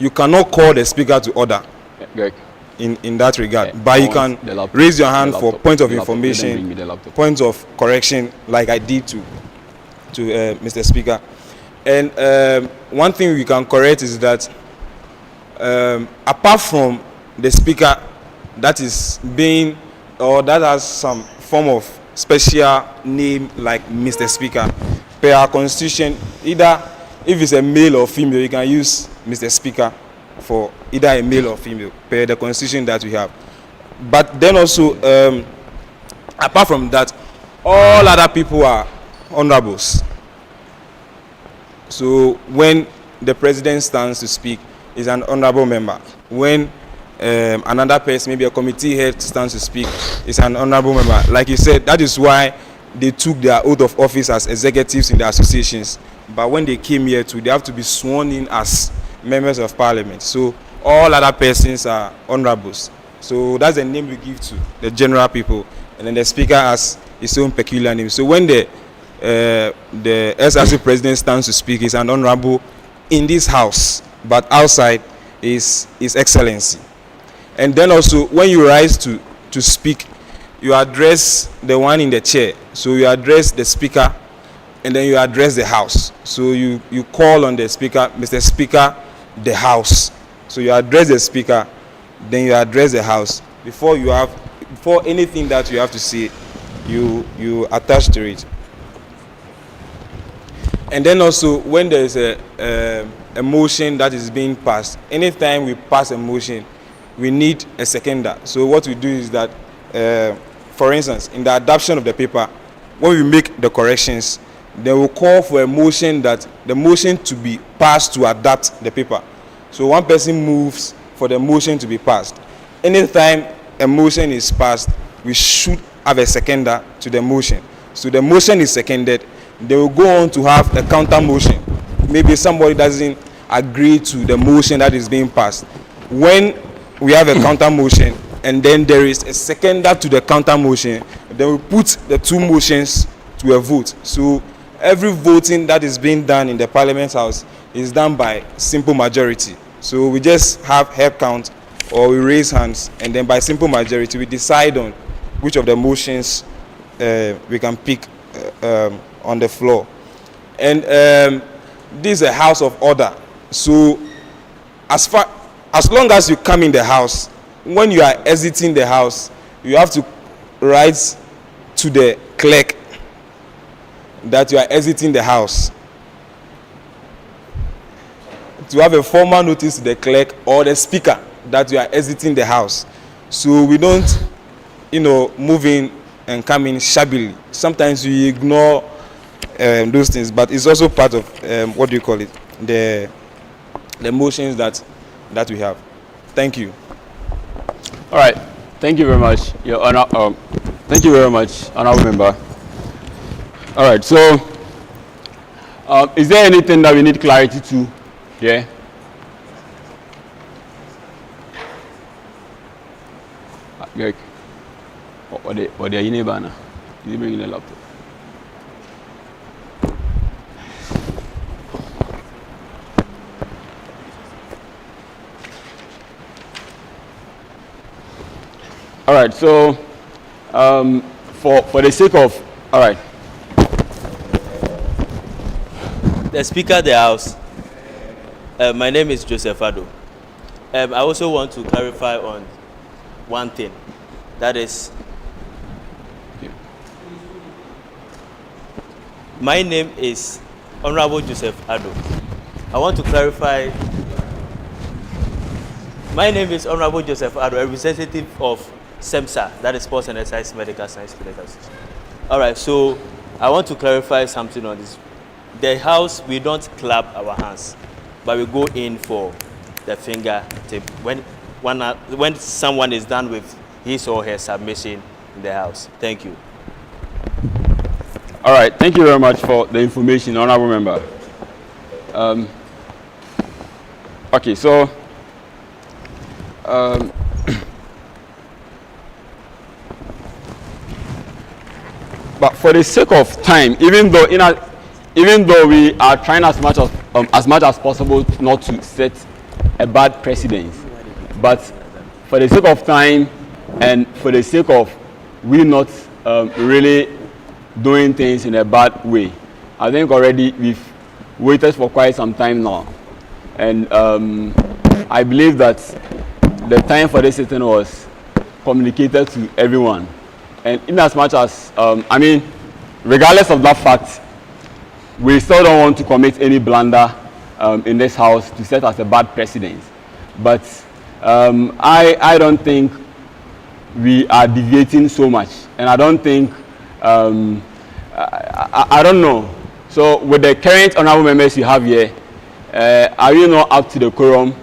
you cannot call the speaker to order. Greg. In that regard, but you can raise your hand for point of information, point of correction, like I did to Mr. Speaker. And one thing we can correct is that apart from the speaker that is being, or that has some form of special name like Mr. Speaker, per our constitution, either if it's a male or female, you can use Mr. Speaker for either a male or female, per the constitution that we have. But then also, apart from that, all other people are honorables. So when the president stands to speak, is an honorable member. When another person, maybe a committee head, stands to speak, is an honorable member. Like you said, that is why they took their oath of office as executives in the associations. But when they came here too, they have to be sworn in as members of parliament. So all other persons are honorables. So that's the name we give to the general people, and then the speaker has his own peculiar name. So when the SRC president stands to speak, he's an honorable in this house, but outside is His Excellency. And then also when you rise to speak, you address the one in the chair. So you address the speaker, and then you address the house. So you call on the speaker, Mr. Speaker, the house. So you address the speaker, then you address the house. Before anything that you have to say, you attach to it. And then also when there is a motion that is being passed, anytime we pass a motion, we need a seconder. So what we do is that, for instance, in the adoption of the paper, when we make the corrections, they will call for a motion, that the motion to be passed to adopt the paper. So one person moves for the motion to be passed. Anytime a motion is passed, we should have a seconder to the motion. So the motion is seconded, they will go on to have a counter motion. Maybe somebody doesn't agree to the motion that is being passed. When we have a counter motion and then there is a seconder to the counter motion, then we put the two motions to a vote. So every voting that is being done in the Parliament House is done by simple majority. So we just have head count, or we raise hands, and then by simple majority we decide on which of the motions we can pick on the floor. And this is a house of order. So as long as you come in the house, when you are exiting the house, you have to write to the clerk that you are exiting the house, to have a formal notice to the clerk or the speaker that you are exiting the house. So we don't, move in and come in shabbily. Sometimes we ignore those things, but it's also part of the motions that we have. Thank you. All right. Thank you very much, Your Honor. Thank you very much, honorable member. All right. So, is there anything that we need clarity to? Yeah. Greg, what are you neighbor now? Did you bring in a laptop? All right. So, for the sake of, all right. The Speaker of the House. My name is Joseph Ado. I also want to clarify on one thing. That is, my name is Honorable Joseph Ado. I want to clarify. My name is Honorable Joseph Ado, a representative of SEMSA, that is Sports and Exercise Medical Science Clinical Association. All right, so I want to clarify something on this. The House, we don't clap our hands, but we go in for the finger tip when someone is done with his or her submission in the House. Thank you. All right. Thank you very much for the information, honorable member. Okay. So, but for the sake of time, even though we are trying as much as possible not to set a bad precedent. But for the sake of time and for the sake of we not really doing things in a bad way, I think already we've waited for quite some time now. And I believe that the time for this sitting was communicated to everyone. And in as much as, I mean, regardless of that fact, we still don't want to commit any blunder in this house to set as a bad precedent. But I don't think we are deviating so much. And I don't think, I don't know. So with the current honorable members you have here, are you not up to the quorum,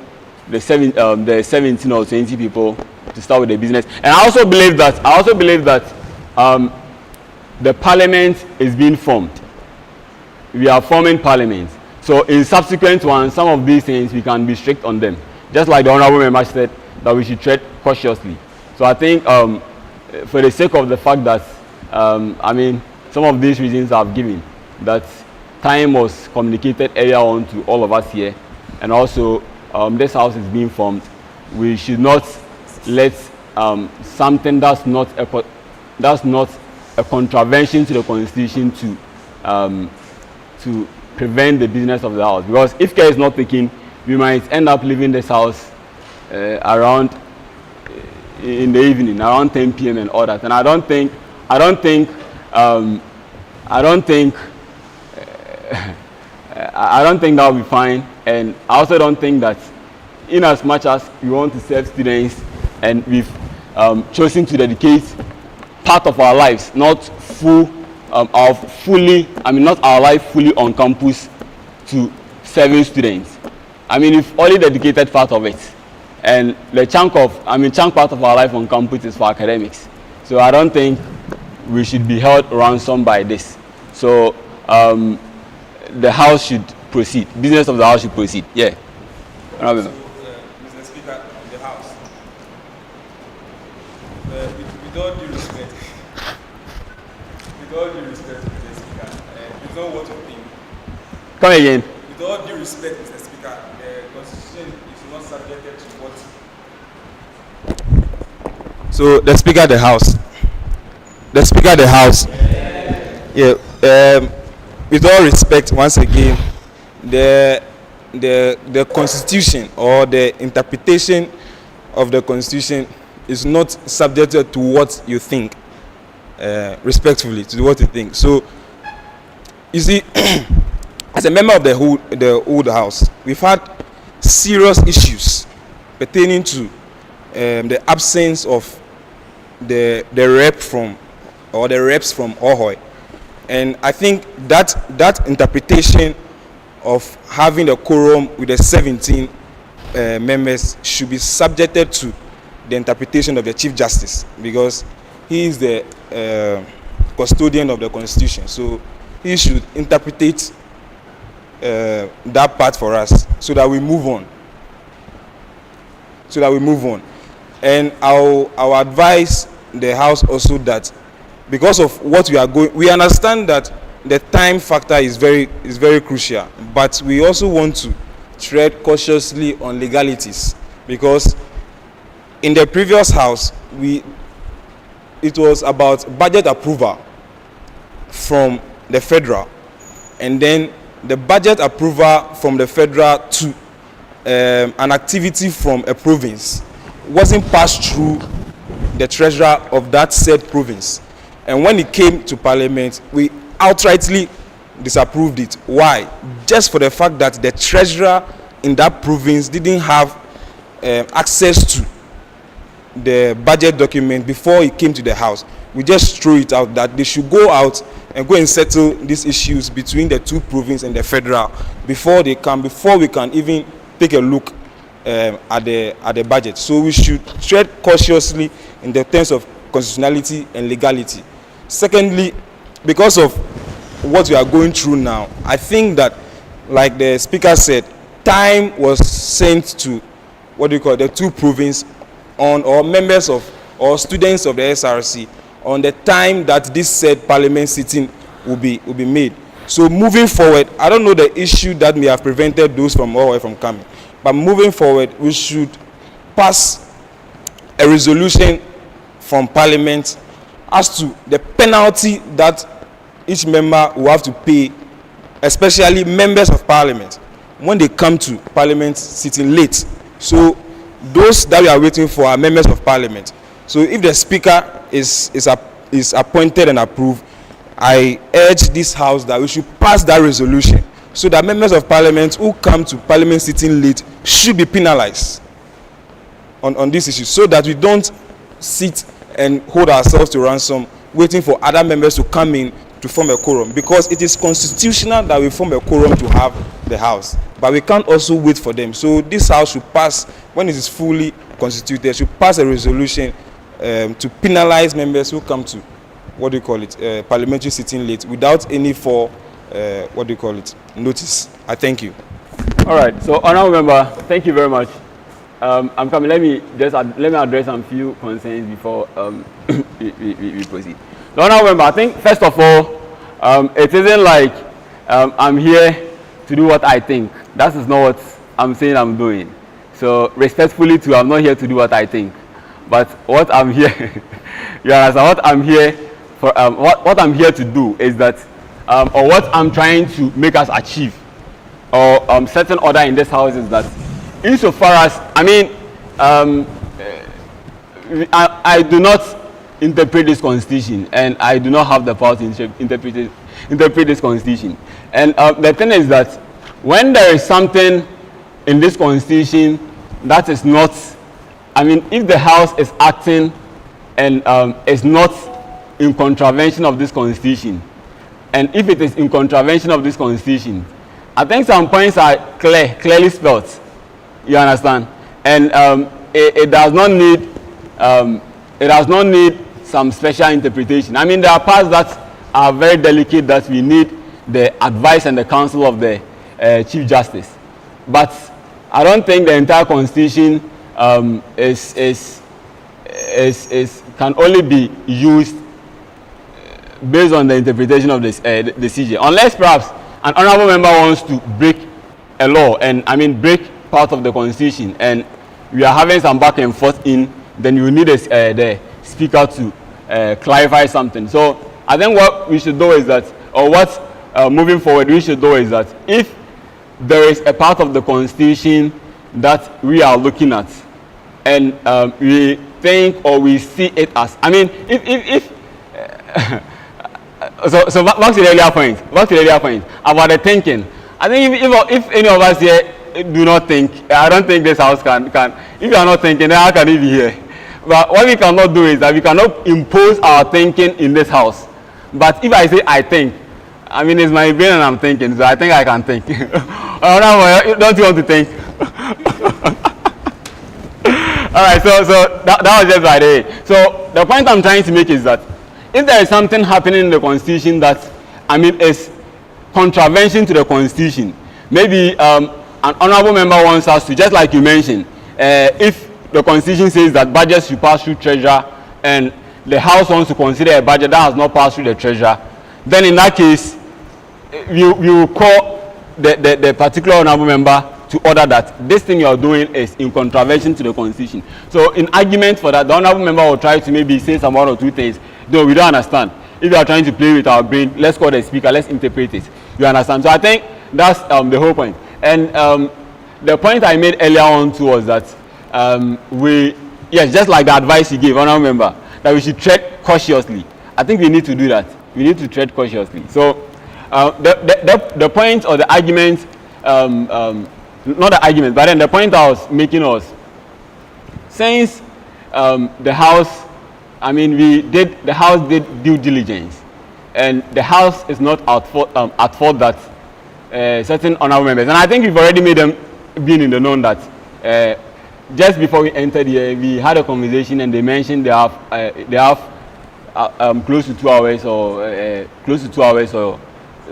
the 17 or 20 people to start with the business? And I also believe that the parliament is being formed. We are forming parliament. So in subsequent ones, some of these things we can be strict on them. Just like the honorable member said that we should tread cautiously. So I think for the sake of the fact that I mean, some of these reasons I've given, that time was communicated earlier on to all of us here, and also this house is being formed. We should not let something that's not a contravention to the constitution to prevent the business of the house. Because if care is not taken, we might end up leaving this house around in the evening, around 10 p.m. and all that. And I don't think that will be fine. And I also don't think that, in as much as we want to serve students and we've chosen to dedicate part of our lives, not our life fully on campus to serving students. I mean, we've only dedicated part of it, and the chunk part of our life on campus is for academics. So I don't think we should be held ransom by this. So the house should proceed. Business of the house should proceed. Yeah. Mr. Speaker, the house. With all due respect, Mr. Speaker, it's not what you think. Come again. With all due respect, Mr. Speaker, the Constitution is not subjected to what. So the Speaker of the House. The Speaker of the House. Yeah. With all respect, once again, the Constitution or the interpretation of the Constitution is not subjected to what you think. Respectfully, to what you think. So, you see, as a member of the old house, we've had serious issues pertaining to the absence of the reps from Ahoy. And I think that interpretation of having the quorum with the 17 members should be subjected to the interpretation of the Chief Justice, because he is the custodian of the Constitution. So he should interpret that part for us so that we move on. And I'll advise the House also that because of what we understand that the time factor is very crucial, but we also want to tread cautiously on legalities, because in the previous House it was about budget approval from the federal, and then the budget approval from the federal to an activity from a province wasn't passed through the treasurer of that said province. And when it came to Parliament, we outrightly disapproved it. Why? Just for the fact that the treasurer in that province didn't have access to the budget document before it came to the House. We just threw it out that they should go out and go and settle these issues between the two provinces and the federal before we can even take a look at the budget. So we should tread cautiously in the terms of constitutionality and legality. Secondly, because of what we are going through now, I think that, like the Speaker said, time was sent to the two provinces on, or members of, or students of the SRC, on the time that this said Parliament sitting will be made. So moving forward, I don't know the issue that may have prevented those from all from coming, but moving forward, we should pass a resolution from Parliament as to the penalty that each member will have to pay, especially members of Parliament, when they come to Parliament sitting late. So those that we are waiting for are members of Parliament. So if the Speaker is appointed and approved, I urge this House that we should pass that resolution so that members of Parliament who come to Parliament sitting late should be penalized on this issue, so that we don't sit and hold ourselves to ransom waiting for other members to come in to form a quorum, because it is constitutional that we form a quorum to have the House, but we can't also wait for them. So this House should pass, when it is fully constituted, should pass a resolution to penalize members who come to parliamentary sitting late without any notice. I thank you. All right, so honorable member, thank you very much. I'm coming. Let me address some few concerns before we proceed. So, honorable member, I think first of all, it isn't like I'm here to do what I think. That is not what I'm saying I'm doing. So respectfully, too, I'm not here to do what I think, but what I'm here, you understand? What I'm here for, what I'm here to do is that, or what I'm trying to make us achieve, or certain order in this House is that, insofar as, I do not interpret this constitution, and I do not have the power to interpret this constitution. And the thing is that when there is something in this constitution that is not, if the House is acting and is not in contravention of this constitution, and if it is in contravention of this constitution, I think some points are clearly spelled. You understand? And it does not need some special interpretation. There are parts that are very delicate that we need the advice and the counsel of the Chief Justice. But I don't think the entire constitution can only be used based on the interpretation of this the CJ, unless perhaps an honorable member wants to break a law and break part of the constitution, and we are having some back and forth then you need the speaker to clarify something. So I think what we should do is that, or what moving forward we should do is that, if there is a part of the constitution that we are looking at and we think or we see it as, so back to the earlier point about the thinking. I think if any of us here do not think, I don't think this House can. If you are not thinking, then how can we be here? But what we cannot do is that we cannot impose our thinking in this House. But if I say I think, it's my brain and I'm thinking, so I think I can think. Don't you want to think? All right, so that was just right there. So the point I'm trying to make is that if there is something happening in the Constitution that is contravention to the Constitution, maybe an honorable member wants us to, just like you mentioned, if the Constitution says that budgets should pass through Treasurer, and the House wants to consider a budget that has not passed through the Treasurer, then in that case, you will call the particular honorable member to order that this thing you are doing is in contravention to the Constitution. So in argument for that, the honorable member will try to maybe say some one or two things. No, we don't understand. If you are trying to play with our brain, let's call the speaker, let's interpret it. You understand? So I think that's the whole point. And the point I made earlier on too was that just like the advice you gave, honorable member, that we should tread cautiously. I think we need to do that. We need to tread cautiously. So the point or the argument, not the argument, but then the point I was making was, since the House, the House did due diligence, and the House is not at fault that certain honorable members, and I think we've already made them being in the known that just before we entered here, we had a conversation and they mentioned they have close to 2 hours or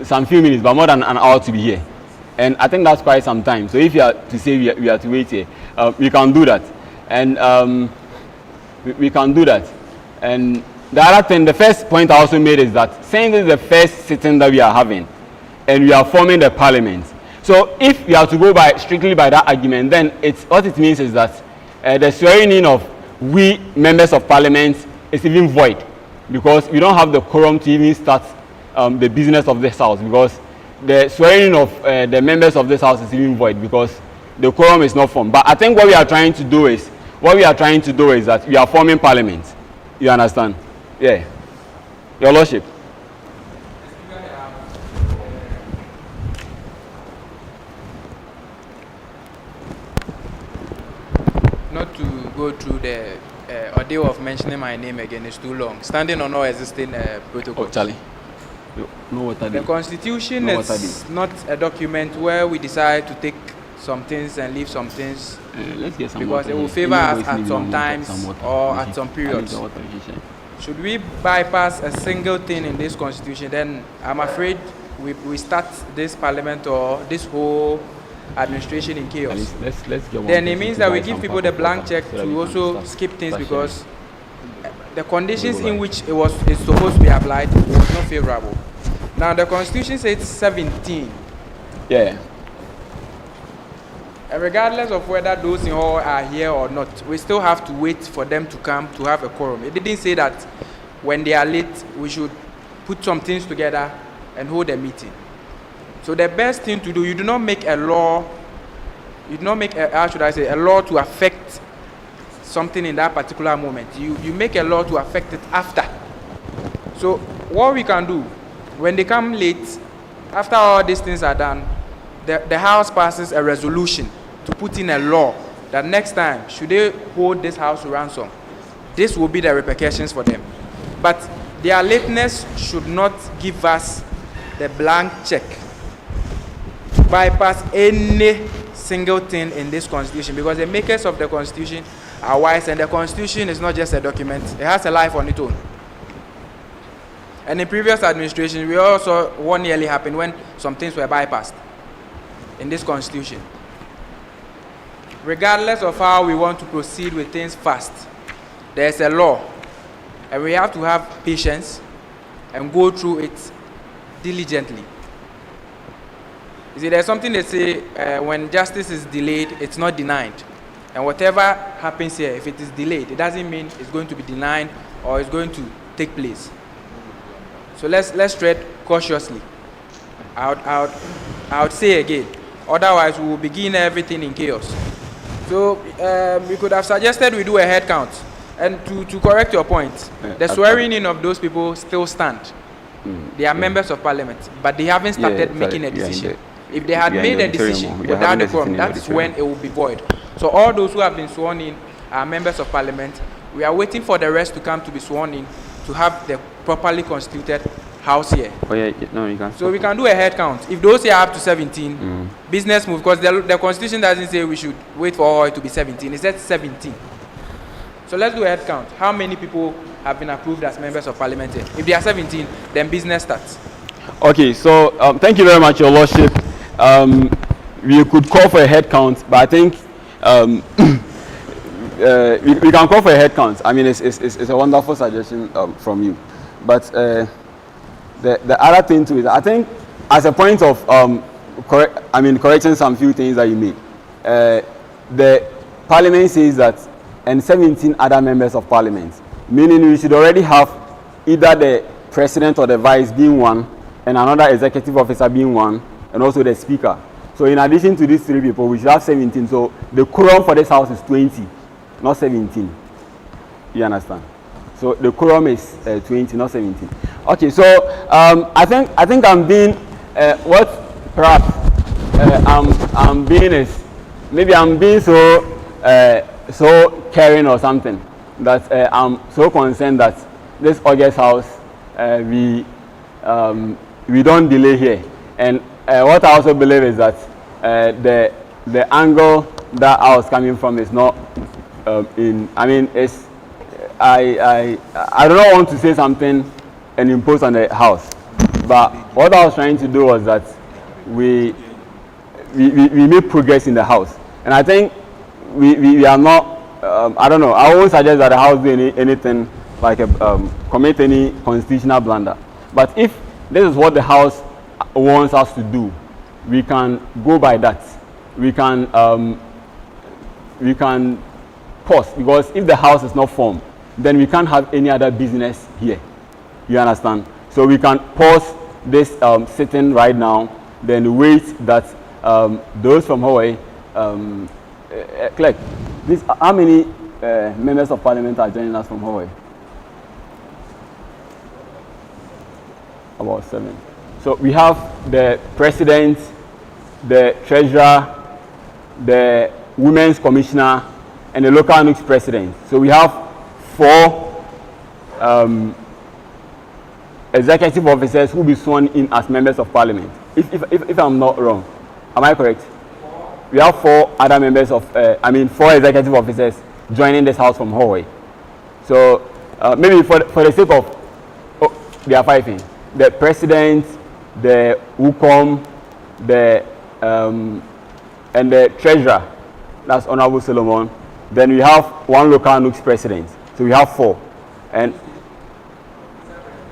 some few minutes, but more than an hour to be here. And I think that's quite some time. So if you are to say we are to wait here, we can do that. And we can do that. And the other thing, the first point I also made is that since this is the first sitting that we are having, and we are forming the parliament. So if we are to go strictly by that argument, then what it means is that the swearing in of we members of parliament is even void, because we don't have the quorum to even start the business of this house, because the swearing in of the members of this house is even void because the quorum is not formed. But I think what we are trying to do is that we are forming parliament. You understand? Yeah. Your Lordship. Not to go through the ordeal of mentioning my name again is too long. Standing on all existing protocols. Oh, Charlie. No, the Constitution is not a document where we decide to take some things and leave some things let's get some because water it will here. favor us at some times or at some periods. Should we bypass a single thing in this Constitution, then I'm afraid we start this parliament or this whole administration in chaos. Let's get one. Then it means that we give people the blank check to also skip things because the conditions in which it's supposed to be applied was not favorable. Now the Constitution says 17. Yeah. And regardless of whether those in hall are here or not, we still have to wait for them to come to have a quorum. It didn't say that when they are late, we should put some things together and hold a meeting. So the best thing to do, you do not make a law, you do not make a law to affect something in that particular moment. You make a law to affect it after. So what we can do, when they come late, after all these things are done, the House passes a resolution to put in a law that next time, should they hold this House to ransom, this will be the repercussions for them. But their lateness should not give us the blank check to bypass any single thing in this Constitution, because the makers of the Constitution are wise, and the Constitution is not just a document, it has a life on its own. And in previous administration, we also saw what nearly happened when some things were bypassed in this Constitution. Regardless of how we want to proceed with things fast, there's a law, and we have to have patience and go through it diligently. You see, there's something they say, when justice is delayed, it's not denied. And whatever happens here, if it is delayed, it doesn't mean it's going to be denied or it's going to take place. So let's tread cautiously. I would say again, otherwise we will begin everything in chaos. So we could have suggested we do a head count. And to correct your point, the swearing in of those people still stand. They are members of parliament, but they haven't started making a decision. If they had made a decision without the quorum, that's when it will be void. So all those who have been sworn in are members of parliament. We are waiting for the rest to come to be sworn in to have the properly constituted house here. Oh yeah, no, you can. So we can do a head count. If those here are up to 17, business move, because the Constitution doesn't say we should wait for all to be 17. It says 17. So let's do a head count. How many people have been approved as members of parliament here? If they are 17, then business starts. Okay, so thank you very much, Your Lordship. We could call for a head count, but I think we can call for a head count. I mean, it's a wonderful suggestion from you. But the other thing too is, I think, as a point of correcting some few things that you made, the Parliament says that, and 17 other members of Parliament, meaning we should already have either the President or the Vice being one, and another executive officer being one, and also the Speaker. So in addition to these three people, we should have 17. So the quorum for this House is 20, not 17. You understand? So the quorum is 20, not 17. Okay, so I think I'm being what perhaps I'm being is, maybe I'm being so caring or something, that I'm so concerned that this August House we don't delay here. And what I also believe is that the angle that I was coming from is not it's I do not want to say something and impose on the House, but what I was trying to do was that we make progress in the House, and I think we are not. I don't know. I won't suggest that the House do anything like commit any constitutional blunder. But if this is what the House wants us to do, we can go by that. We can pause, because if the house is not formed, then we can't have any other business here. You understand? So we can pause this sitting right now, then wait that those from Hawaii, Clerk, please, how many members of parliament are joining us from Hawaii? About 7. So we have the president, the treasurer, the women's commissioner, and the local NUX president. So we have 4 executive officers who will be sworn in as members of parliament. If I'm not wrong, am I correct? We have 4 other members of, 4 executive officers joining this house from Hawaii. So maybe for the sake of, there are 5 in. The president, the WUCOM, and the treasurer, that's Honorable Solomon. Then we have 1 local NUX president. So we have 4. And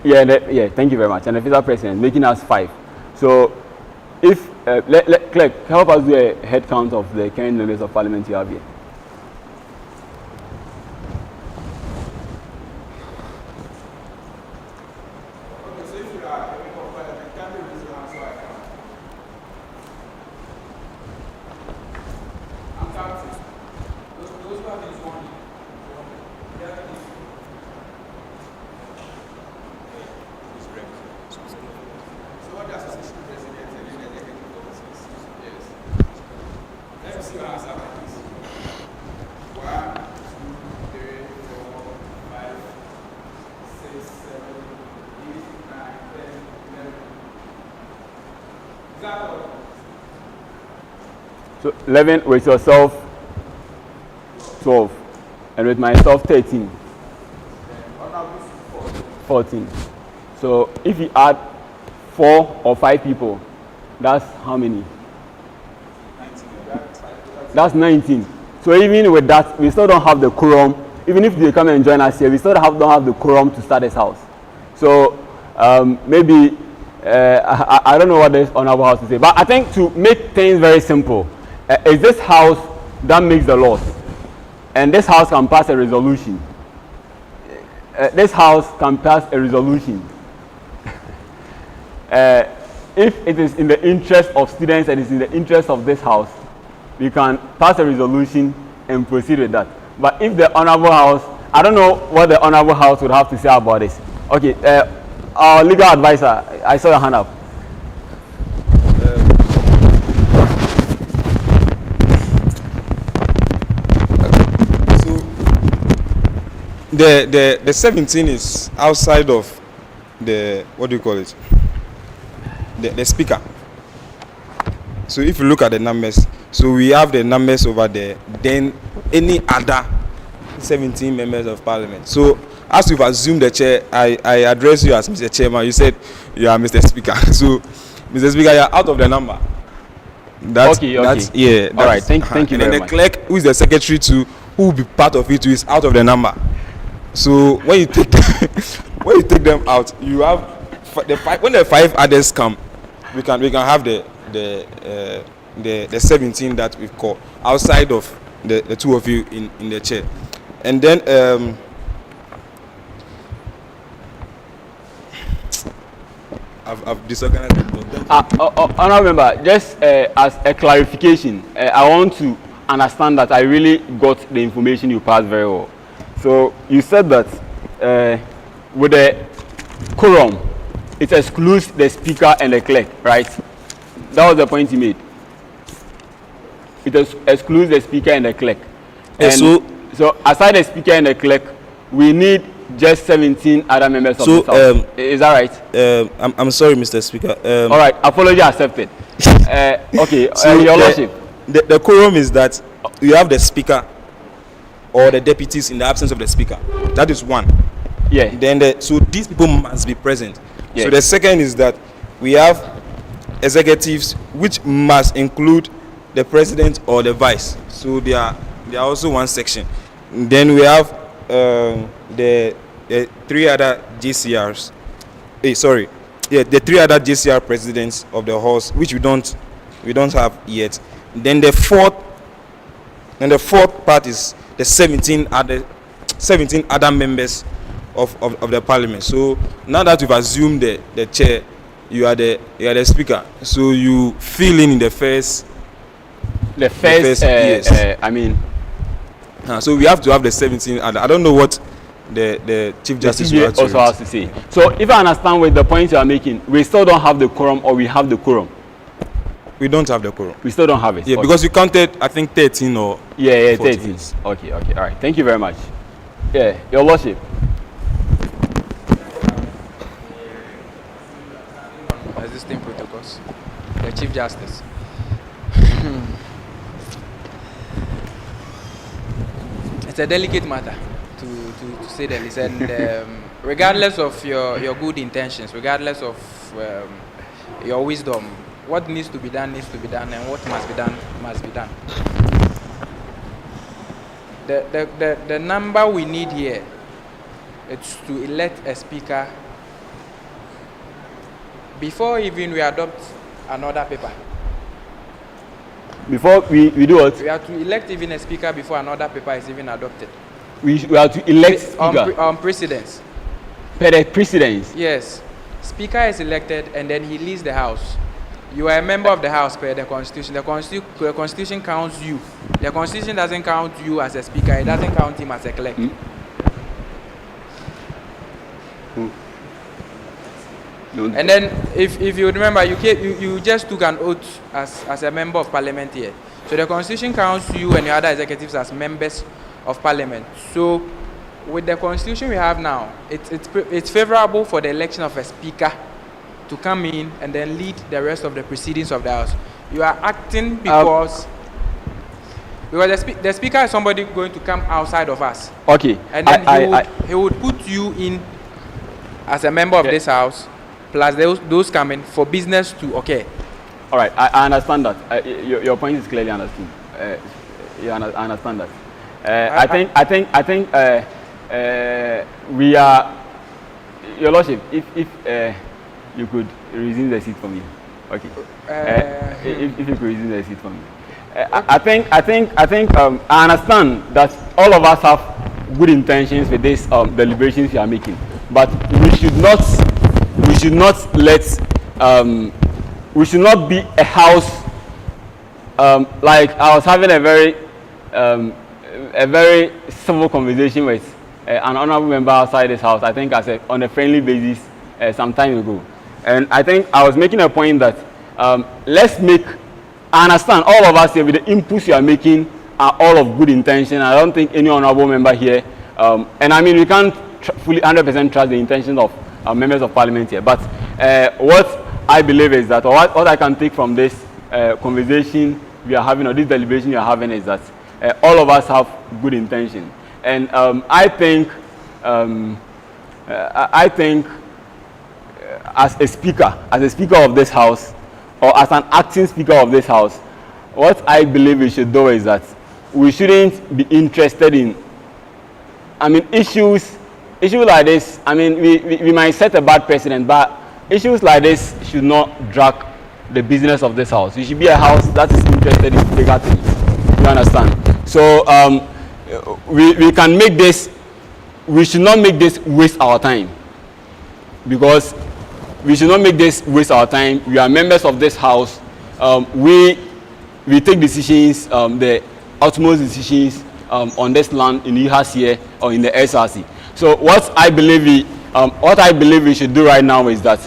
yeah, thank you very much. And the vice president, making us 5. So if, Clerk, help us do a head count of the current members of parliament you have here. So 11 with yourself, 12, and with myself 13, 14. So if you add 4 or 5 people, that's how many? 19. That's 19. So even with that, we still don't have the quorum. Even if they come and join us here, we still don't have the quorum to start this house. So maybe I don't know what this honorable house to say, but I think to make things very simple, is this house that makes the laws, and this house can pass a resolution. This house can pass a resolution. If it is in the interest of students and it's in the interest of this house, we can pass a resolution and proceed with that. But if the honorable house, I don't know what the honorable house would have to say about this. Okay, our legal advisor, I saw your hand up. The 17 is outside of the, what do you call it? The speaker. So if you look at the numbers, so we have the numbers over there, then any other 17 members of parliament. So as you've assumed the chair, I address you as Mr. Chairman. You said you are Mr. Speaker. So Mr. Speaker, you are out of the number. Okay. Yeah. All right. Thank you very much. And then the clerk, who is the secretary too, who will be part of it too, is out of the number. So when you take them out, you have when the 5 others come, we can have the 17 that we've called outside of the 2 of you in the chair. And then I've disorganized it. Honourable member, just as a clarification, I want to understand that I really got the information you passed very well. So you said that with the quorum, it excludes the speaker and the clerk, right? That was the point you made. It excludes the speaker and the clerk. And so aside the speaker and the clerk, we need just 17 other members of the House. Is that right? I'm sorry, Mr. Speaker. All right, apology accepted. Okay, so Your Lordship. The quorum is that you have the speaker or the deputies in the absence of the speaker. That is 1. Yeah. Then so these people must be present. Yeah. So the second is that we have executives which must include the president or the vice. So they are also one section. Then we have the 3 other GCRs. the 3 other JCR presidents of the House, which we don't have yet. Then the fourth part is the 17 other members of the Parliament. So now that we've assumed the chair, you are the speaker. So you fill in the first. Yes. So we have to have the 17 other. I don't know what the Chief Justice also has to say. So if I understand what the point you are making, we still don't have the quorum, or we have the quorum? We don't have the quorum. We still don't have it? Yeah, okay. Because we counted, I think, 13 or 13. Okay, all right. Thank you very much. Yeah, Your Lordship. Existing protocols. The Chief Justice. It's a delicate matter, to say the least, and regardless of your good intentions, regardless of your wisdom, what needs to be done, and what must be done. The number we need here is to elect a speaker before even we adopt another paper. Before we do what? We have to elect even a speaker before another paper is even adopted. We have to elect speaker? On precedence. Per the precedence? Yes. Speaker is elected and then he leaves the House. You are a member of the House per the Constitution. The Constitution counts you. The Constitution doesn't count you as a speaker. It doesn't count him as a clerk. And then, if you remember, you just took an oath as a member of Parliament here. So the Constitution counts you and your other executives as members of Parliament. So with the Constitution we have now, it's favorable for the election of a speaker to come in and then lead the rest of the proceedings of the House. You are acting because the speaker is somebody going to come outside of us. Okay. And then he would put you in as a member of this House, plus those coming for business to occur. All right, I understand that. Your point is clearly understood. I understand that. I think we are. Your Lordship, if you could resume the seat for me. Okay. If you could resume the seat for me. I think I understand that all of us have good intentions with this deliberations we are making, but we should not be a House like I was having a very civil conversation with an honorable member outside this House. I think on a friendly basis some time ago, and I think I was making a point that I understand all of us here with the inputs you are making are all of good intention. I don't think any honorable member here, and I mean we can't fully 100% trust the intentions of members of Parliament here. But what I believe is that, or what I can take from this conversation we are having, or this deliberation we are having, is that all of us have good intention, and I think as a speaker of this House, or as an acting speaker of this House, what I believe we should do is that we shouldn't be interested in, issues like this. We might set a bad precedent, but issues like this should not drag the business of this House. We should be a House that is interested in bigger things. You understand? So we can make this. We should not make this waste our time, because we should not make this waste our time. We are members of this House. We take decisions, the utmost decisions on this land in UHAS here or in the SRC. So what I believe we should do right now is that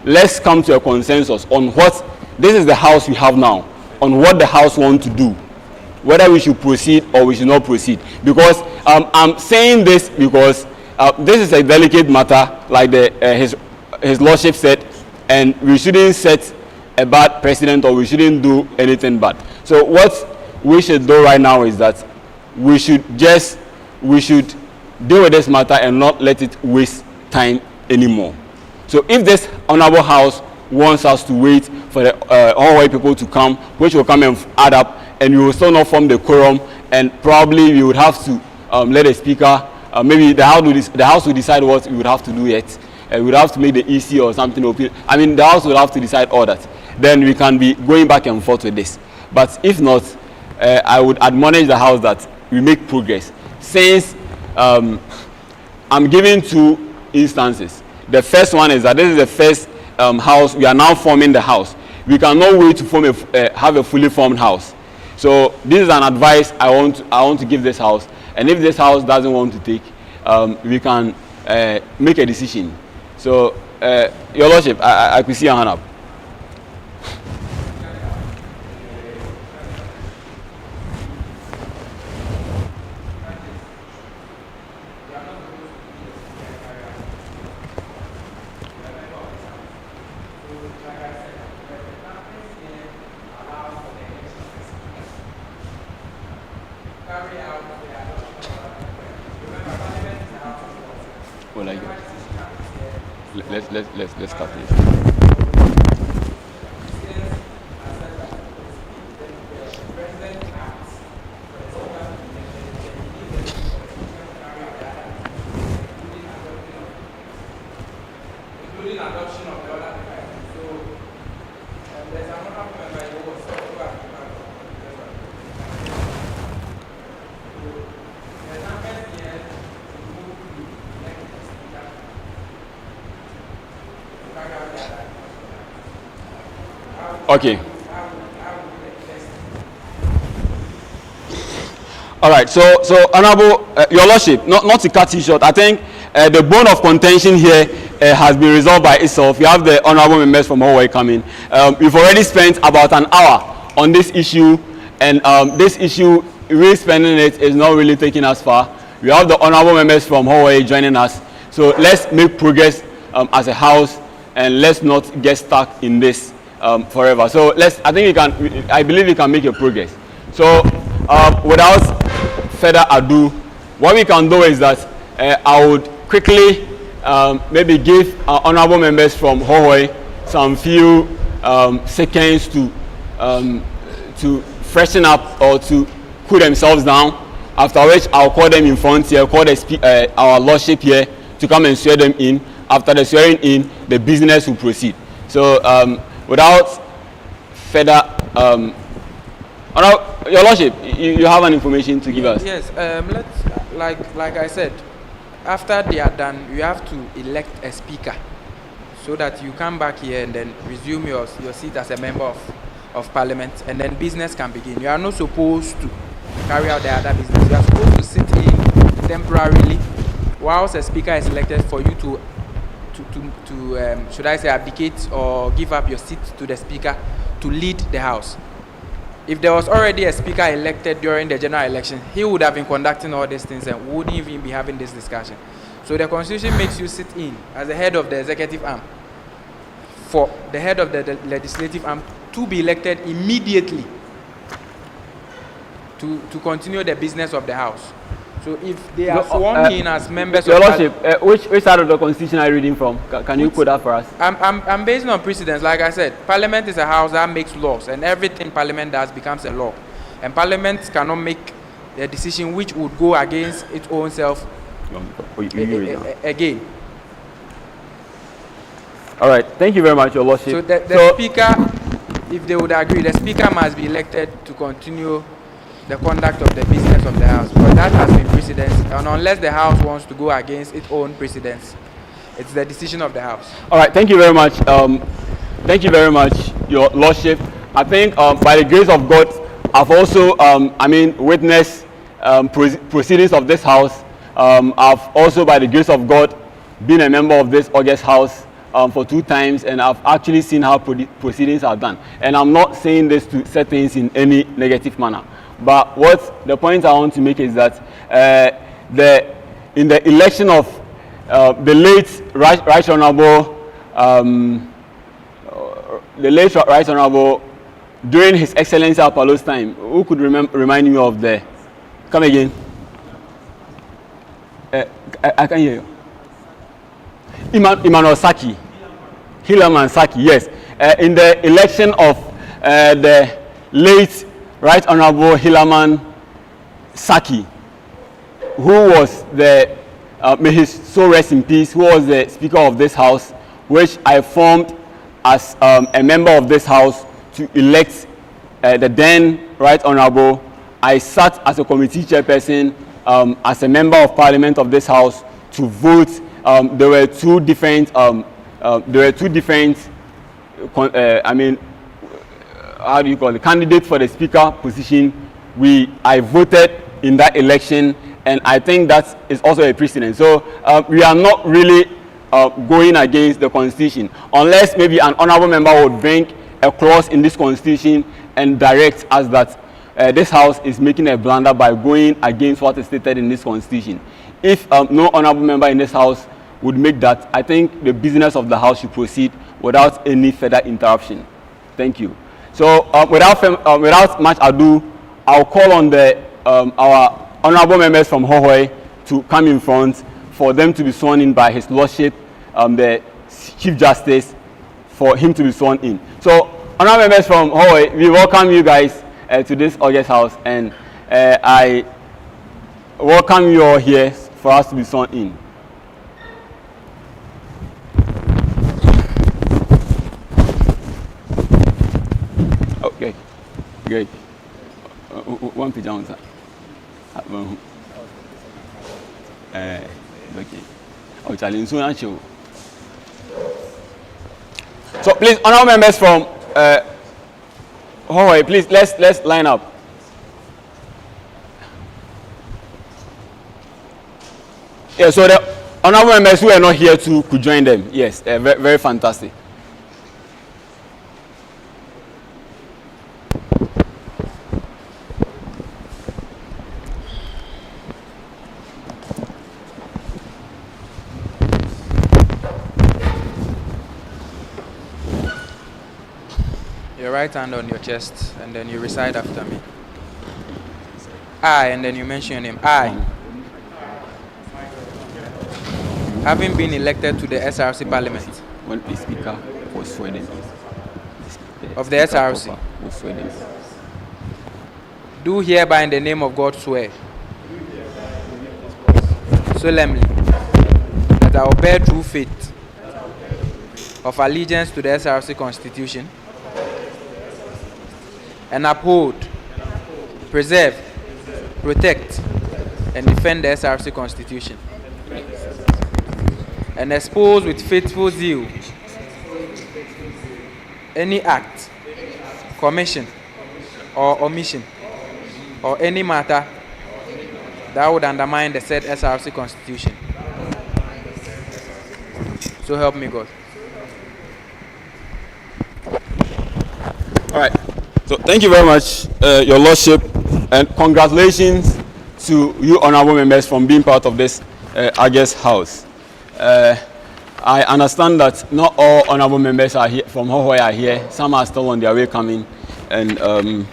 let's come to a consensus on what this is the House we have now, on what the House wants to do, whether we should proceed or we should not proceed. Because I'm saying this because this is a delicate matter, like his Lordship said, and we shouldn't set a bad precedent, or we shouldn't do anything bad. So what we should do right now is that we should deal with this matter and not let it waste time anymore. So if this honorable House wants us to wait for the all white people to come, which will come and add up, and we will still not form the quorum, and probably we would have to let a speaker, maybe the House will decide what we would have to do yet. we'd have to make the EC or something open. I mean, the House will have to decide all that. Then we can be going back and forth with this. But if not, I would admonish the House that we make progress. Since I'm giving 2 instances. The first one is that this is the first House. We are now forming the House. We cannot wait to form have a fully formed House. So this is an advice I want to give this House. And if this House doesn't want to take, we can make a decision. So, Your Lordship, I could see your hand up. Well, like, let's cut this. Okay. All right. So Honorable, Your Lordship, not to cut you short, I think the bone of contention here has been resolved by itself. We have the honorable members from Hawaii coming. We've already spent about an hour on this issue, and this issue, really spending it is not really taking us far. We have the honorable members from Hawaii joining us. So let's make progress as a House, and let's not get stuck in this forever. So I believe we can make a progress. So without further ado, what we can do is that I would quickly maybe give our honorable members from Hawaii some few seconds to freshen up or to cool themselves down, after which I'll call them in front here, call our Lordship here to come and swear them in. After the swearing in, the business will proceed. So without further, Your Lordship, you have an information to give us. Yes, let's like I said, after they are done, you have to elect a speaker, so that you come back here and then resume your seat as a member of Parliament, and then business can begin. You are not supposed to carry out the other business. You are supposed to sit in temporarily whilst a speaker is elected for you to should I say, abdicate or give up your seat to the speaker to lead the House. If there was already a speaker elected during the general election, he would have been conducting all these things and wouldn't even be having this discussion. So the Constitution makes you sit in as the head of the executive arm for the head of the legislative arm to be elected immediately to continue the business of the House. So if they are sworn in as members Your of Lordship, which side of the Constitution are you reading from? Can you put that for us? I'm based on precedents. Like I said, Parliament is a house that makes laws, and everything Parliament does becomes a law. And Parliament cannot make a decision which would go against its own self again. All right. Thank you very much, Your Lordship. So the Speaker, if they would agree, the Speaker must be elected to continue the conduct of the business of the House, but that has been precedence, and unless the House wants to go against its own precedence, it's the decision of the House. All right, thank you very much. Thank you very much, Your Lordship. I think by the grace of God, I've also, witnessed proceedings of this House. I've also, by the grace of God, been a member of this August House for 2 times, and I've actually seen how proceedings are done. And I'm not saying this to set things in any negative manner. But what the point I want to make is that in the election of the late Right Honorable, during His Excellency Apollo's time, who could remind me of the? Come again. I can hear you. Emmanuel Saki, Helaman Saki, yes. In the election of the late Right Honorable Helaman Saki, who was the may his soul rest in peace, who was the Speaker of this House, which I formed as a member of this House to elect the then Right Honourable. I sat as a committee chairperson as a member of Parliament of this House to vote. There were two different how do you call it, candidates for the Speaker position. I voted in that election, and I think that is also a precedent. So we are not really going against the Constitution, unless maybe an honourable member would bring a clause in this Constitution and direct us that this House is making a blunder by going against what is stated in this Constitution. If no honourable member in this House would make that, I think the business of the House should proceed without any further interruption. Thank you. So without much ado, I'll call on our honourable members from Hohoe to come in front for them to be sworn in by His Lordship, the Chief Justice, for him to be sworn in. So honourable members from Hohoe, we welcome you guys to this August House, and I welcome you all here for us to be sworn in. Okay, great. One page down, sir. Okay. Oh, challenge soon, so please, honourable members from Hohoe, please let's line up. Yeah, so the honourable members who are not here too could join them. Yes, very, very fantastic. Your right hand on your chest, and then you recite after me. I, and then you mention your name. I, having been elected to the SRC Parliament When the Speaker was sworn in. of the SRC, Was sworn in. do hereby in the name of God swear solemnly that I will bear true faith of allegiance to the SRC Constitution and uphold, preserve, protect, and defend the SRC Constitution, and expose with faithful zeal any act, commission, or omission, or any matter that would undermine the said SRC Constitution. So help me God. All right. So thank you very much, Your Lordship, and congratulations to you honourable members from being part of this August House. I understand that not all honourable members are here from Hohoe are here. Some are still on their way coming, and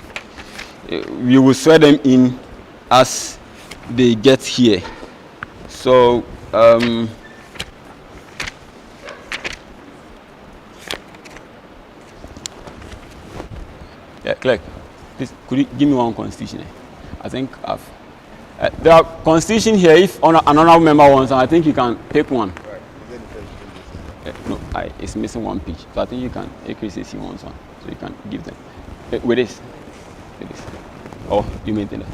we will swear them in as they get here. So yeah, clerk, please could you give me one constitution? I think I've there are constitution here. If an honourable member wants, I think you can pick one. No, it's missing one page, so I think you can. AKCC wants one, so you can give them with this. With this. Oh, you maintain that.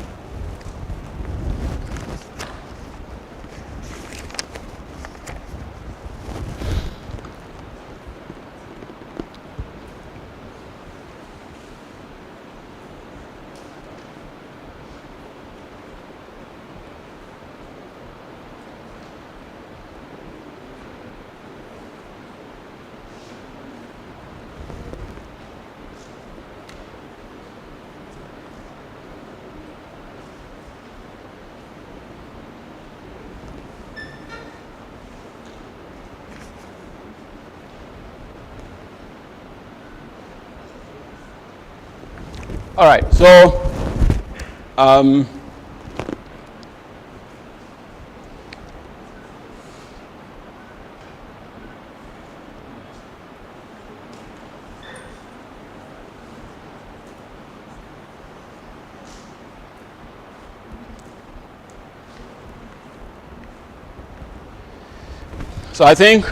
All right, so So I think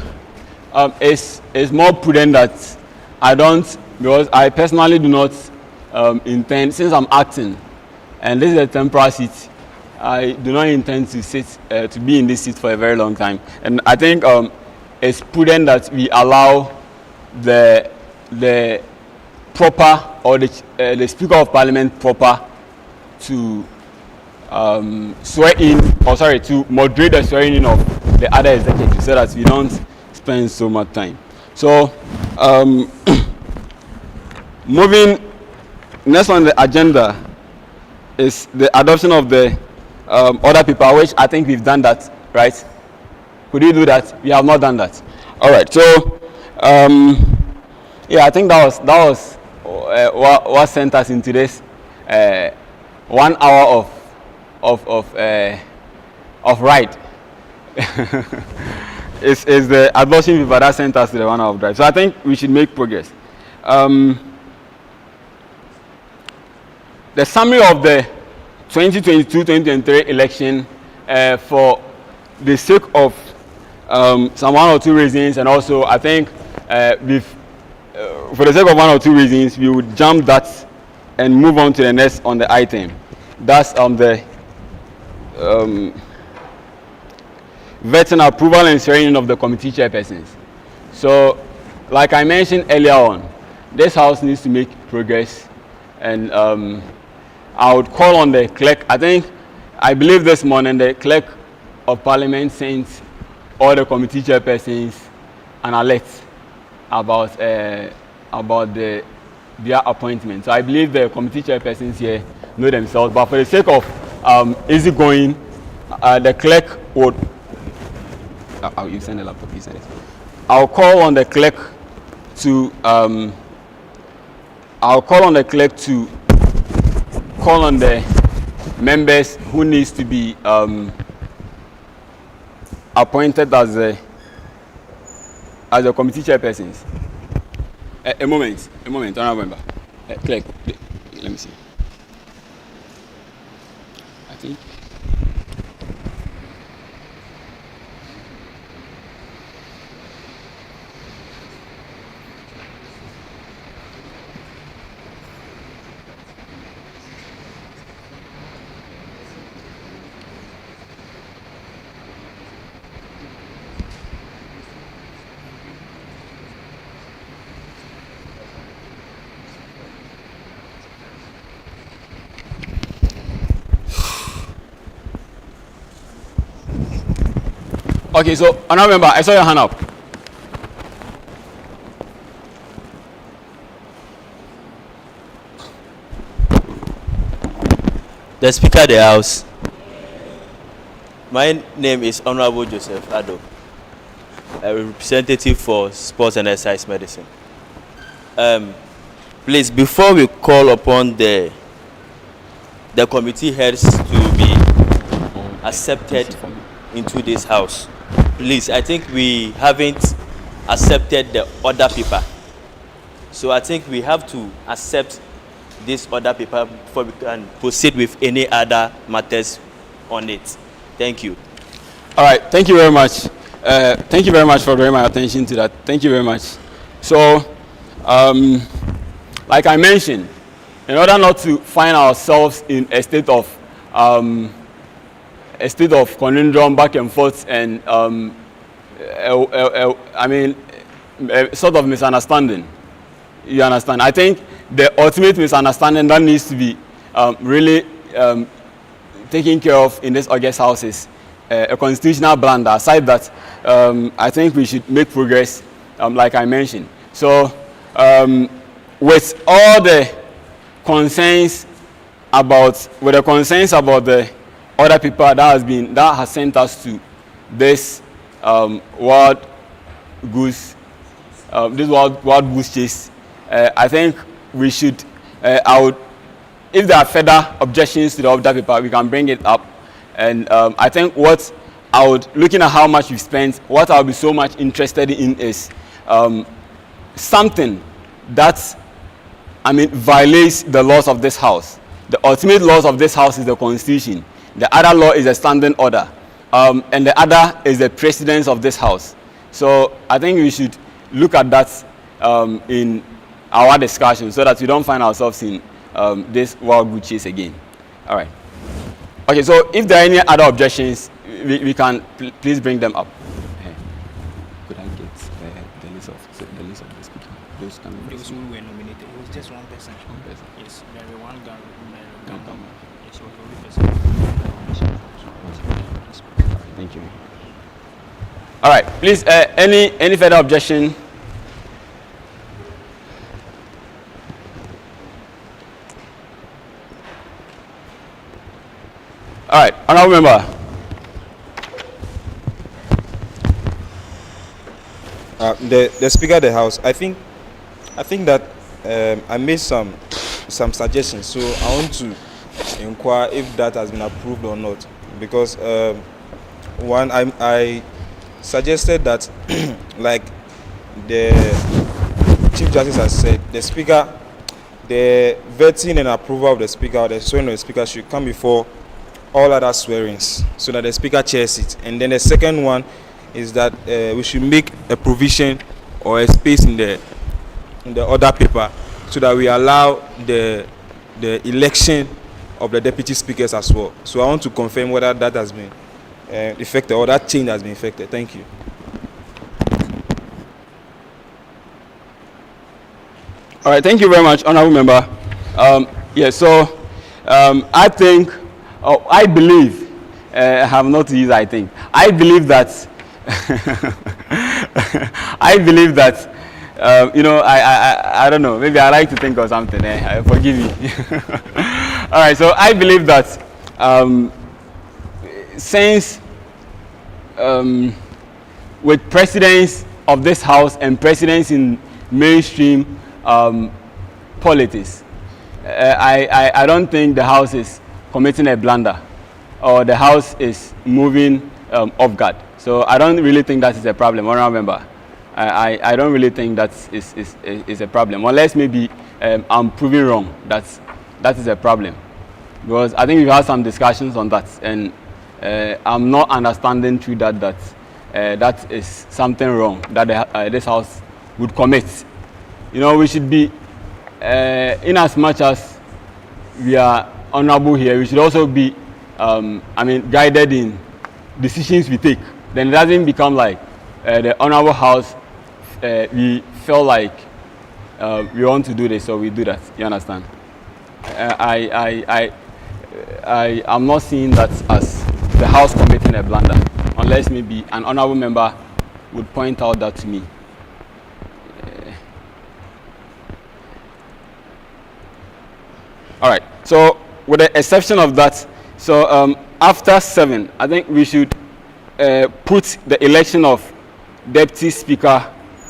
it's more prudent that I don't, because I personally do not intend, since I'm acting, and this is a temporary seat, I do not intend to sit to be in this seat for a very long time. And I think it's prudent that we allow the proper, or the Speaker of Parliament proper to swear in, or sorry, to moderate the swearing in of the other executives, so that we don't spend so much time. So moving next on the agenda is the adoption of the order paper, which I think we've done that, right? Could you do that? We have not done that. All right. So yeah, I think that was what sent us into this 1 hour of ride. Is the adoption paper that sent us to the 1 hour of drive. So I think we should make progress. The summary of the 2022-2023 election, for the sake of some 1 or 2 reasons, and also I think for the sake of 1 or 2 reasons, we would jump that and move on to the next on the item. That's the vetting, approval, and swearing of the committee chairpersons. So, like I mentioned earlier on, this house needs to make progress, and I would call on the clerk. I believe this morning the clerk of Parliament sent all the committee chairpersons an alert about their appointment. So I believe the committee chairpersons here know themselves. But for the sake of easygoing, the clerk would. You send the laptop. You send it. I'll call on the clerk to. I'll call on the clerk to call on the members who needs to be appointed as the committee chairpersons. A moment, honourable member. Clerk, let me see. I think. Okay, so honourable member, I saw your hand up. The Speaker of the House. My name is Honorable Joseph Ado, a representative for Sports and Exercise Medicine. Please, before we call upon the committee heads to be accepted into this house, please, I think we haven't accepted the order paper. So I think we have to accept this order paper before we can proceed with any other matters on it. Thank you. All right, thank you very much. Thank you very much for drawing my attention to that. Thank you very much. So, like I mentioned, in order not to find ourselves in a state of conundrum back and forth, and sort of misunderstanding. You understand? I think the ultimate misunderstanding that needs to be really taken care of in this August House is a constitutional blunder. Aside that, I think we should make progress, like I mentioned. So, with all the concerns about the other people that has sent us to this wild goose chase, I think we should. If there are further objections to the order paper, we can bring it up. And I think looking at how much we've spent, what I'll be so much interested in is something that violates the laws of this house. The ultimate laws of this house is the Constitution. The other law is a standing order, and the other is the precedence of this house. So I think we should look at that in our discussion so that we don't find ourselves in this wild goose chase again. All right. Okay, so if there are any other objections, we can please bring them up. Could I get the list of the speakers? Those who were nominated. It was just one person. Yes, there were one guy. Yes, it was only person. Thank you. All right, please. Any further objection? All right, honorable member. The Speaker of the House, I think that I made some suggestions, so I want to inquire if that has been approved or not. Because one, I suggested that, like the Chief Justice has said, the Speaker, the vetting and approval of the Speaker or the swearing of the Speaker should come before all other swearings, so that the Speaker chairs it. And then the second one is that we should make a provision or a space in the order paper so that we allow the election of the deputy speakers as well. So I want to confirm whether that has been effected or that change has been effected. Thank you. All right, thank you very much, honorable member. So I think, I believe, I have not to use I think. I believe that, I believe that, I don't know, maybe I like to think of something, forgive me. All right, so I believe that since with presidents of this house and presidents in mainstream politics, I don't think the house is committing a blunder or the house is moving off guard. So I don't really think that is a problem, honorable member. I don't really think that is a problem, unless maybe I'm proving wrong that is a problem. Because I think we've had some discussions on that, and I'm not understanding through that that is something wrong that this house would commit. We should be, in as much as we are honorable here, we should also be, guided in decisions we take. Then it doesn't become like the honorable house, we feel like we want to do this, so we do that. You understand? I'm not seeing that as the house committing a blunder, unless maybe an honorable member would point out that to me. All right. So with the exception of that, so after 7, I think we should put the election of deputy speaker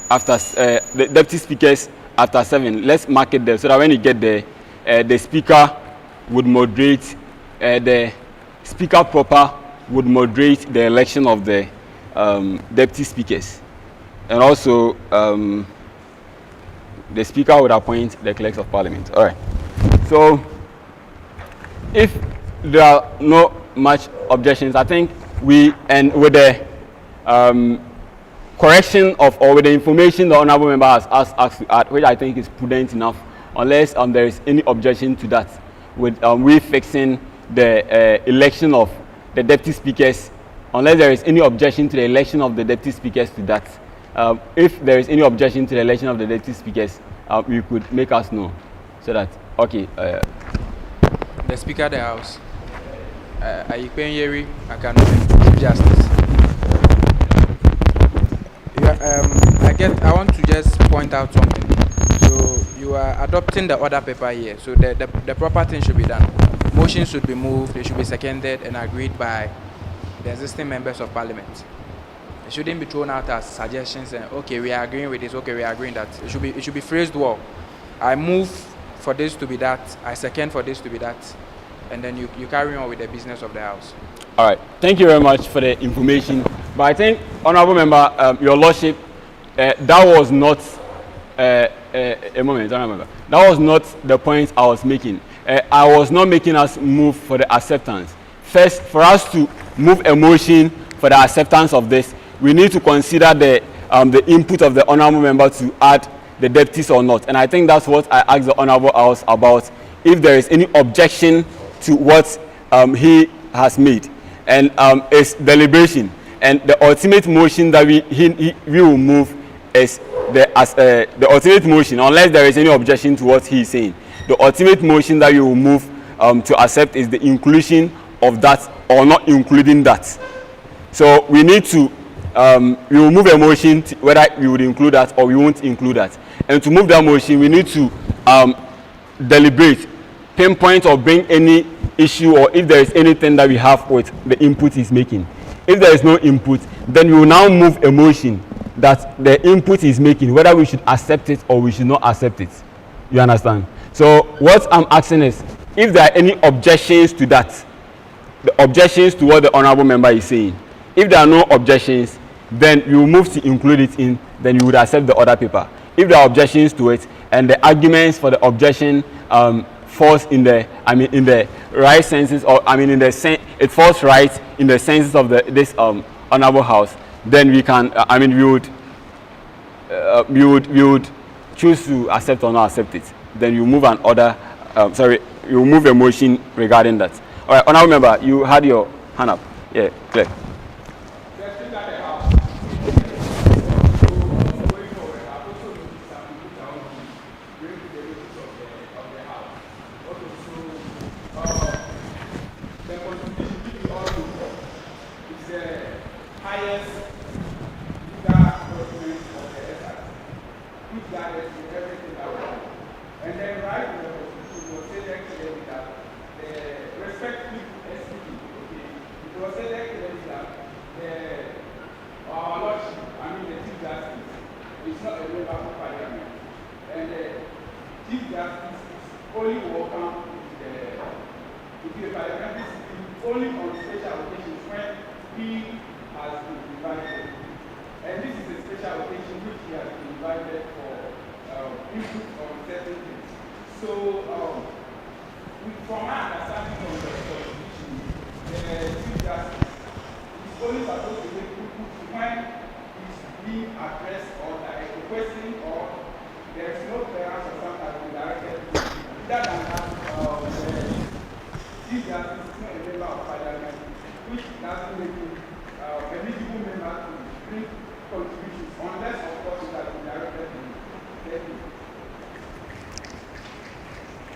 after the deputy speakers after 7. Let's mark it there so that when you get there, the speaker would moderate, the speaker proper would moderate the election of the deputy speakers, and also the speaker would appoint the clerks of parliament. All right. So if there are no much objections, I think we end with the correction of, or with the information the honorable member has asked us to add, which I think is prudent enough, unless there is any objection to that, with refixing the election of the deputy speakers, unless there is any objection to the election of the deputy speakers to that. If there is any objection to the election of the deputy speakers, you could make us know, so that, okay. The Speaker of the House, Ayikpenyeri Chief Justice. I want to just point out something. So you are adopting the order paper here. So the proper thing should be done. Motions should be moved. They should be seconded and agreed by the existing members of Parliament. It shouldn't be thrown out as suggestions and okay, we are agreeing with this. Okay, we are agreeing that. It should be phrased well. I move for this to be that. I second for this to be that. And then you carry on with the business of the House. All right. Thank you very much for the information. But I think, honorable member, your lordship, that was not a moment. Honorable member, that was not the point I was making. I was not making us move for the acceptance. First, for us to move a motion for the acceptance of this, we need to consider the the input of the honorable member to add the deputies or not. And I think that's what I asked the honorable house about, if there is any objection to what he has made. And it's deliberation. And the ultimate motion that we will move is the ultimate motion, unless there is any objection to what he is saying. The ultimate motion that we will move to accept is the inclusion of that or not including that. So we need to, we will move a motion to whether we would include that or we won't include that. And to move that motion, we need to deliberate, pinpoint or bring any issue, or if there is anything that we have with the input he's making. If there is no input, then we will now move a motion that the input is making, whether we should accept it or we should not accept it. You understand? So what I'm asking is, if there are any objections to that, the objections to what the honorable member is saying, if there are no objections, then we will move to include it in, then you would accept the other paper. If there are objections to it and the arguments for the objection falls in the, in the right senses, or in the it falls right in the senses of this honorable house, then we can, we would choose to accept or not accept it. Then you move an order, you move a motion regarding that. All right, honorable member, you had your hand up. Yeah, clear.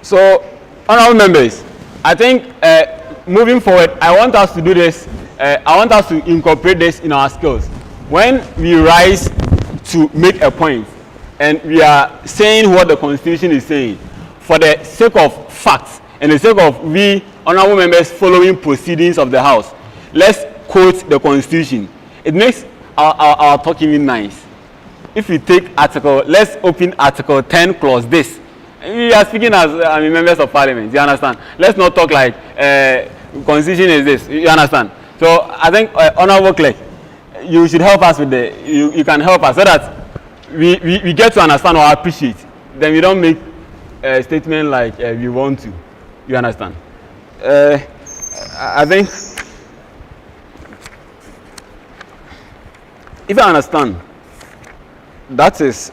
So, honorable members, I think moving forward, I want us to do this, I want us to incorporate this in our skills. When we rise to make a point and we are saying what the Constitution is saying, for the sake of facts and the sake of we honorable members following proceedings of the House, let's quote the Constitution. It makes our talk even nice. If we take article, let's open Article 10 clause this. We are speaking as members of Parliament, you understand? Let's not talk like Constitution is this, you understand? So I think honorable clerk, you should help us with you can help us so that we get to understand or appreciate. Then we don't make a statement like we want to, you understand? I think, if I understand, that is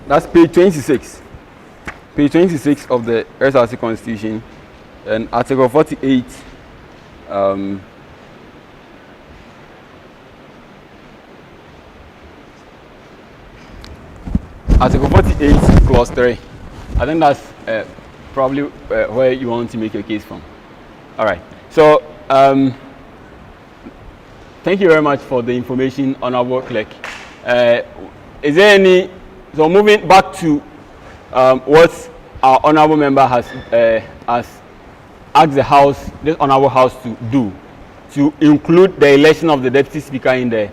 that's page 26. Page 26 of the SRC Constitution, and Article 48. Article 48, clause 3. I think that's probably where you want to make your case from. All right. So, thank you very much for the information, honorable clerk. Is there any? So moving back to what our honorable member has asked the House, this honorable House, to do, to include the election of the deputy speaker in the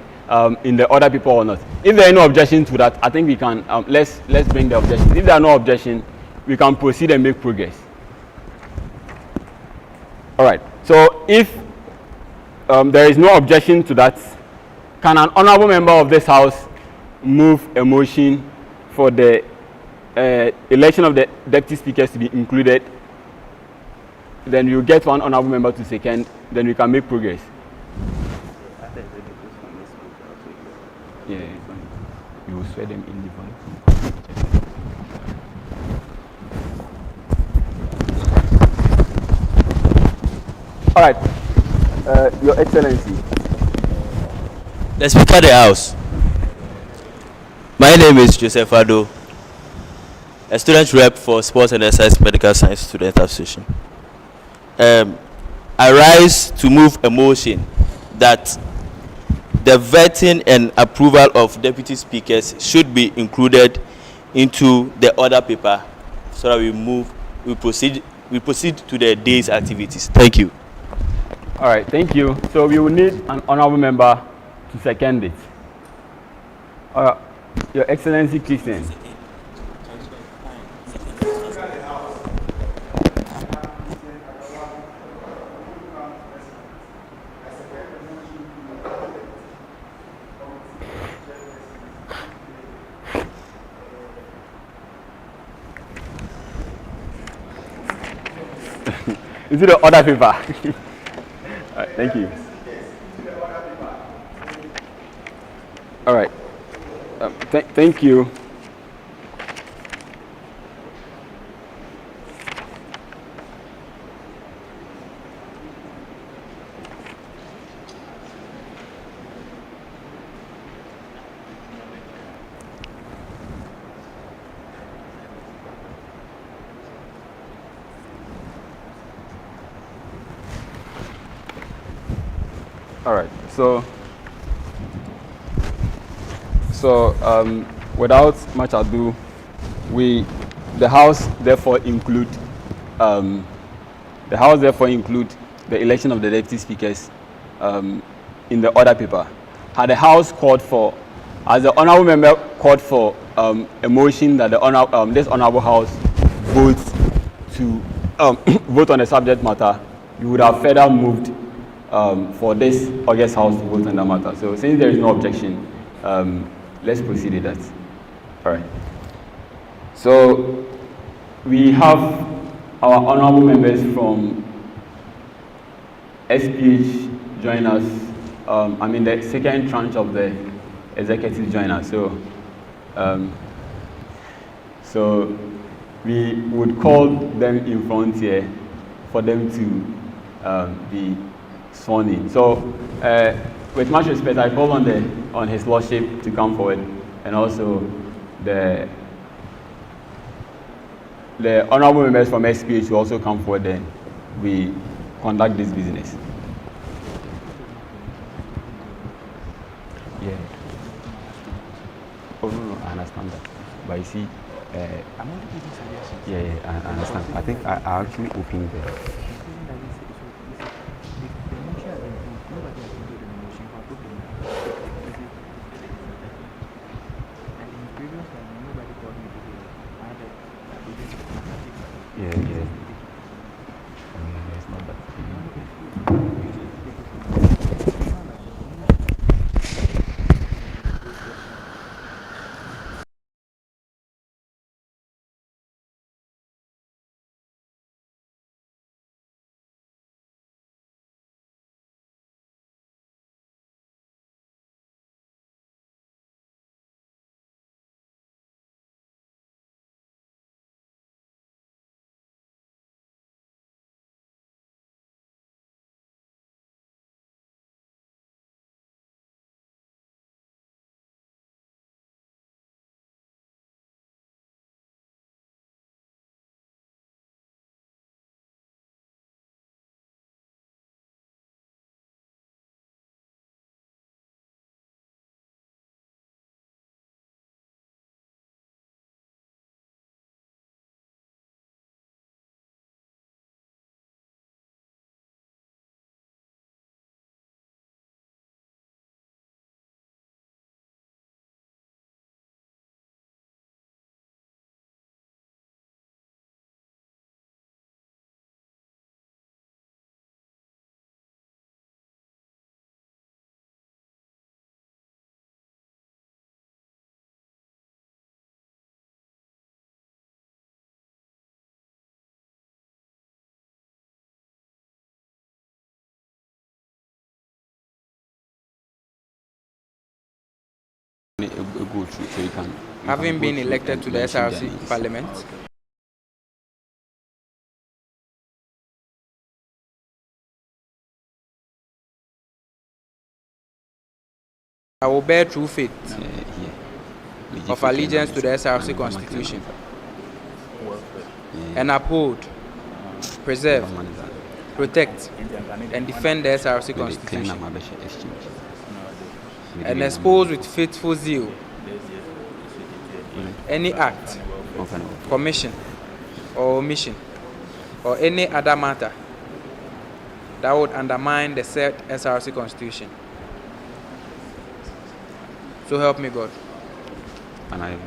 other people or not. If there are no objection to that, I think we can let's bring the objection. If there are no objection, we can proceed and make progress. All right. So if there is no objection to that, can an honorable member of this House move a motion for the election of the deputy speakers to be included, then you get one honorable member to second, then we can make progress. Yeah, you will swear them in the vote. All right, Your Excellency. The Speaker of the House. My name is Joseph Ado, a student rep for Sports and Exercise Medical Science Student Association. I rise to move a motion that the vetting and approval of deputy speakers should be included into the order paper, so that we proceed to the day's activities. Thank you. All right, thank you. So we will need an honorable member to second it. Your Excellency Christian. Is it the order paper? All right, thank you. All right. Thank you. All right. So without much ado, the House therefore include the election of the deputy speakers in the order paper. Had the House called for, as the honourable member called for a motion that this honourable House votes to vote on the subject matter, you would have further moved for this August House to vote on that matter. So since there is no objection, let's proceed with that. All right. So we have our honourable members from SPH join us. The second tranche of the executive join us. So we would call them in front here for them to be sworn in. So with much respect, I call on His Lordship to come forward, and also the honourable members from SPH will also come forward. Then we conduct this business. Yeah. Oh no, I understand that. But you see, I'm only giving suggestions. yeah, I understand. I think I actually opened the. Yeah. go through so you can. Having been elected to the SRC Parliament, I will bear true faith of allegiance to the SRC Constitution and uphold, preserve, protect, and defend the SRC Constitution and expose with faithful zeal any act, commission, or omission, or any other matter that would undermine the said SRC Constitution. So help me God. And I.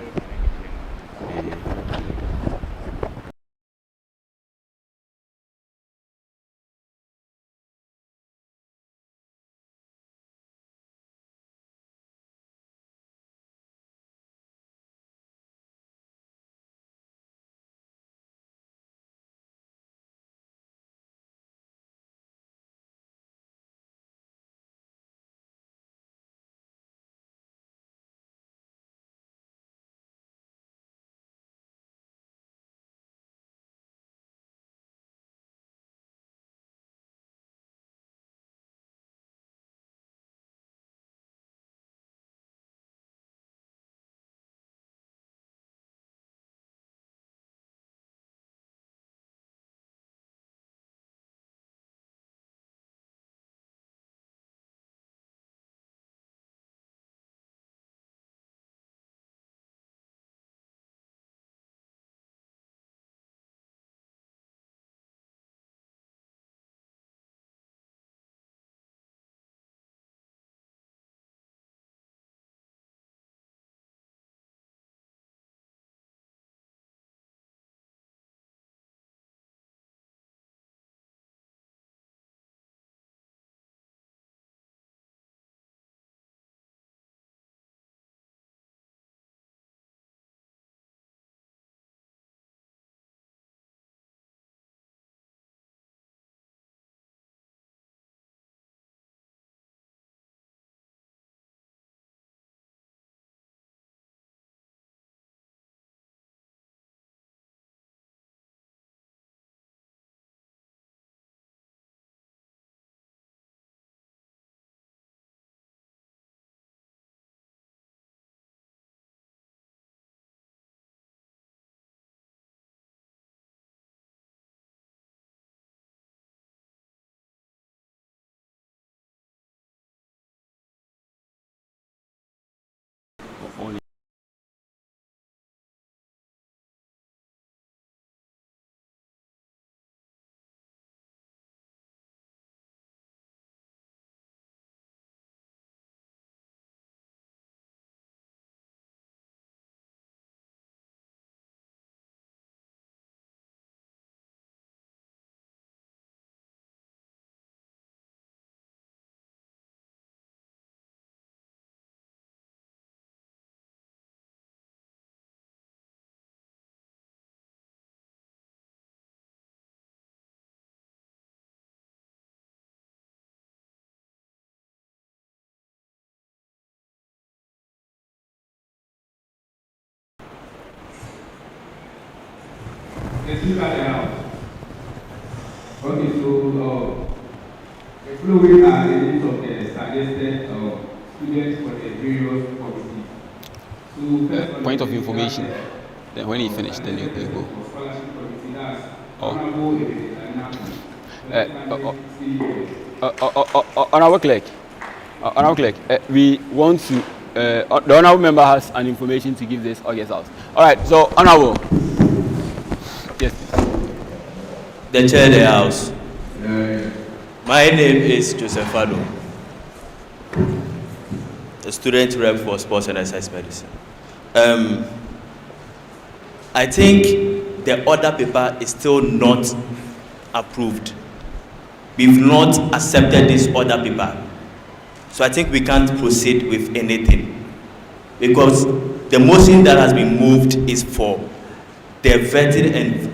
Only. Let's look at the house. Okay, so the following are the names of the suggested students for the various committees. So Point of information. Then when you finish, then you go. Honorable Clerk, we want to. The honorable member has an information to give this August House. All right, so honorable. Yes. The chair of the House. My name is Joseph Fado, a student rep for sports and exercise medicine. I think the order paper is still not approved. We've not accepted this order paper. So I think we can't proceed with anything, because the motion that has been moved is for the vetting and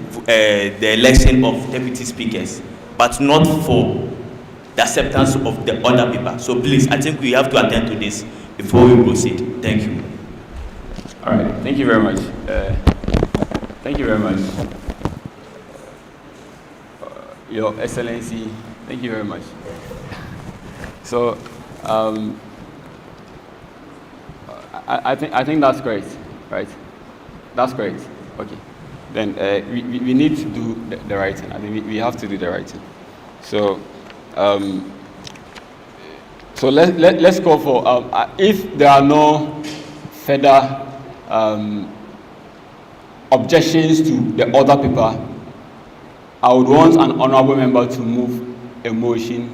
the election of deputy speakers, but not for the acceptance of the order paper. So please, I think we have to attend to this before we proceed. Thank you. All right, thank you very much. Thank you very much. Your Excellency, thank you very much. So, I think that's great, right? That's great. Okay. Then we need to do the writing. I think we have to do the writing. So, so let's go for if there are no further objections to the order paper, I would want an honourable member to move a motion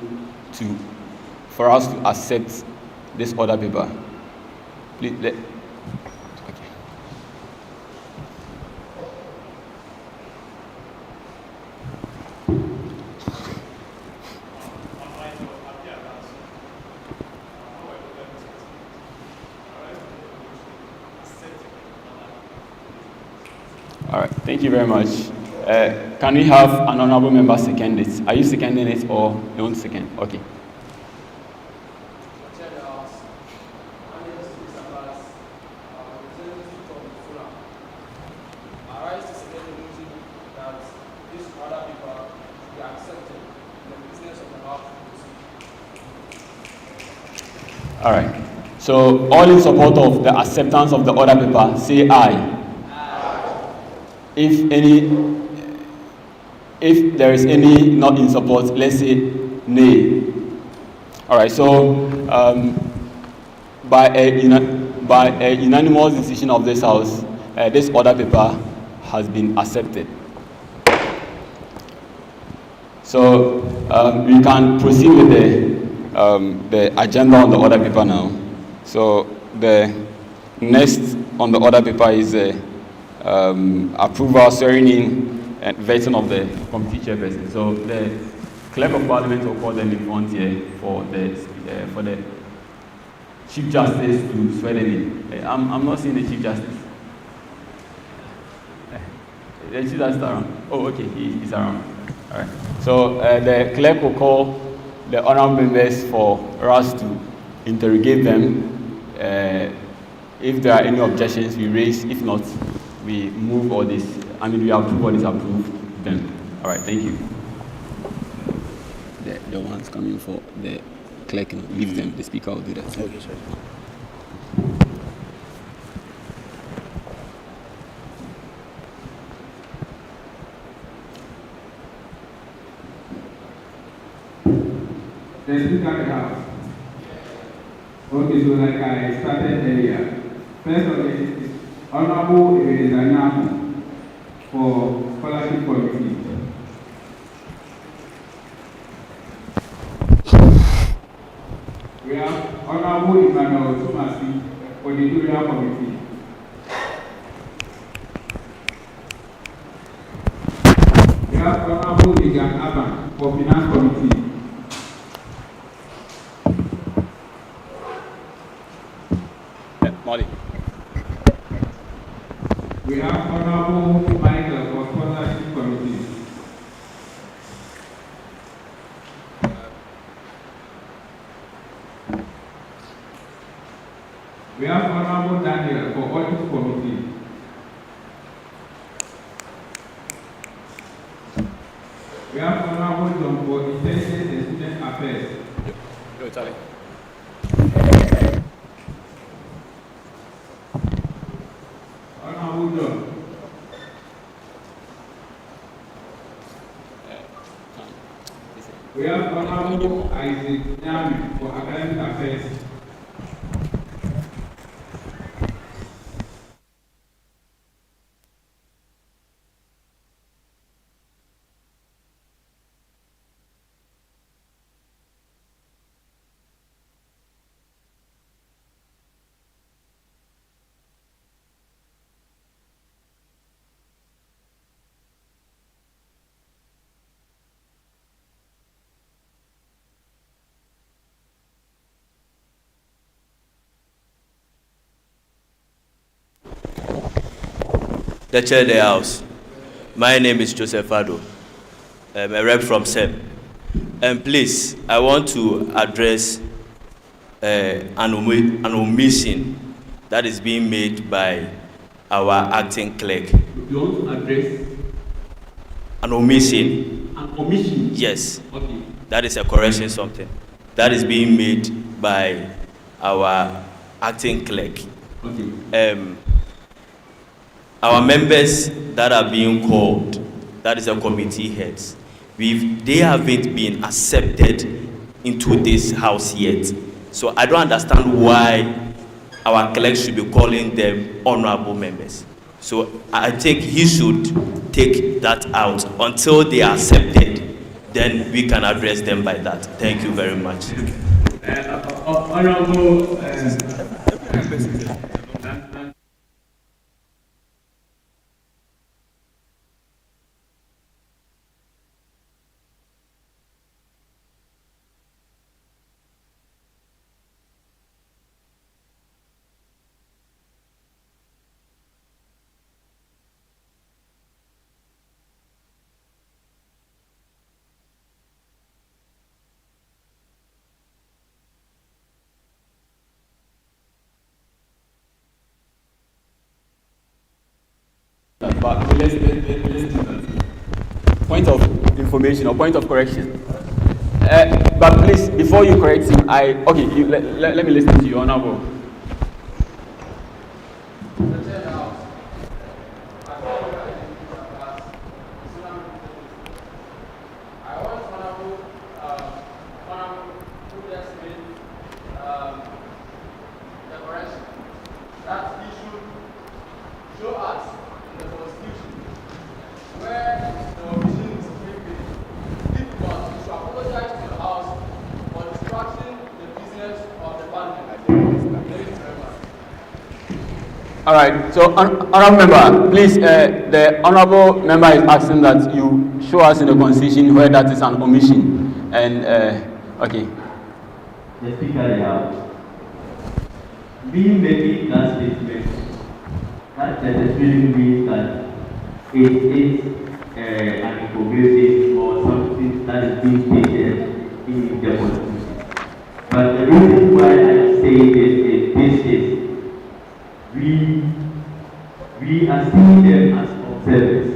for us to accept this order paper. Please, okay. All right, thank you very much. Can we have an honourable member second it? Are you seconding it or don't second? Okay. All right. So all in support of the acceptance of the order paper, say aye. If there is any not in support, let's say nay. All right. So by a unanimous decision of this House, this order paper has been accepted. So we can proceed with the agenda on the order paper now. So the next on the order paper is approval, swearing in, and vetting of the committee chairperson. So the clerk of parliament will call them in front here for the chief justice to swear them in. I'm not seeing the chief justice. The chief justice is around. Oh, okay, he's around. All right. So the clerk will call the honourable members for us to interrogate them. If there are any objections, we raise. If not, we move all this. I mean, we approve or disapprove them. All right, thank you. The ones coming for the clerk, leave them. The speaker will do that. Okay, sorry. The Speaker of the House. Okay, so like I started earlier, first of it is Honorable Ebenezer for Scholarship Committee. We have Honorable Emmanuel Tumasi for the Editorial Committee. We have Honorable Megan Aban for Finance Committee. Molly. We have Honorable Michael for Sponsorship Committee. We have Honorable Daniel for Audit Committee. We have Honorable John for Intelligence and Student Affairs. Yo, Charlie. Honorable John. We have Honorable Isaac Nyami for Academic Affairs. The chair of the House. My name is Joseph Ado. I'm a rep from SEM. And please, I want to address an omission that is being made by our acting clerk. You want to address An omission. an omission? Yes. Okay. That is a correction something. That is being made by our acting clerk. Okay. Our members that are being called, that is the committee heads, they haven't been accepted into this house yet. So I don't understand why our clerk should be calling them honorable members. So I think he should take that out until they are accepted. Then we can address them by that. Thank you very much. Honorable. But let's do that. Point of information or point of correction. But please, before you correct him, let me listen to you, Honorable. All right, so honorable member, please, the honorable member is asking that you show us in the constitution where that is an omission. And, okay. The Speaker, being making that statement, that necessarily means that it is an information or something that is being stated in the constitution. But the reason why I am saying this is we are seeing them as observers.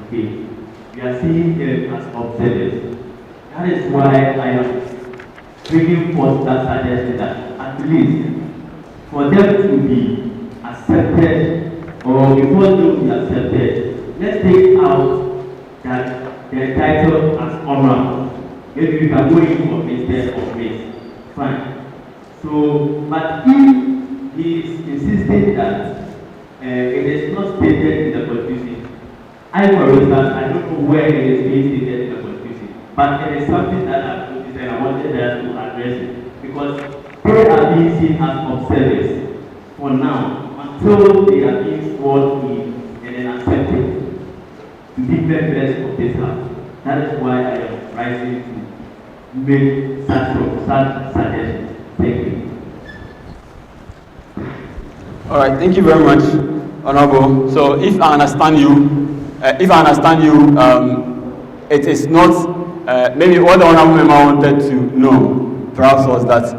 Okay, we are seeing them as observers. That is why I am bringing forth that suggestion that at least for them to be accepted, or before them to be accepted, let's take out that their title as honorable. Maybe we can go in for Mr. or Miss. Fine. So, but if he is insisting that it is not stated in the constitution, for instance, I don't know where it is being stated in the constitution, but it is something that I've noticed and I wanted us to address it, because they are being seen as observers for now until they are being sworn in and then accepted to be members of this house. That is why I am rising to make such suggestions. Thank you. All right, thank you very much, Honorable. So if I understand you, it is not, maybe what the Honorable member wanted to know, perhaps, was that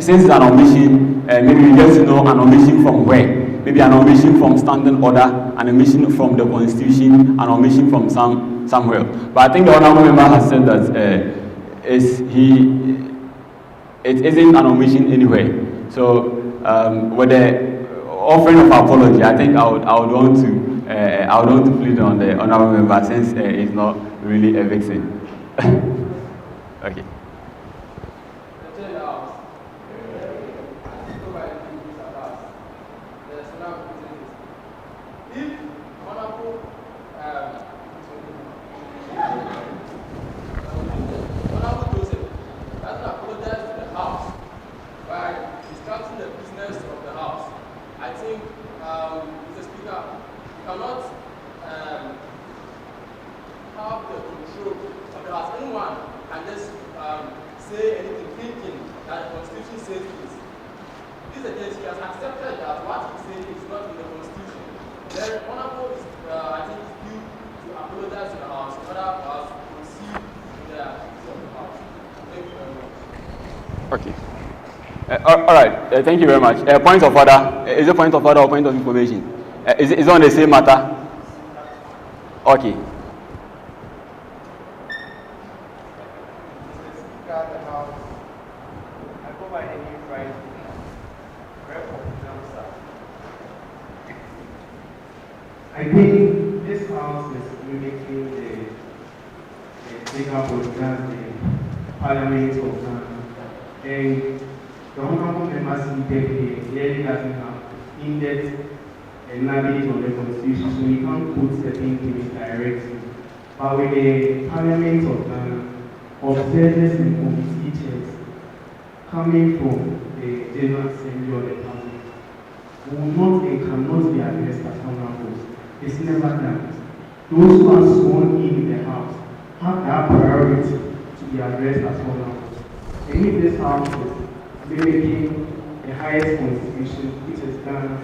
since it's an omission, maybe we get to know an omission from where? Maybe an omission from standing order, an omission from the constitution, an omission from somewhere. But I think the Honorable member has said that it isn't an omission anywhere. So with the offering of apology, I think I would want to plead on the honorable member, since it's not really a victim. Okay. Okay. All right, thank you very much. Point of order. Is it point of order or point of information? Is it on the same matter? Okay. I think this house is mimicking the Singapore, that's the Parliament of Ghana. And the honorable members seated here clearly doesn't have in-depth knowledge on the constitution, so we can't put certain things directly. But with the Parliament of Ghana, observers and committee chairs coming from the General Assembly of the Parliament will not and cannot be addressed as honorables. It's never done. Those who are sworn in the house have that priority to be addressed as honorables. And if this house is mimicking the highest constitution, which is Ghana,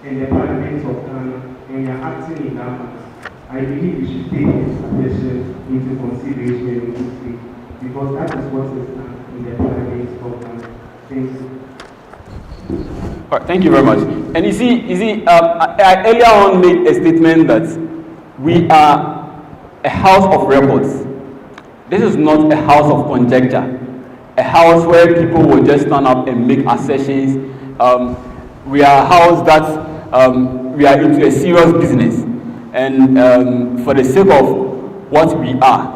and the Parliament of Ghana, and we are acting in that manner, I believe we should take this suggestion into consideration in this week, because that is what is done in the Parliament of Ghana. Thank you. All right, thank you very much. And you see, I earlier on made a statement that we are a house of records. This is not a house of conjecture, a house where people will just stand up and make assertions. We are a house that we are into a serious business, and for the sake of what we are,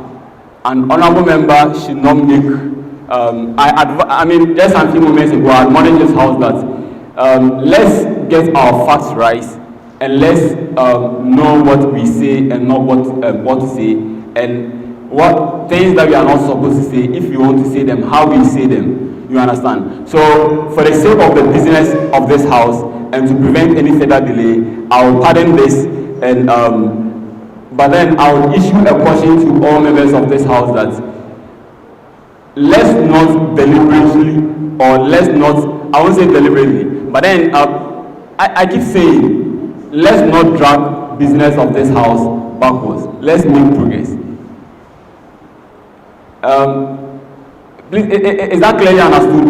an honorable member should not make. I mean, just a few moments ago, I admonished this house that let's get our facts right, and let's know what we say and not what to say, and what things that we are not supposed to say, if we want to say them, how we say them. You understand? So, for the sake of the business of this house and to prevent any further delay, I will pardon this, and but then I will issue a caution to all members of this house that let's not deliberately, or let's not, I won't say deliberately, but then I keep saying, let's not drag business of this house backwards. Let's make progress. Please, is that clearly understood?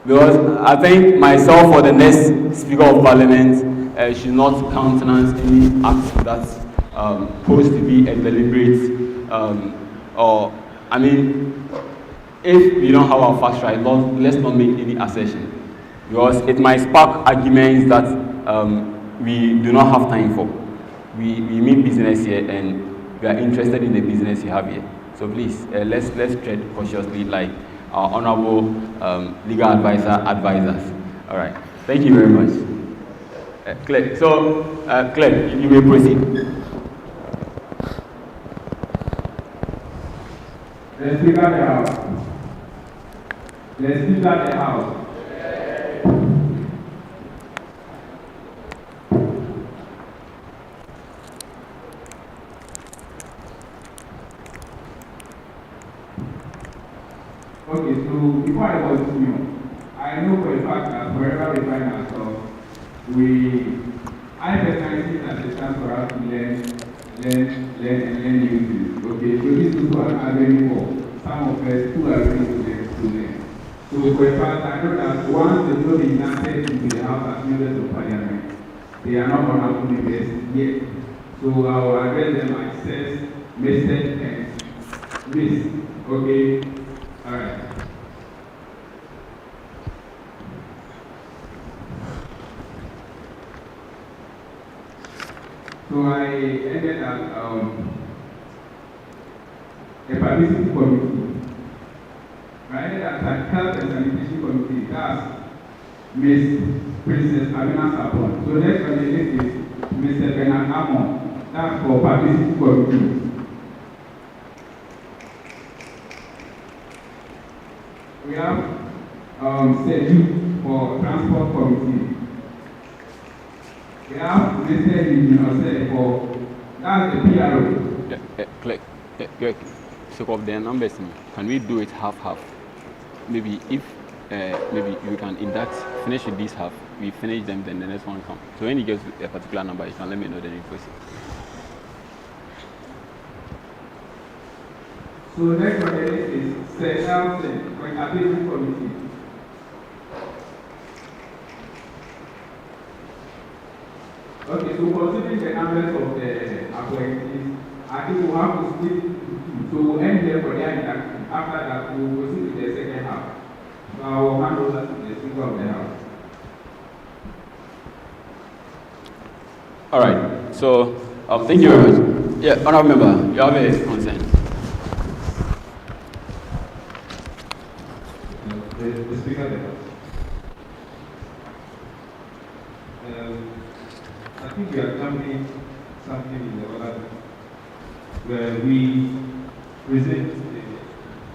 Because I think myself or the next Speaker of Parliament should not countenance any act that's supposed to be a deliberate, or, I mean, if we don't have our facts right, let's not make any assertion, because it might spark arguments that we do not have time for. We mean business here, and we are interested in the business you have here. So please, let's tread cautiously, like our honorable legal advisors. All right. Thank you very much, Clerk. So, Clerk, you may proceed. Let's speak at the house. Let's speak at the house. Okay, so before I continue, I know for a fact that wherever we find ourselves, I personally think that it's a chance for us to learn new things. Okay, so this is what I'm avenue for some of us who are ready to learn. So for a fact, I know that once the bill is enacted into the House as members of Parliament, they are not honorable members yet. So I will address them as Mr. and Miss. Okay, all right. So I ended at a publicity committee. I ended at a health and sanitation committee. That's Miss Princess Amina Sapon. So next on the list is Mr. Bernard Amon. That's for publicity committee. We have Seju for transport committee. We have Mr. Eugene for, that's the PRO. Click. So of their numbers, can we do it half-half? Maybe if, maybe you can, in that, finish with this half, we finish them, then the next one comes. So when you get to a particular number, you can let me know, then you proceed. So next on the list is chairperson or appealing committee. Okay, so considering the numbers of the appointees, I think we'll have to split into two. So we'll end here for their induction. After that, we'll proceed with the second half. So I will hand over to the Speaker of the House. All right. So thank you very much. Yeah, honourable member, you have a consent. The Speaker of the House. I think we are coming something in the order where we present the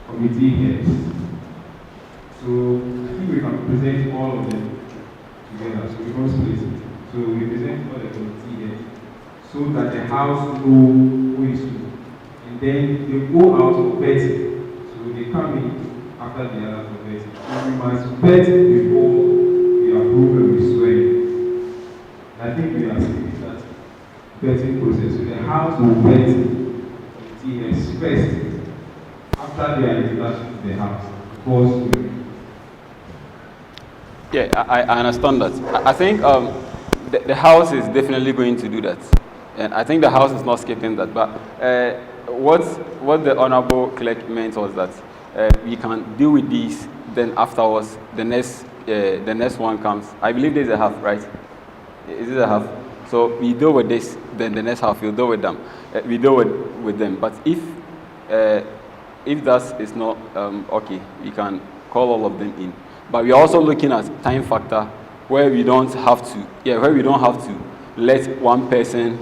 committee heads. So I think we can present all of them together. So we don't split it. So we present all the committee heads so that the House know who is who. And then they go out of vetting. So they come in after the other for vetting. So we must vet before we approve and we swear. I think we are seeing that vetting process. So the House will vet committee heads first after their introduction to the House. Yeah, I understand that. I think the House is definitely going to do that. And I think the House is not skipping that. But what the Honorable Clerk meant was that we can deal with these, then afterwards, the next one comes. I believe there's a half, right? Is it a half? So we deal with this, then the next half we'll deal with them. We deal with them. But if that is not okay, we can call all of them in. But we're also looking at time factor where we don't have to let one person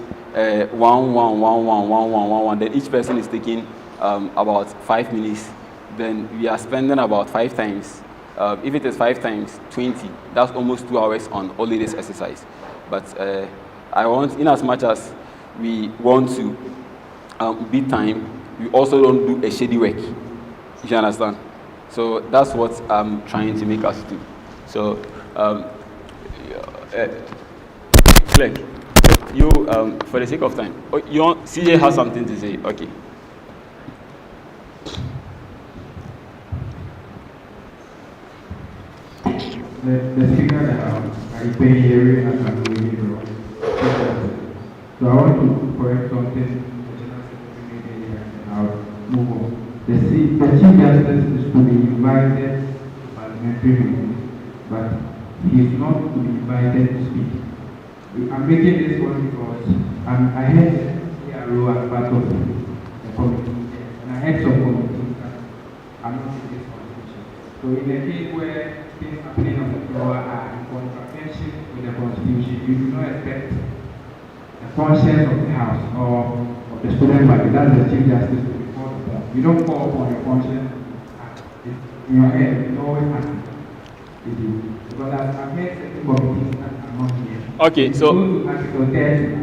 one, then each person is taking about 5 minutes. Then we are spending about 5 times. If it is 5 times 20, that's almost 2 hours on only this exercise. But I want, in as much as we want to beat time, we also don't do a shady work. If you understand. So that's what I'm trying to make us do. So, Clerk, you, for the sake of time, CJ has something to say. Okay. The Speaker of the House, I pay here and I'm reading wrong. So I want to correct something. I'll move on. The Chief Justice is to be invited to parliamentary meeting, but he is not to be invited to speak. I'm making this one because I heard the CRO as part of the committee, and I heard some committees that are not in this constitution. So in a case where things happening on the floor are in contravention with the constitution, you do not expect the conscience of the House or of the student body, that's the Chief Justice, to be called upon. You don't call upon your conscience in your head, it always happens with you. Because I've heard certain committees that are not here. Okay, so go to Article 30,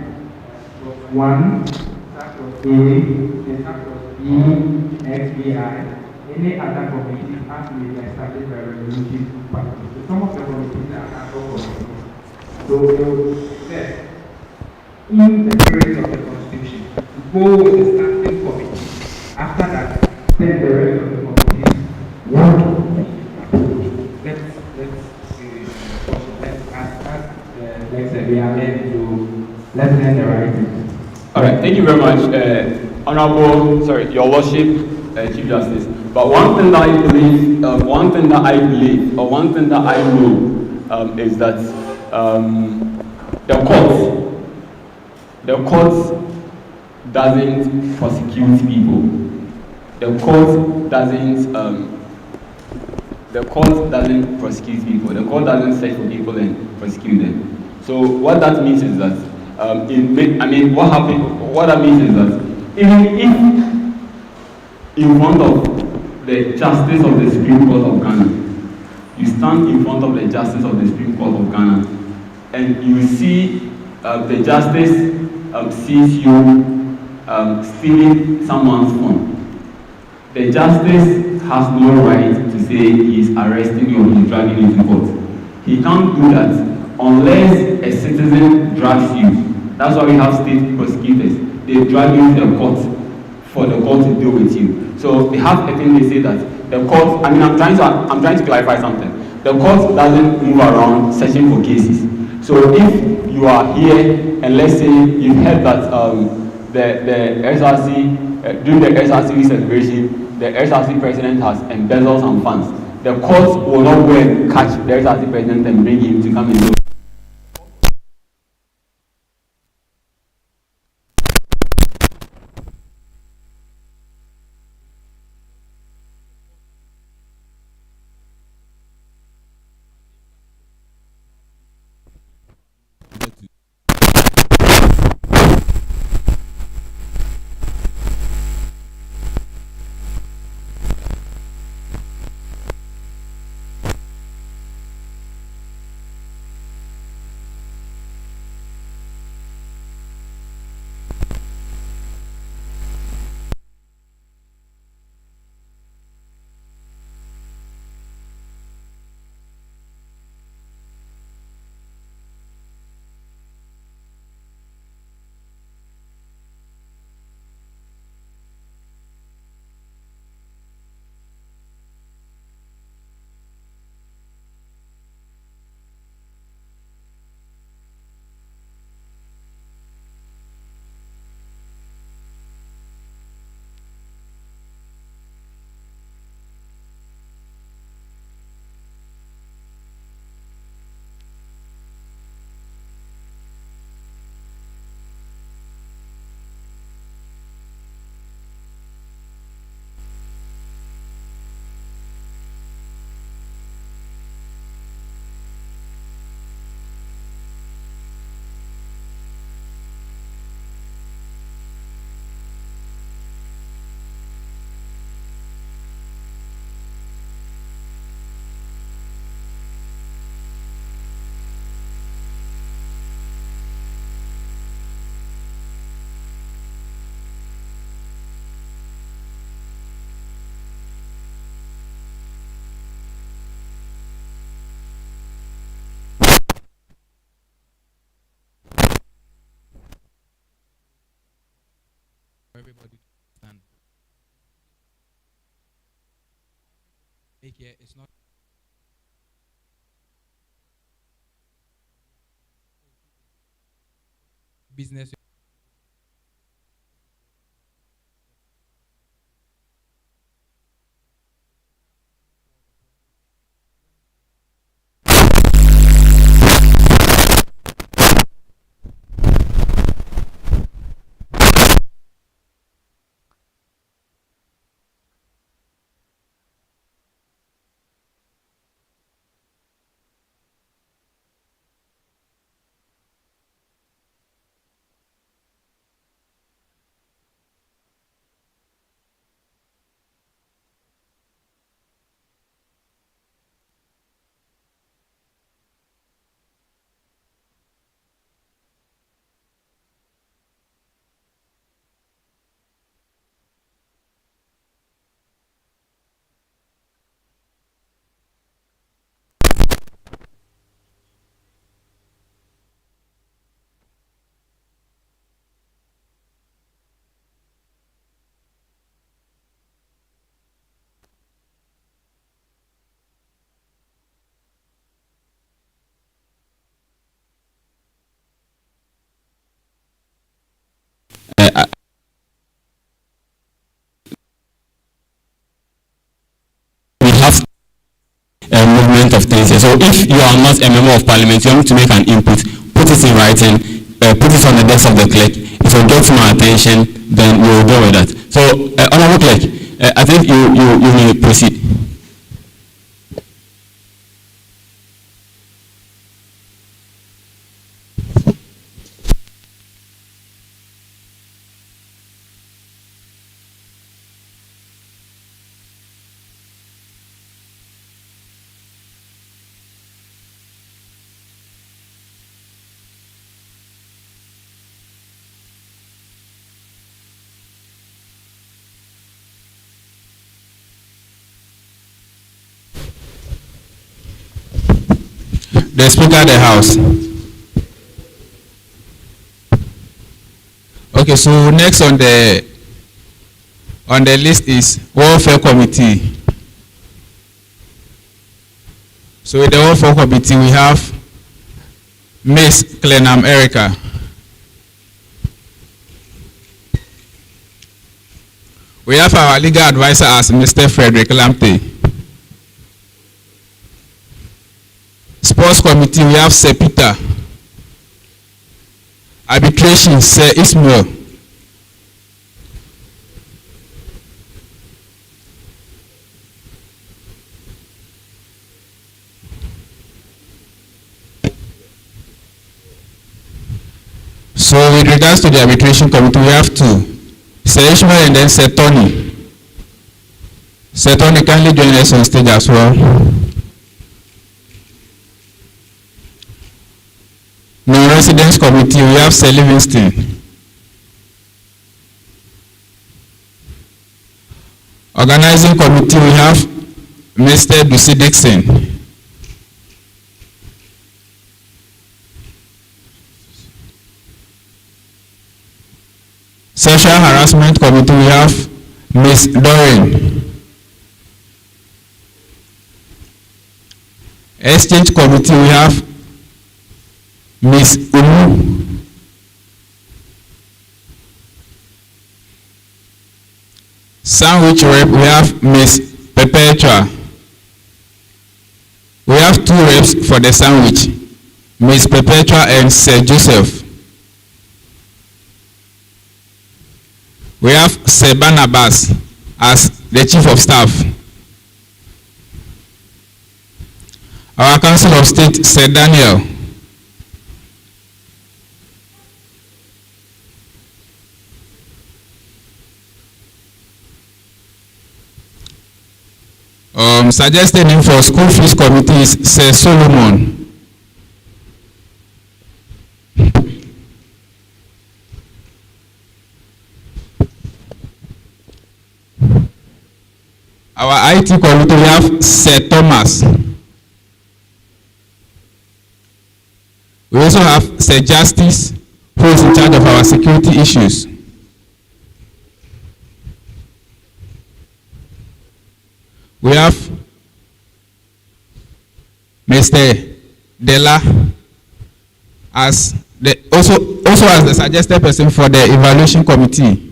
1, Subclause A, Subclause B, XBI, any other committee has to be established by resolution. So some of the committees are actual committees. So they will say, in the spirit of the Constitution, go with the standing committee. After that, then the rest of the committees want to be approved. Let's say we are meant to let's learn the right thing. all right, thank you very much, Honorable, Your Lordship, Chief Justice. But one thing that I believe, or one thing that I know is that the court doesn't prosecute people. The court doesn't prosecute people. The court doesn't search for people and prosecute them. So what that means is that what that means is that even if in front of the Justice of the Supreme Court of Ghana, you stand in front of the Justice of the Supreme Court of Ghana, and you see the Justice sees you stealing someone's phone, the Justice has no right to say he's arresting you or he's dragging you to court. He can't do that unless a citizen drags you. That's why we have state prosecutors. They drag you to the court for the court to deal with you. So they have a thing they say that the court, I mean, I'm trying to clarify something. The court doesn't move around searching for cases. So if you are here and let's say you've heard that the SRC, during the SRC celebration, the SRC president has embezzled some funds, the court will not go and catch the SRC president and bring him to come and do. Everybody to stand. Here, it's not business. We have a movement of things here. So if you are not a member of parliament, you want to make an input, put it in writing, put it on the desk of the clerk. If it gets my attention, then we will go with that. So, Honorable Clerk, I think you may proceed. The Speaker of the House. Okay, so next on the list is Welfare Committee. So in the Welfare Committee, we have Ms. Clenam Erica. We have our legal advisor as Mr. Frederick Lamptey. Sports Committee, we have Sir Peter. Arbitration, Sir Ismail. So with regards to the arbitration committee, we have two. Sir Ishmael and then Sir Tony. Sir Tony, kindly join us on stage as well. Non-residence committee, we have Sir Livingston. Organizing committee, we have Mr. Dusi Dixon. Sexual Harassment Committee, we have Ms. Doreen. Exchange Committee, we have Ms. Umu. Sandwich Rep, we have Ms. Perpetua. We have two reps for the sandwich, Ms. Perpetua and Sir Joseph. We have Sir Barnabas as the Chief of Staff. Our Council of State, Sir Daniel. Suggested name for School Fees Committee is Sir Solomon. Our IT committee, we have Sir Thomas. We also have Sir Justice, who is in charge of our security issues. We have Mr. Della as the also as the suggested person for the evaluation committee.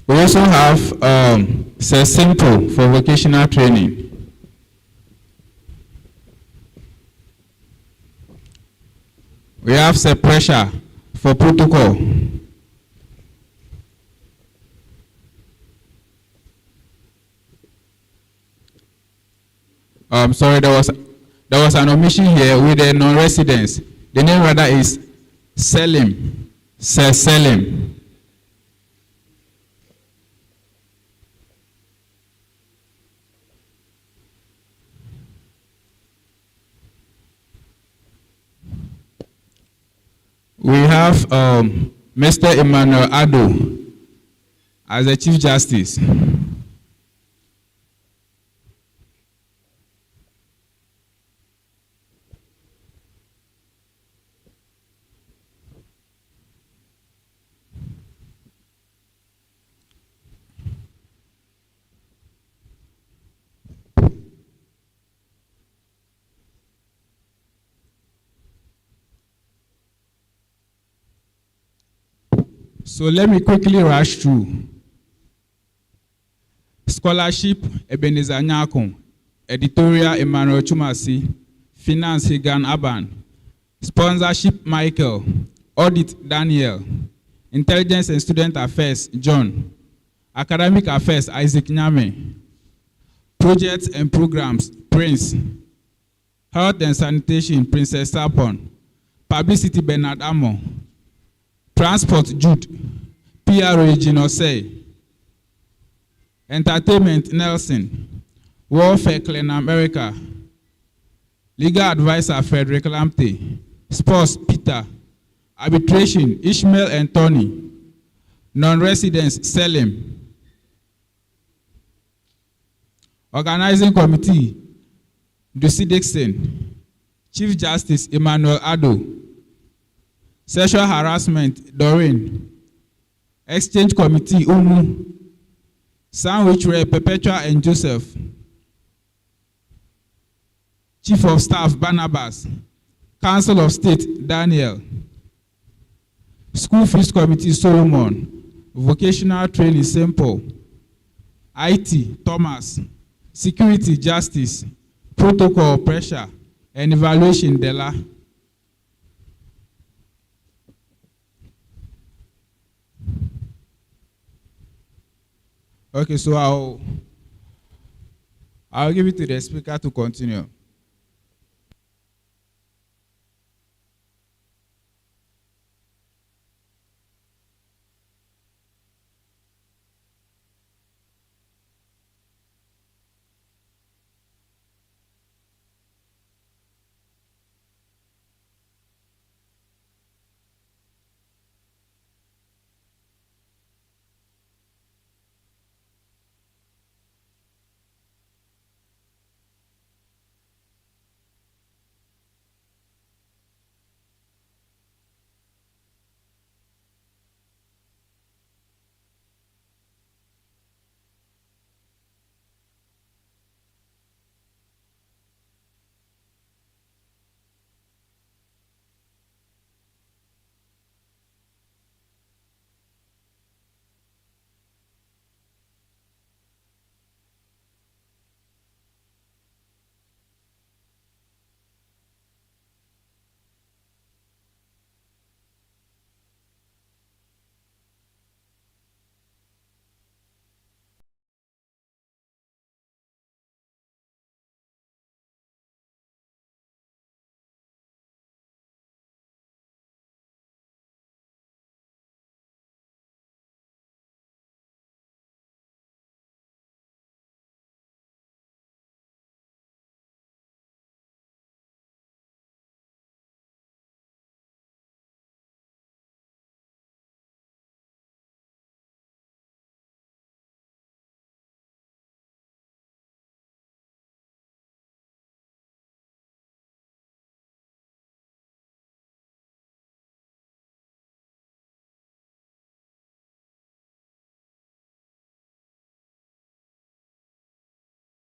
We also have Sir Simple for vocational training. We have Sir Pressure for protocol. Sorry, there was an omission here with the non-residents. The name rather is Selim, Sir Selim. We have Mr. Emmanuel Ado as the Chief Justice. So let me quickly rush through. Scholarship, Ebenezer Nyakon. Editorial, Emmanuel Chumasi. Finance, Higan Aban. Sponsorship, Michael. Audit, Daniel. Intelligence and Student Affairs, John. Academic Affairs, Isaac Nyame. Projects and Programs, Prince. Health and Sanitation, Princess Sapon. Publicity, Bernard Amo. Transport, Jude. PRO, Ginosei. Entertainment, Nelson. Warfare, Clan America. Legal Advisor, Frederick Lamptey. Sports, Peter. Arbitration, Ishmael and Tony. Non-residents, Selim. Organizing Committee, Ducy Dixon. Chief Justice, Emmanuel Addo. Sexual Harassment, Doreen. Exchange Committee, Umu. Sandwich Rep, Perpetua and Joseph. Chief of Staff, Barnabas. Council of State, Daniel. School Fees Committee, Solomon. Vocational Training, Simple. IT, Thomas. Security, Justice. Protocol, Pressure. And Evaluation, Della. Okay, so I'll give it to the speaker to continue.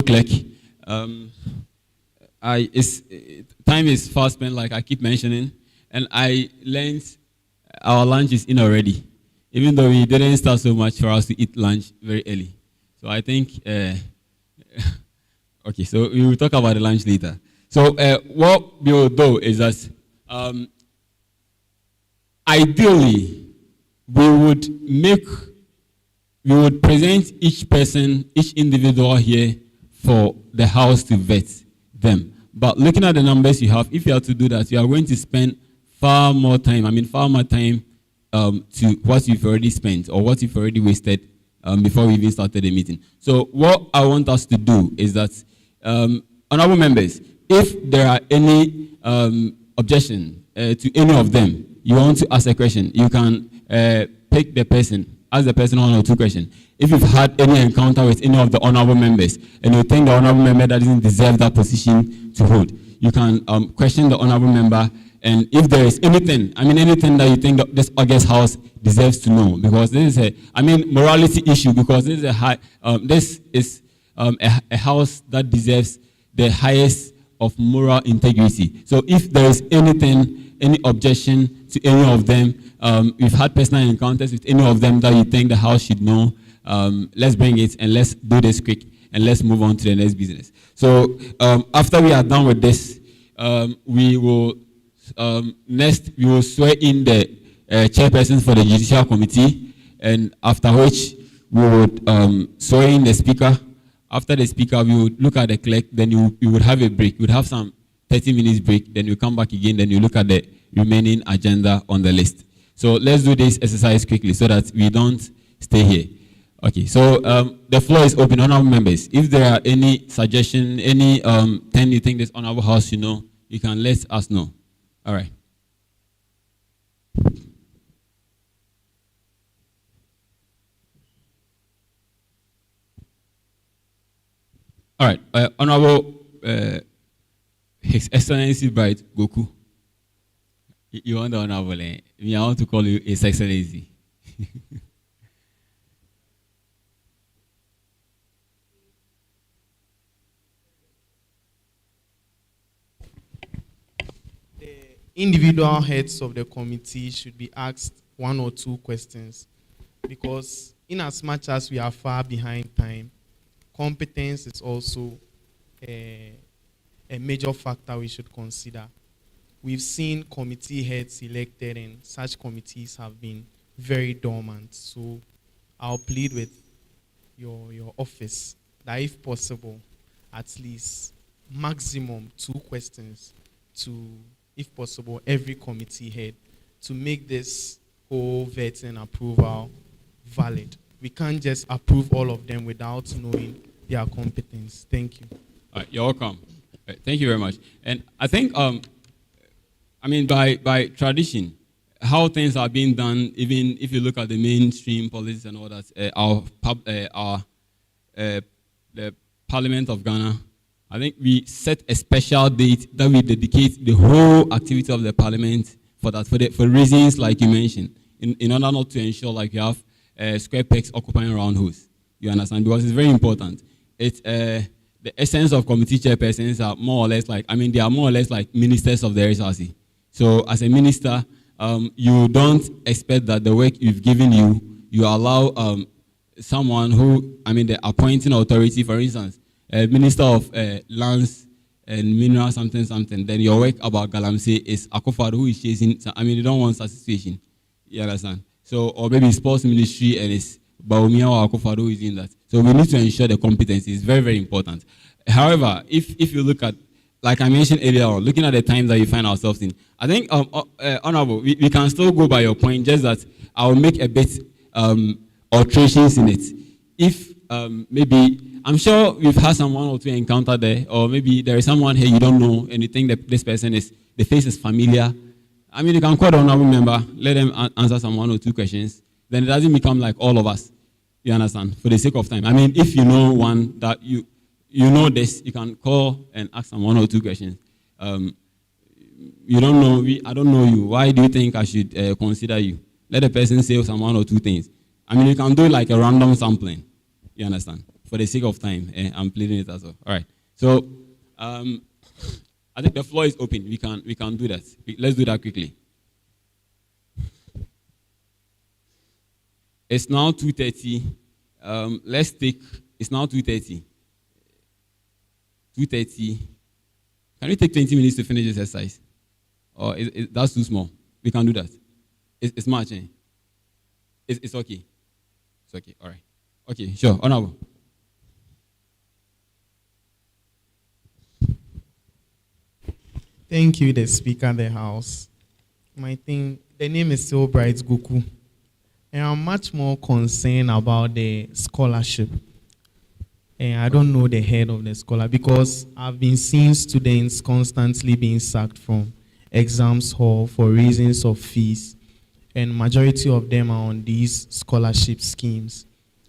Clerk, time is fast spent, like I keep mentioning, and I learned our lunch is in already, even though we didn't start so much for us to eat lunch very early. So I think, okay, so we will talk about the lunch later. So what we will do is that ideally we would present each person, each individual here for the House to vet them. But looking at the numbers you have, if you have to do that, you are going to spend far more time to what you've already spent or what you've already wasted before we even started the meeting. So what I want us to do is that, honorable members, if there are any objection to any of them, you want to ask a question, you can pick the person, ask the person one or two questions. If you've had any encounter with any of the honorable members and you think the honorable member doesn't deserve that position to hold, you can question the honorable member, and if there is anything, anything that you think that this August House deserves to know, because this is morality issue, because this is a house that deserves the highest of moral integrity. So if there is anything, any objection to any of them, we've had personal encounters with any of them that you think the House should know, let's bring it and let's do this quick and let's move on to the next business. So after we are done with this, we will next we will swear in the chairpersons for the Judicial Committee, and after which we would swear in the Speaker. After the Speaker, we would look at the clerk, then you would have a break. We would have some 30 minutes break, then you come back again, then you look at the remaining agenda on the list. So let's do this exercise quickly so that we don't stay here. Okay, so the floor is open, honorable members. If there are any suggestion, any thing you think this honorable house you know, you can let us know. All right. All right, honorable His Excellency Bright Goku. You want the honorable? I want to call you His Excellency. Individual heads of the committee should be asked 1 or 2 questions, because in as much as we are far behind time, competence is also a major factor we should consider. We've seen committee heads elected and such committees have been very dormant. So I'll plead with your office that if possible, at least maximum 2 questions to, if possible, every committee head to make this whole vetting approval valid. We can't just approve all of them without knowing their competence. Thank you. All right, you're welcome. Thank you very much. And I think, I mean, by tradition, how things are being done, even if you look at the mainstream politics and all that, the Parliament of Ghana, I think we set a special date that we dedicate the whole activity of the Parliament for that, for reasons like you mentioned, in order not to ensure like you have square pegs occupying round holes. You understand? Because it's very important. It's the essence of committee chairpersons are more or less like, I mean, they are more or less like ministers of the SRC. So as a minister, you don't expect that the work you've given you allow someone who, I mean, the appointing authority, for instance, Minister of Lands and Mineral something, then your work about Galamsey is Akufado who is chasing, I mean, you don't want such situation. You understand? So, or maybe Sports Ministry and it's Baumia or Akufado who is in that. So we need to ensure the competency is very, very important. However, if you look at, like I mentioned earlier on, looking at the times that you find ourselves in, I think, Honorable, we can still go by your point, just that I'll make a bit alterations in it. If maybe, I'm sure we've had some 1 or 2 encounter there, or maybe there is someone here you don't know and you think that this person is, the face is familiar. I mean, you can call the honorable member, let them answer some 1 or 2 questions, then it doesn't become like all of us. You understand? For the sake of time. I mean, if you know one that you know this, you can call and ask some 1 or 2 questions. You don't know, I don't know you. Why do you think I should consider you? Let the person say some 1 or 2 things. I mean, you can do like a random sampling. You understand? For the sake of time, I'm pleading it as well. All right. So, I think the floor is open. We can do that. Let's do that quickly. It's now 2:30. Let's take. It's now 2:30. 2:30. Can we take 20 minutes to finish this exercise? Or that's too small? We can do that. It's much. It's okay. It's okay. All right. Okay. Sure. Honorable. Thank you, the Speaker of the House. My thing, the name is still Bright Goku. And I'm much more concerned about the scholarship. And I don't know the head of the scholar because I've been seeing students constantly being sacked from exams hall for reasons of fees. And majority of them are on these scholarship schemes.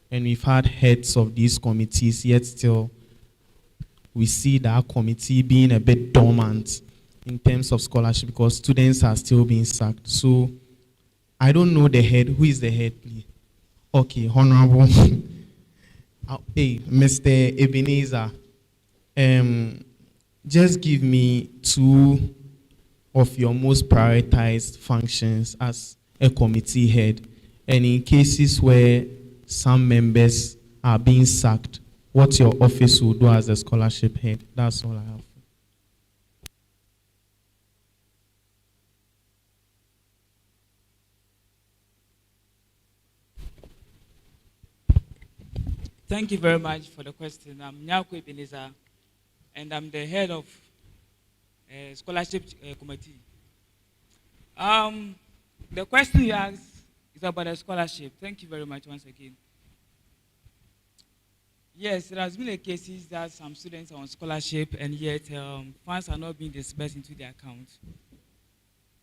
And we've had heads of these committees, yet still we see that committee being a bit dormant in terms of scholarship because students are still being sacked. So I don't know the head. Who is the head, please? Okay, Honorable. Hey, Mr. Ebenezer. Just give me 2 of your most prioritized functions as a committee head. And in cases where some members are being sacked, what your office will do as a scholarship head. That's all I have. Thank you very much for the question. I'm Nyako Ebenezer, and I'm the head of scholarship committee. The question you asked is about the scholarship. Thank you very much once again. Yes, there has been a cases that some students are on scholarship and yet funds are not being disbursed into their account.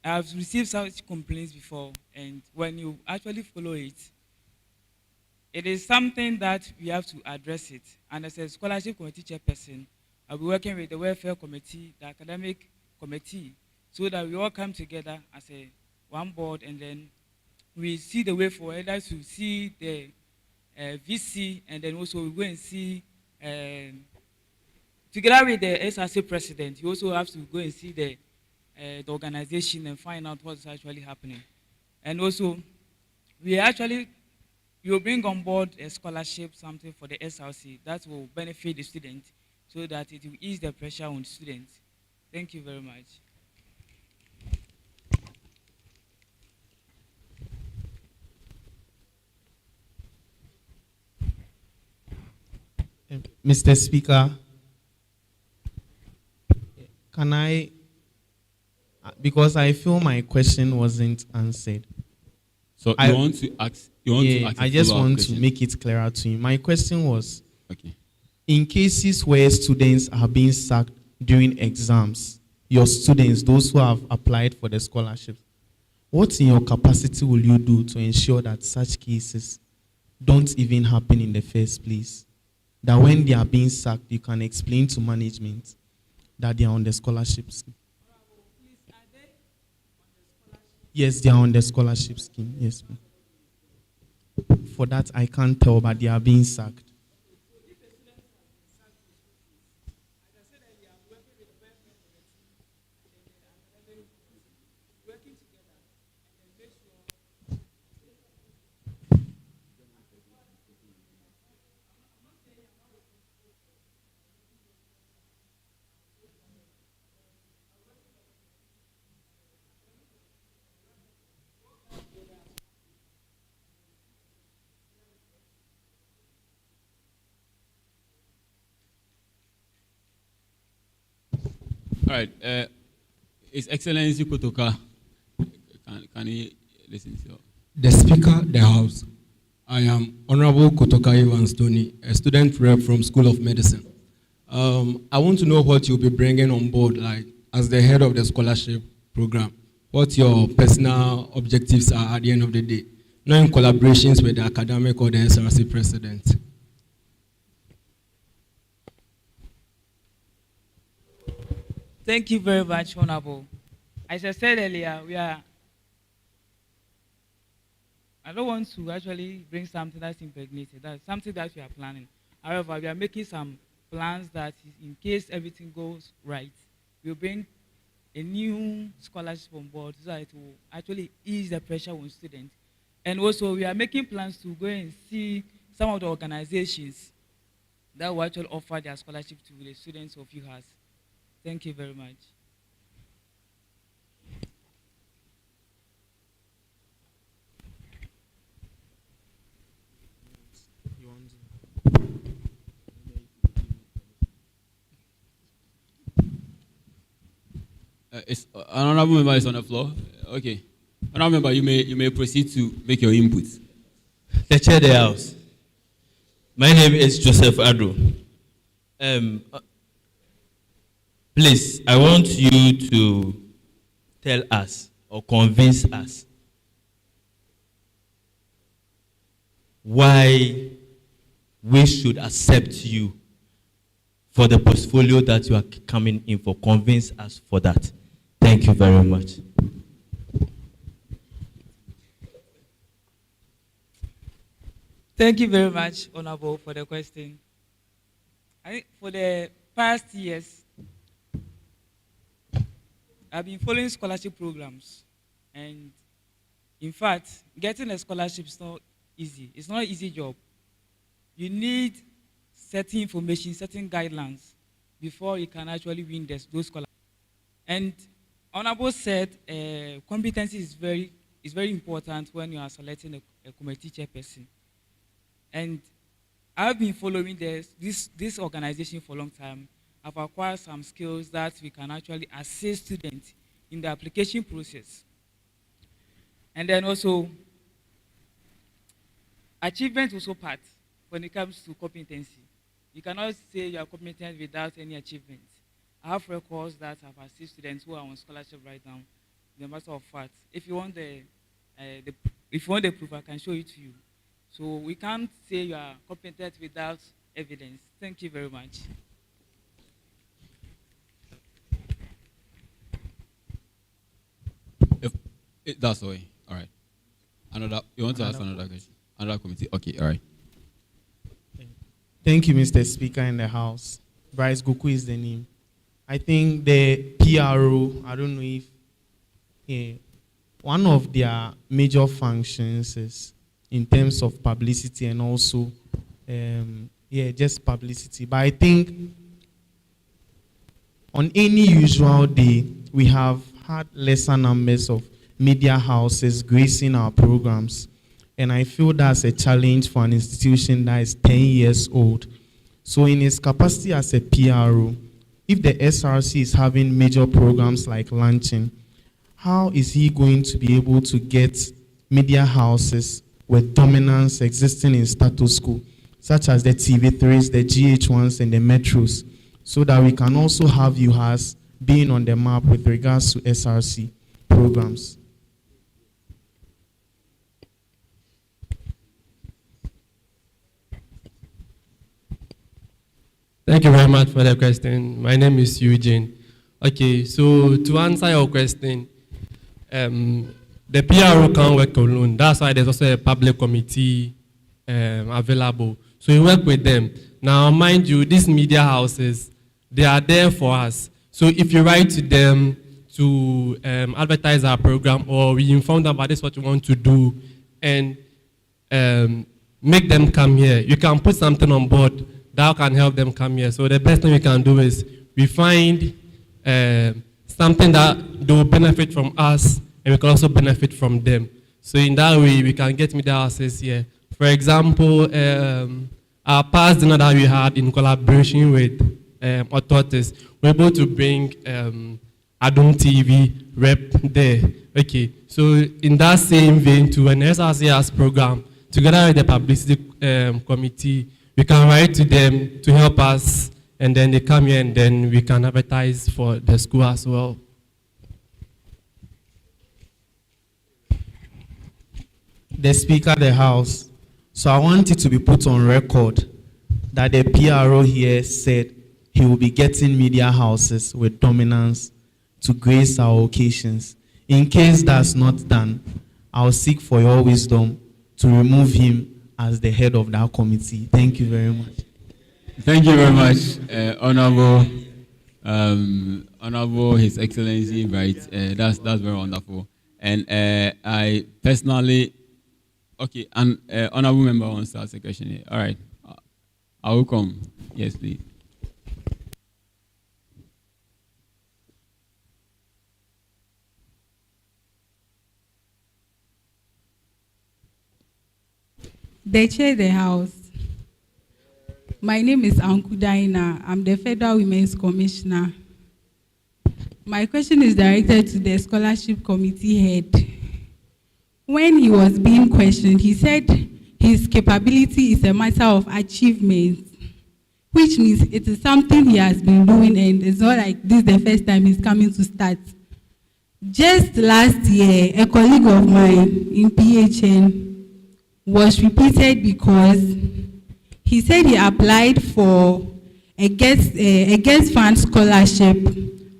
I've received such complaints before, and when you actually follow it, it is something that we have to address it. And as a scholarship committee chairperson, I'll be working with the welfare committee, the academic committee, so that we all come together as a one board, and then we see the way forward, either to see the VC, and then also we go and see, together with the SRC president, you also have to go and see the organization and find out what's actually happening. And also, you'll bring on board a scholarship, something for the SRC that will benefit the student so that it will ease the pressure on the students. Thank you very much. Mr. Speaker, can I, because I feel my question wasn't answered. So you want to ask? You want to ask? I just want to make it clearer to you. My question was, okay, in cases where students are being sacked during exams, your students, those who have applied for the scholarship, what in your capacity will you do to ensure that such cases don't even happen in the first place? That when they are being sacked, you can explain to management that they are on the scholarship scheme. Yes, they are on the scholarship scheme. Yes, ma'am. For that, I can't tell, but they are being sacked. All right. His Excellency Kotoka, can he listen to you? The Speaker, the House. I am Honorable Kotoka Evans Tony, a student rep from School of Medicine. I want to know what you'll be bringing on board, like as the head of the scholarship program, what your personal objectives are at the end of the day, not in collaborations with the academic or the SRC president. Thank you very much, Honorable. As I said earlier, I don't want to actually bring something that's impregnated. That's something that we are planning. However, we are making some plans that in case everything goes right, we'll bring a new scholarship on board so that it will actually ease the pressure on students. And also, we are making plans to go and see some of the organizations that will actually offer their scholarship to the students of UHAS. Thank you very much. An honorable member is on the floor. Okay. Honorable member, you may proceed to make your input. The Chair of the House. My name is Joseph Adro. Please, I want you to tell us or convince us why we should accept you for the portfolio that you are coming in for. Convince us for that. Thank you very much. Thank you very much, Honorable, for the question. I think for the past years, I've been following scholarship programs, and in fact, getting a scholarship is not easy. It's not an easy job. You need certain information, certain guidelines before you can actually win those scholarships. And Honorable said competency is very important when you are selecting a committee chairperson. And I've been following this organization for a long time. I've acquired some skills that we can actually assist students in the application process. And then also, achievement also part when it comes to competency. You cannot say you are competent without any achievement. I have records that have assisted students who are on scholarship right now. The matter of fact, if you want the proof, I can show it to you. So we can't say you are competent without evidence. Thank you very much. That's all. All right. Another. You want to ask another question? Another committee. Okay. All right. Thank you, Mr. Speaker in the House. Bryce Goku is the name. I think the PRO, I don't know if one of their major functions is in terms of publicity and also, just publicity. But I think on any usual day, we have had lesser numbers of media houses gracing our programs. And I feel that's a challenge for an institution that is 10 years old. So in its capacity as a PRO, if the SRC is having major programs like launching, how is he going to be able to get media houses with dominance existing in status quo, such as the TV3s, the GH1s, and the Metros, so that we can also have UHAS being on the map with regards to SRC programs? Thank you very much for the question. My name is Eugene. Okay, so to answer your question, the PRO can't work alone. That's why there's also a public committee available. So we work with them. Now, mind you, these media houses, they are there for us. So if you write to them to advertise our program, or we inform them about this, what you want to do, and make them come here, you can put something on board that can help them come here. So the best thing we can do is we find something that they will benefit from us, and we can also benefit from them. So in that way, we can get media houses here. For example, our past dinner that we had in collaboration with authorities, we're able to bring Adom TV rep there. Okay, so in that same vein, to an SRCS program, together with the publicity committee, we can write to them to help us, and then they come here, and then we can advertise for the school as well. The Speaker of the House, so I want it to be put on record that the PRO here said he will be getting media houses with dominance to grace our occasions. In case that's not done, I'll seek for your wisdom to remove him as the head of that committee. Thank you very much. Thank you very much, Honorable His Excellency. Right, that's very wonderful. And I personally, okay, and Honorable Member wants to ask a question here. All right, I will come. Yes, please. The Chair of the House. My name is Anku Daina. I'm the Federal Women's Commissioner. My question is directed to the Scholarship Committee head. When he was being questioned, he said his capability is a matter of achievement, which means it is something he has been doing, and it's not like this is the first time he's coming to start. Just last year, a colleague of mine in PHN was repeated because he said he applied for a guest fund scholarship,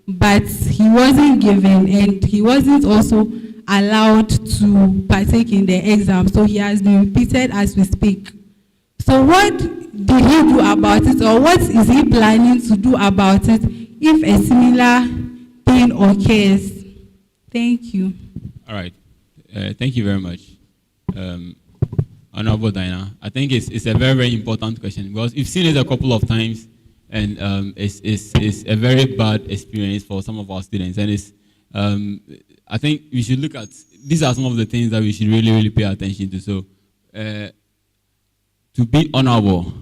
but he wasn't given, and he wasn't also allowed to partake in the exam. So he has been repeated as we speak. So what did he do about it, or what is he planning to do about it if a similar thing occurs? Thank you. All right. Thank you very much. Honorable Diana, I think it's a very, very important question, because we've seen it a couple of times, and it's a very bad experience for some of our students. And it's, I think we should look at, these are some of the things that we should really, really pay attention to. So, to be honorable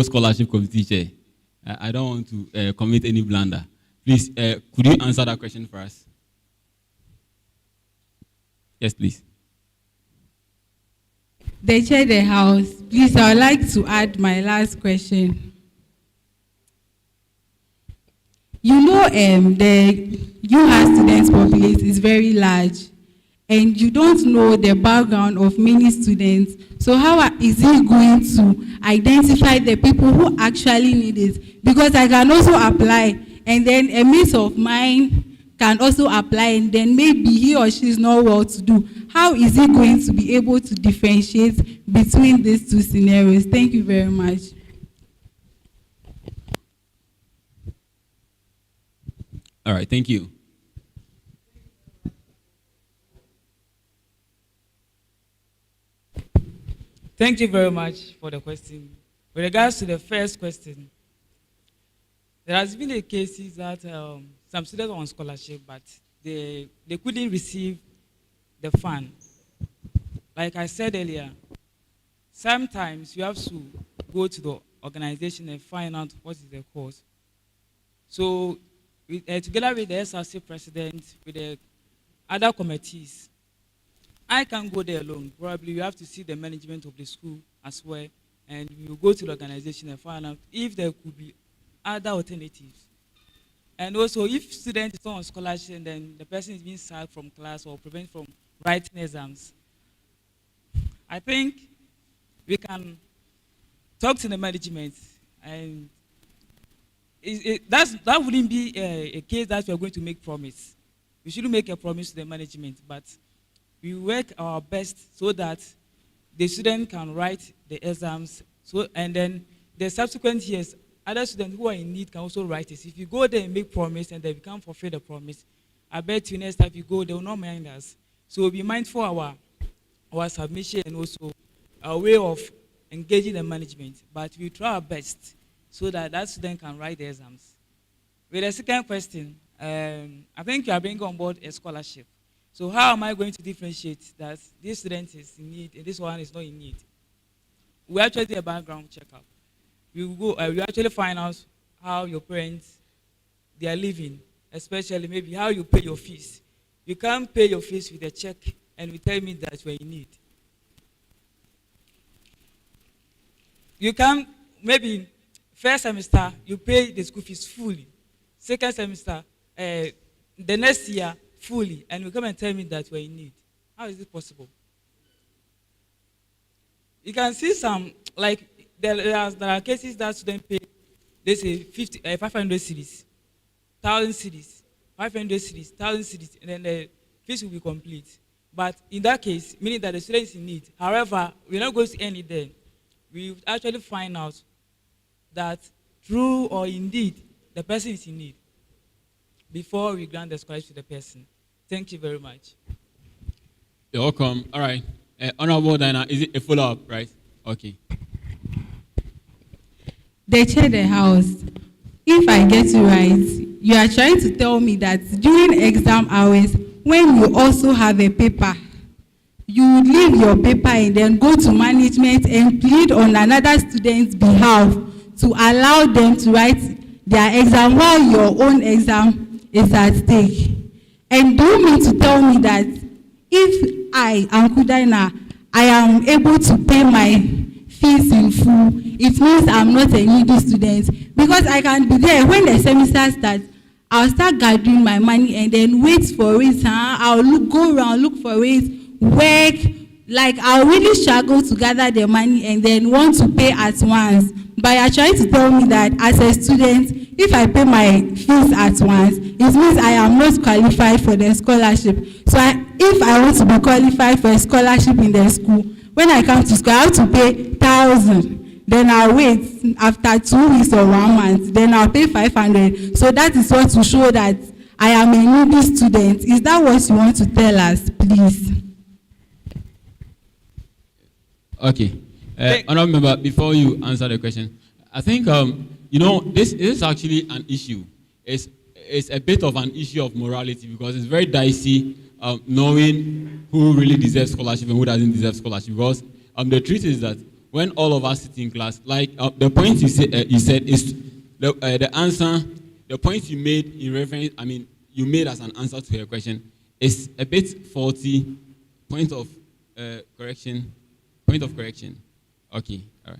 scholarship committee chair, I don't want to commit any blunder. Please, could you answer that question for us? Yes, please. They chair the house. Please, I would like to add my last question. You know, the UHAS students population is very large, and you don't know the background of many students. So how is he going to identify the people who actually need it? Because I can also apply, and then a mate of mine can also apply, and then maybe he or she is not well to do. How is he going to be able to differentiate between these two scenarios? Thank you very much. All right, thank you. Thank you very much for the question. With regards to the first question, there has been a cases that some students are on scholarship, but they couldn't receive the fund. Like I said earlier, sometimes you have to go to the organization and find out what is the cause. So together with the SRC president, with the other committees, I can't go there alone. Probably you have to see the management of the school as well, and you go to the organization and find out if there could be other alternatives. And also, if student is not on scholarship and then the person is being sacked from class or prevented from writing exams, I think we can talk to the management, and that wouldn't be a case that we are going to make promise. We shouldn't make a promise to the management, but we work our best so that the student can write the exams. So, and then the subsequent years, other students who are in need can also write it. If you go there and make promise and they can't fulfill the promise, I bet you next time you go, they will not mind us. So we'll be mindful of our submission and also our way of engaging the management. But we try our best so that that student can write the exams. With the second question, I think you are bringing on board a scholarship. So how am I going to differentiate that this student is in need and this one is not in need? We actually do a background checkup. We actually find out how your parents, they are living, especially maybe how you pay your fees. You can't pay your fees with a check and you tell me that you're in need. You can, maybe first semester, you pay the school fees fully. Second semester, the next year, fully, and you come and tell me that we're in need. How is it possible? You can see some, like, there are cases that students pay, they say 500 cedis, 1,000 cedis, 500 cedis, 1,000 cedis, and then the fees will be complete. But in that case, meaning that the student is in need. However, we're not going to end it there. We actually find out that true or indeed the person is in need before we grant the scholarship to the person. Thank you very much. You're welcome. All right. Honorable Diana, is it a follow-up, right? Okay. They chair the house. If I get you right, you are trying to tell me that during exam hours, when you also have a paper, you would leave your paper and then go to management and plead on another student's behalf to allow them to write their exam while your own exam is at stake. And do you mean to tell me that if I, Ankudaina, I am able to pay my fees in full, it means I'm not a needy student? Because I can be there when the semester starts, I'll start gathering my money and then wait for it. I'll go around, look for it, work. Like, I'll really struggle to gather the money and then want to pay at once. But you're trying to tell me that as a student, if I pay my fees at once, it means I am not qualified for the scholarship. So if I want to be qualified for a scholarship in the school, when I come to school, I have to pay 1,000. Then I'll wait after 2 weeks or 1 month. Then I'll pay 500. So that is what to show that I am a needy student. Is that what you want to tell us, please? Okay. Honorable member, before you answer the question, I think, this is actually an issue. It's a bit of an issue of morality because it's very dicey knowing who really deserves scholarship and who doesn't deserve scholarship. Because the truth is that when all of us sit in class, like the point you said is the answer, the point you made in reference, you made as an answer to your question is a bit faulty. Point of correction. point of correction. Okay, all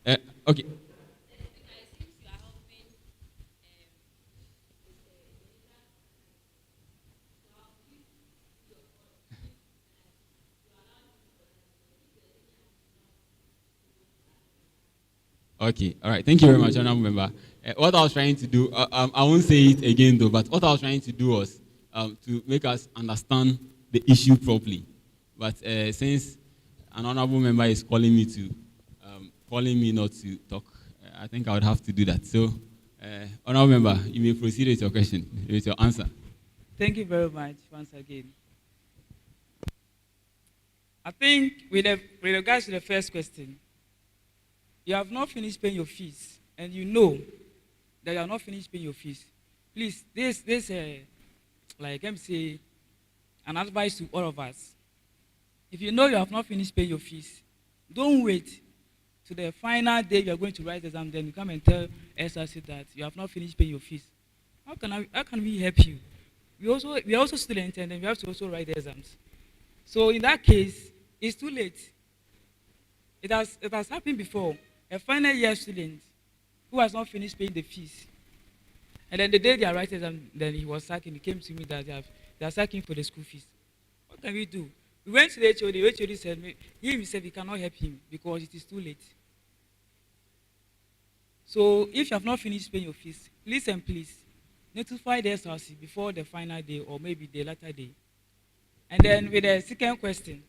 right. Okay. Okay, all right. Thank you very much, Honorable Member. What I was trying to do, I won't say it again though, but what I was trying to do was to make us understand the issue properly. But since an Honorable Member is calling me not to talk, I think I would have to do that. So, Honorable Member, you may proceed with your question, with your answer. Thank you very much once again. I think with regards to the first question, you have not finished paying your fees, and you know that you have not finished paying your fees. Please, this like let me say, an advice to all of us. If you know you have not finished paying your fees, don't wait to the final day you are going to write the exam, then you come and tell SRC that you have not finished paying your fees. How can we help you? We are also students, and then we have to also write the exams. So in that case, it's too late. It has happened before. A final year student who has not finished paying the fees, and then the day they are writing exam, then he was sacking. He came to me that they are sacking for the school fees. What can we do? We went to the HOD. The HOD said he himself he cannot help him because it is too late. So if you have not finished paying your fees, please and please notify the SRC before the final day or maybe the latter day. And then with the second question,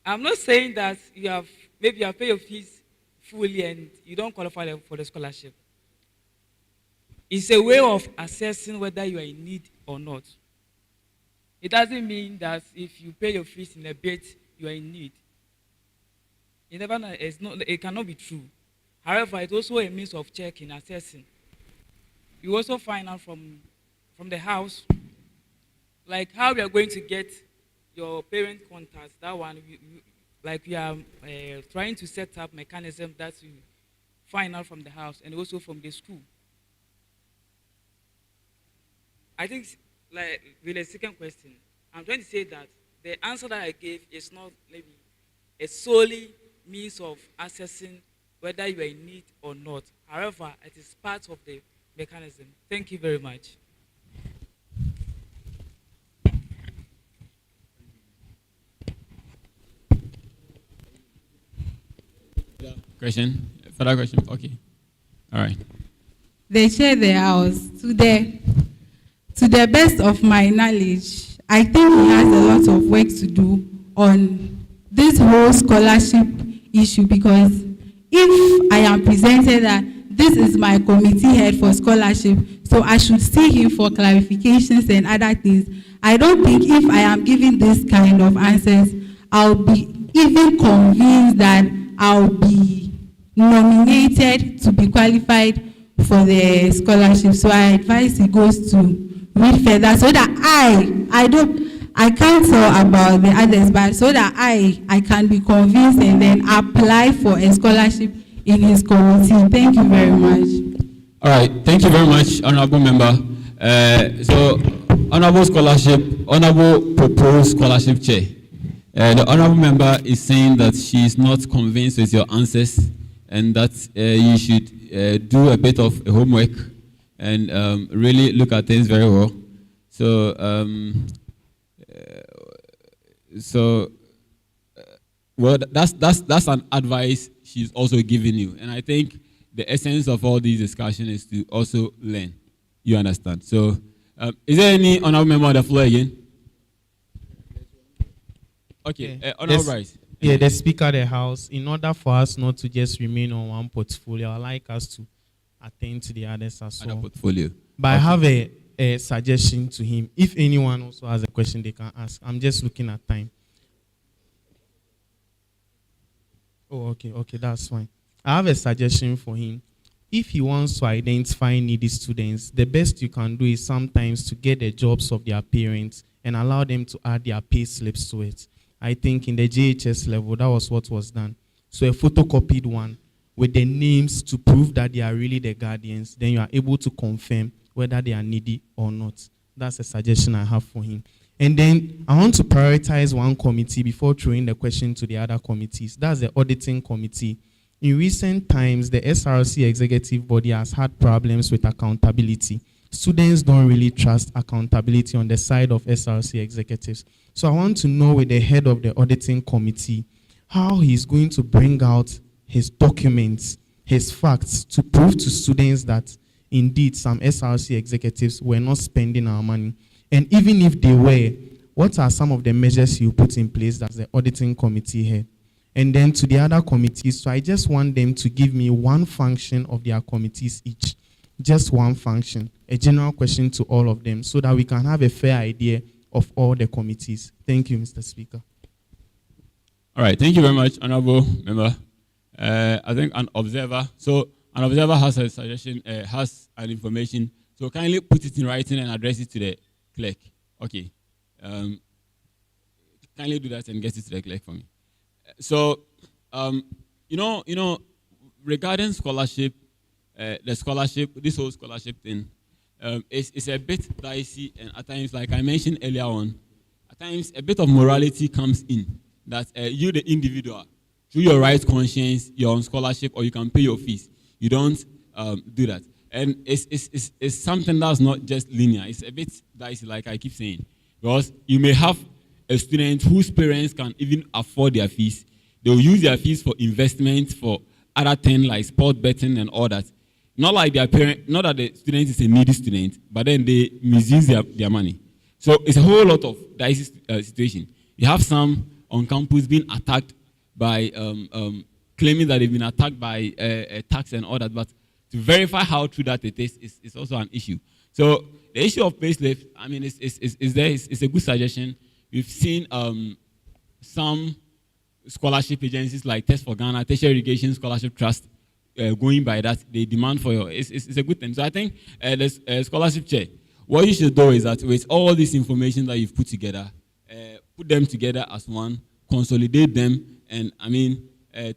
I'm not saying that you have paid your fees fully and you don't qualify for the scholarship. It's a way of assessing whether you are in need or not. It doesn't mean that if you pay your fees in a bit, you are in need. It cannot be true. However, it's also a means of checking, assessing. You also find out from the house, like how we are going to get your parent contacts. That one, we are trying to set up mechanism that you find out from the house and also from the school. I think, like with the second question, I'm trying to say that the answer that I gave is not maybe a solely means of assessing whether you are in need or not. However, it is part of the mechanism. Thank you very much. Question? Further question? Okay. All right. They share the house. To the best of my knowledge, I think he has a lot of work to do on this whole scholarship issue, because if I am presented that this is my committee head for scholarship, so I should see him for clarifications and other things. I don't think if I am giving this kind of answers, I'll be even convinced that I'll be nominated to be qualified for the scholarship. So I advise he goes to read further so that I can't tell about the others, but so that I can be convinced and then apply for a scholarship in his committee. Thank you very much. All right, thank you very much, Honorable Member. So, Honorable Proposed Scholarship Chair. The Honorable Member is saying that she is not convinced with your answers and that you should do a bit of homework and really look at things very well. So, well, that's an advice she's also giving you. And I think the essence of all these discussions is to also learn. You understand? So, is there any honorable member on the floor again? Okay, honorable Bryce. Yeah, the Speaker of the House, in order for us not to just remain on one portfolio, I'd like us to attend to the others as well. Portfolio. But okay. I have a suggestion to him. If anyone also has a question, they can ask. I'm just looking at time. Oh, okay, that's fine. I have a suggestion for him. If he wants to identify needy students, the best you can do is sometimes to get the jobs of their parents and allow them to add their pay slips to it. I think in the JHS level, that was what was done. So a photocopied one with the names to prove that they are really the guardians, then you are able to confirm whether they are needy or not. That's a suggestion I have for him. And then I want to prioritize one committee before throwing the question to the other committees. That's the auditing committee. In recent times, the SRC executive body has had problems with accountability. Students don't really trust accountability on the side of SRC executives. So I want to know with the head of the auditing committee how he's going to bring out his documents, his facts, to prove to students that indeed some SRC executives were not spending our money. And even if they were, what are some of the measures you put in place as the auditing committee head? And then to the other committees, so I just want them to give me one function of their committees each. Just one function, a general question to all of them, so that we can have a fair idea of all the committees. Thank you, Mr. Speaker. All right, thank you very much, Honorable Member. I think an observer has a suggestion, has an information, so kindly put it in writing and address it to the clerk. Okay. Kindly do that and get it to the clerk for me. So, regarding scholarship, this whole scholarship thing, it's a bit dicey, and at times, like I mentioned earlier on, at times a bit of morality comes in, that you, the individual, through your right conscience, you're on scholarship, or you can pay your fees. You don't do that. And it's something that's not just linear. It's a bit dicey, like I keep saying, because you may have a student whose parents can even afford their fees. They'll use their fees for investment, for other things like sport betting and all that. Not like their parent, not that the student is a needy student, but then they misuse their money. So it's a whole lot of dicey situation. You have some on campus being attacked by claiming that they've been attacked by tax and all that, but to verify how true that it is also an issue. So the issue of payslip, I mean, it's a good suggestion. We've seen some scholarship agencies like Test for Ghana, Tertiary Irrigation Scholarship Trust, going by that. They demand for your, it's a good thing. So I think the scholarship chair, what you should do is that with all this information that you've put together, put them together as one, consolidate them, and I mean,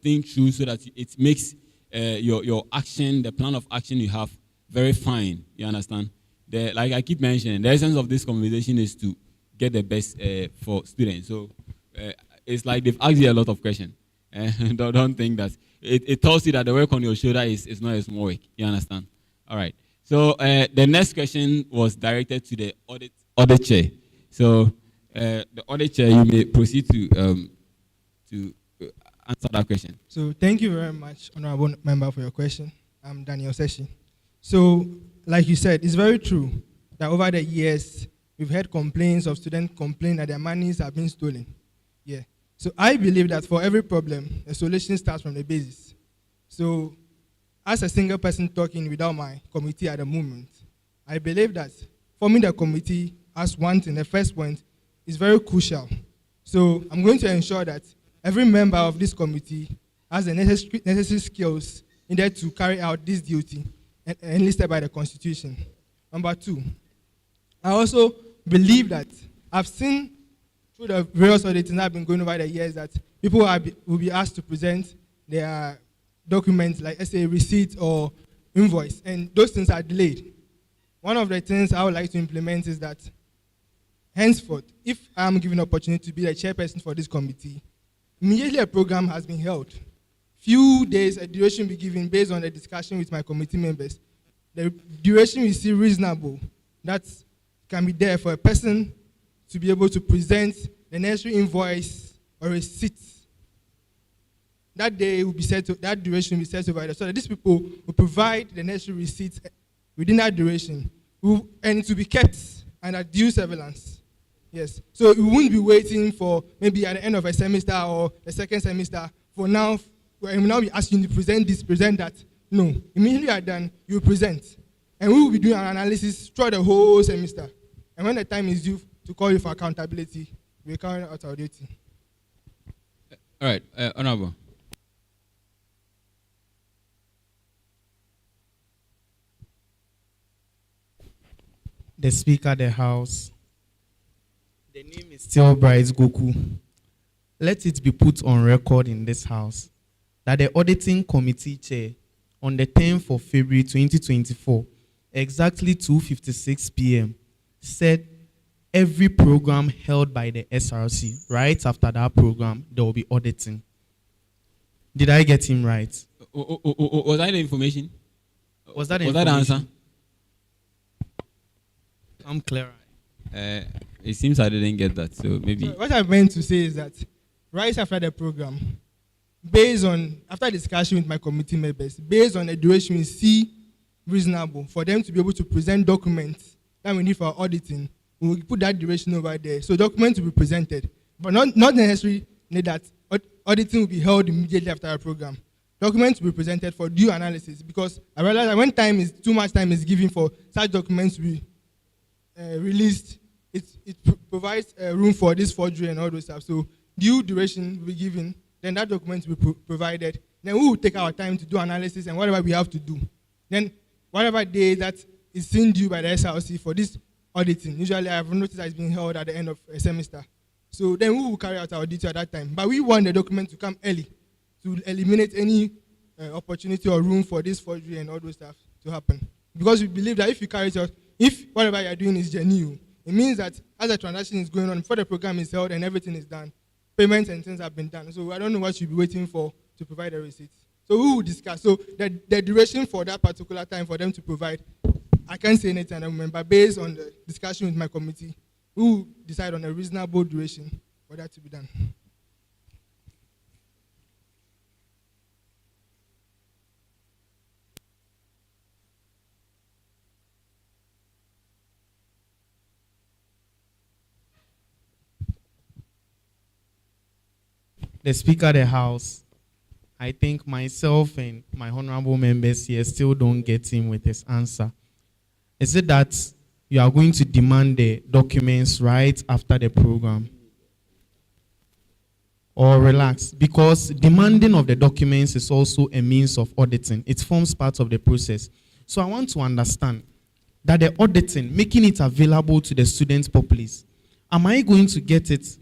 think through so that it makes your action, the plan of action you have, very fine. You understand? Like I keep mentioning, the essence of this conversation is to get the best for students. So it's like they've asked you a lot of questions. Don't think that. It tells you that the work on your shoulder is not a small work. You understand? All right. So the next question was directed to the audit chair. So the audit chair, you may proceed to answer that question. So thank you very much, Honorable Member, for your question. I'm Daniel Seshi. So, like you said, it's very true that over the years, we've heard complaints of students complaining that their monies have been stolen. Yeah. So I believe that for every problem, a solution starts from the basis. So, as a single person talking without my committee at the moment, I believe that forming the committee as one thing, the first point, is very crucial. So I'm going to ensure that every member of this committee has the necessary skills needed to carry out this duty enlisted by the Constitution. Number two, I also believe that I've seen through the various audits that have been going over the years that people will be asked to present their documents like, let's say, receipt or invoice, and those things are delayed. One of the things I would like to implement is that henceforth, if I am given an opportunity to be the chairperson for this committee, immediately a program has been held. Few days, a duration will be given based on the discussion with my committee members. The duration we see reasonable. That can be there for a person to be able to present the necessary invoice or receipt. That day will be set. That duration will be set over there, so that these people will provide the necessary receipts within that duration, and it will be kept under due surveillance. Yes. So we won't be waiting for maybe at the end of a semester or the second semester for now. We will now be asking you to present this, present that. No. Immediately you are done, you present. And we will be doing an analysis throughout the whole semester. And when the time is due to call you for accountability, we will carry out our duty. All right, Honorable. The Speaker of the House. The name is still Bryce Goku. Let it be put on record in this House that the Auditing Committee Chair on the 10th of February 2024, exactly 2:56 p.m., said every program held by the SRC, right after that program, there will be auditing. Did I get him right? Was that the information? Was that the answer? I'm clear. It seems I didn't get that, so maybe. So what I meant to say is that right after the program, after discussion with my committee members, based on the duration we see reasonable for them to be able to present documents that we need for auditing, we will put that duration over there. So documents will be presented, but not necessarily that auditing will be held immediately after our program. Documents will be presented for due analysis, because I realize that when too much time is given for such documents to be released, it provides room for this forgery and all those stuff. So due duration will be given, then that document will be provided. Then we will take our time to do analysis and whatever we have to do. Then whatever day that is seen due by the SRC for this auditing, usually I have noticed that it's being held at the end of a semester. So then we will carry out our duty at that time. But we want the document to come early to eliminate any opportunity or room for this forgery and all those stuff to happen. Because we believe that if you carry it out, if whatever you are doing is genuine, it means that as a transaction is going on, before the program is held and everything is done, payments and things have been done. So I don't know what you'll be waiting for to provide the receipts. So we will discuss. So the duration for that particular time for them to provide, I can't say anything at the moment, but based on the discussion with my committee, we will decide on a reasonable duration for that to be done. The Speaker of the House, I think myself and my honorable members here still don't get him with his answer. Is it that you are going to demand the documents right after the program? Or relax? Because demanding of the documents is also a means of auditing. It forms part of the process. So I want to understand that the auditing, making it available to the student populace, am I going to get it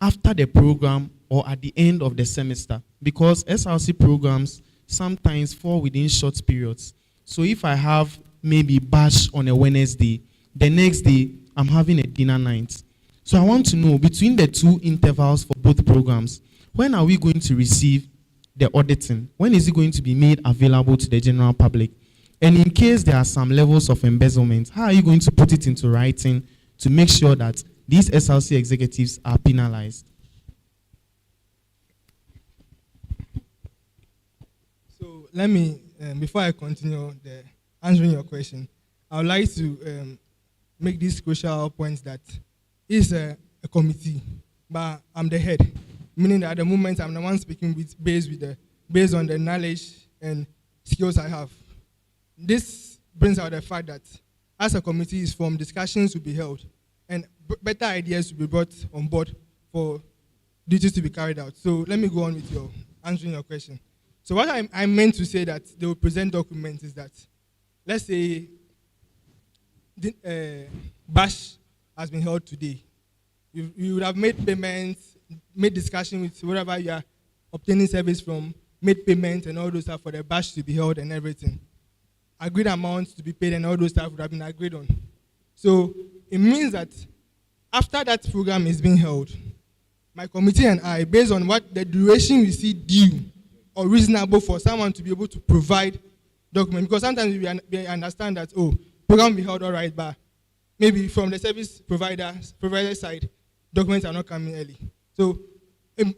after the program or at the end of the semester? Because SRC programs sometimes fall within short periods. So if I have maybe bash on a Wednesday, the next day I'm having a dinner night. So I want to know, between the two intervals for both programs, when are we going to receive the auditing? When is it going to be made available to the general public? And in case there are some levels of embezzlement, how are you going to put it into writing to make sure that these SRC executives are penalized? So let me, before I continue answering your question, I would like to make this crucial point that it's a committee, but I'm the head, meaning that at the moment I'm the one speaking based on the knowledge and skills I have. This brings out the fact that as a committee is formed, discussions will be held and better ideas will be brought on board for duties to be carried out. So let me go on with answering your question. So what I meant to say that they will present documents is that, let's say, BASH has been held today. You would have made payments, made discussion with wherever you are obtaining service from, made payments and all those stuff for the BASH to be held and everything. Agreed amounts to be paid and all those stuff would have been agreed on. So it means that after that program is being held, my committee and I, based on what the duration we see due or reasonable for someone to be able to provide documents, because sometimes we understand that, program will be held all right, but maybe from the service provider side, documents are not coming early. So,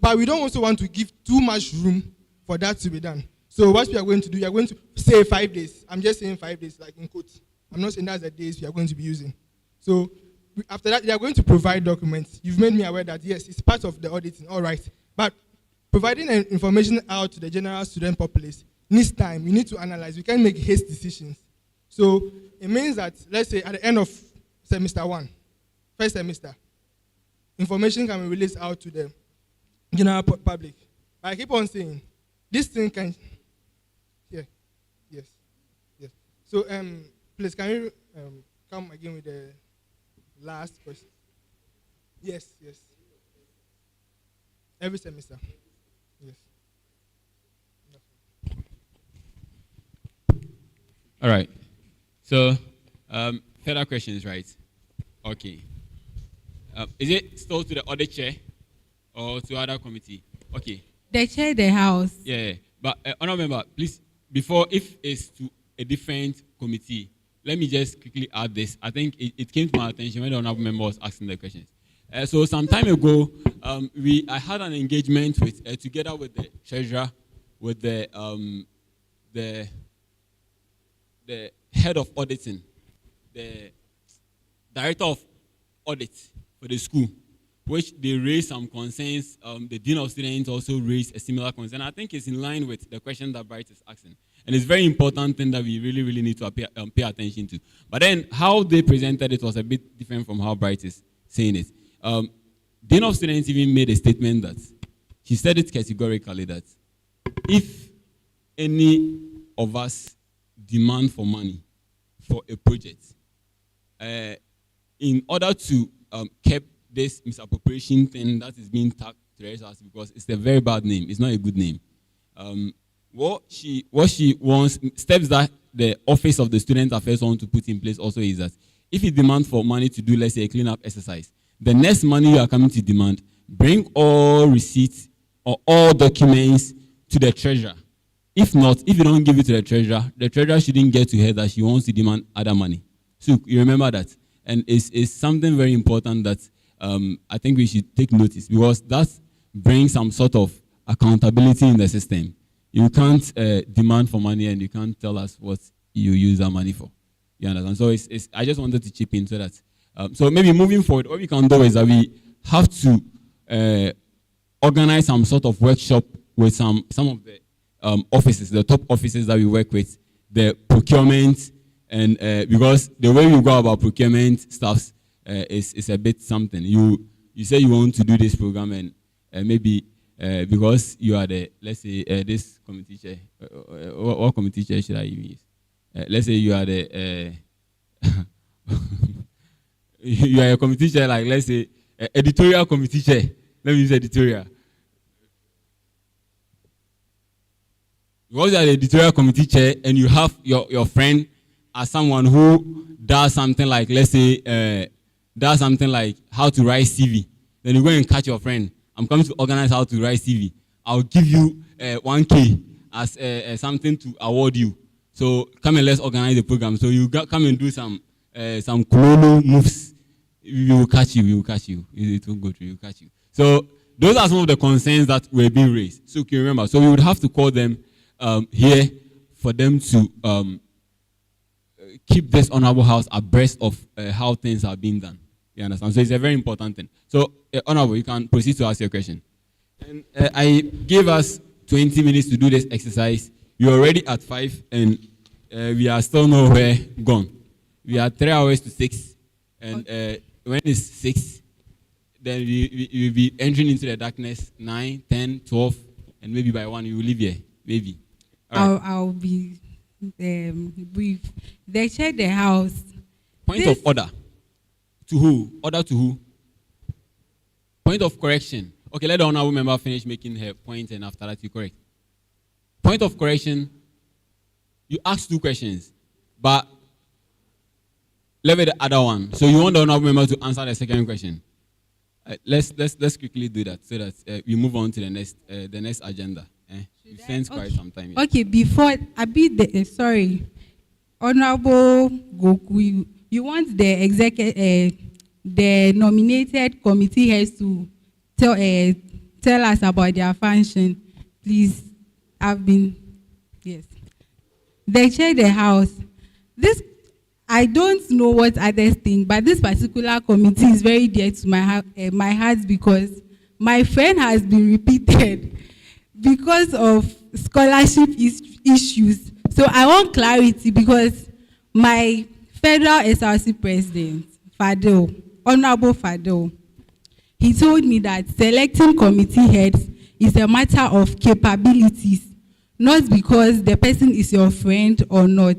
but we don't also want to give too much room for that to be done. So what we are going to do, we are going to say 5 days. I'm just saying 5 days, like in quotes. I'm not saying that's the days we are going to be using. So after that, they are going to provide documents. You've made me aware that, yes, it's part of the auditing, all right. But providing information out to the general student populace needs time. We need to analyze. We can't make hasty decisions. So it means that, let's say, at the end of semester 1, first semester, information can be released out to the general public. I keep on saying, this thing can, yes. So please, can you come again with the last question? Yes. Every semester. Yes. All right. So, further questions, right? Okay. Is it still to the audit chair or to other committee? Okay. They chair the house. Yeah, but honorable member, please, before, if it's to a different committee, let me just quickly add this. I think it came to my attention when the honorable member was asking the questions. So some time ago, I had an engagement with, together with the treasurer, with the head of auditing, the director of audit for the school, which they raised some concerns. The dean of students also raised a similar concern. I think it's in line with the question that Bright is asking. And it's very important thing that we really, really need to pay attention to. But then how they presented it was a bit different from how Bright is saying it. Dean of students even made a statement that, she said it categorically, that if any of us demand for money for a project, in order to keep this misappropriation thing that is being tagged to the SRC, because it's a very bad name, it's not a good name. What she wants, steps that the Office of the Student Affairs want to put in place also is that if you demand for money to do, let's say, a cleanup exercise, the next money you are coming to demand, bring all receipts or all documents to the treasurer. If not, if you don't give it to the treasurer shouldn't get to her that she wants to demand other money. So you remember that. And it's something very important that I think we should take notice, because that brings some sort of accountability in the system. You can't demand for money and you can't tell us what you use that money for. You understand? So I just wanted to chip in so that, so maybe moving forward, what we can do is that we have to organize some sort of workshop with some of the offices, the top offices that we work with, the procurement, and because the way we go about procurement stuff is a bit something. You say you want to do this program, and maybe because you are the, let's say, this committee chair, what committee chair should I even use? Let's say you are the you are a committee chair, like, let's say, editorial committee chair. Let me use editorial. Because you are the editorial committee chair and you have your friend as someone who does something like, let's say, does something like how to write CV. Then you go and catch your friend. I'm coming to organize how to write CV. I'll give you 1K as something to award you. So come and let's organize the program. So you come and do some Kololo moves. We will catch you. We will catch you. It will go through. We will catch you. So those are some of the concerns that were being raised. So can you remember? So we would have to call them here for them to keep this honorable house abreast of how things are being done. You understand? So it's a very important thing. So honorable, you can proceed to ask your question. And I gave us 20 minutes to do this exercise. You're already at 5, and we are still nowhere gone. We are 3 hours to 6, and when it's 6, then we will be entering into the darkness, 9, 10, 12, and maybe by 1 you will leave here, maybe. Right. I'll be brief. They check the house. Point of order. To who? Order to who? Point of correction. Okay, let the honorable member finish making her point, and after that you correct. Point of correction. You asked 2 questions, but leave the other one. So you want the honorable member to answer the second question. Let's quickly do that so that we move on to the next agenda. We spent quite some time here. Okay, before I be sorry, Honorable Goku, you want the the nominated committee heads to tell us about their function. Please, yes. They check the house. This, I don't know what others think, but this particular committee is very dear to my heart because my friend has been repeated because of scholarship issues. So I want clarity because my federal SRC president, Fadil, Honorable Fadil, he told me that selecting committee heads is a matter of capabilities, not because the person is your friend or not.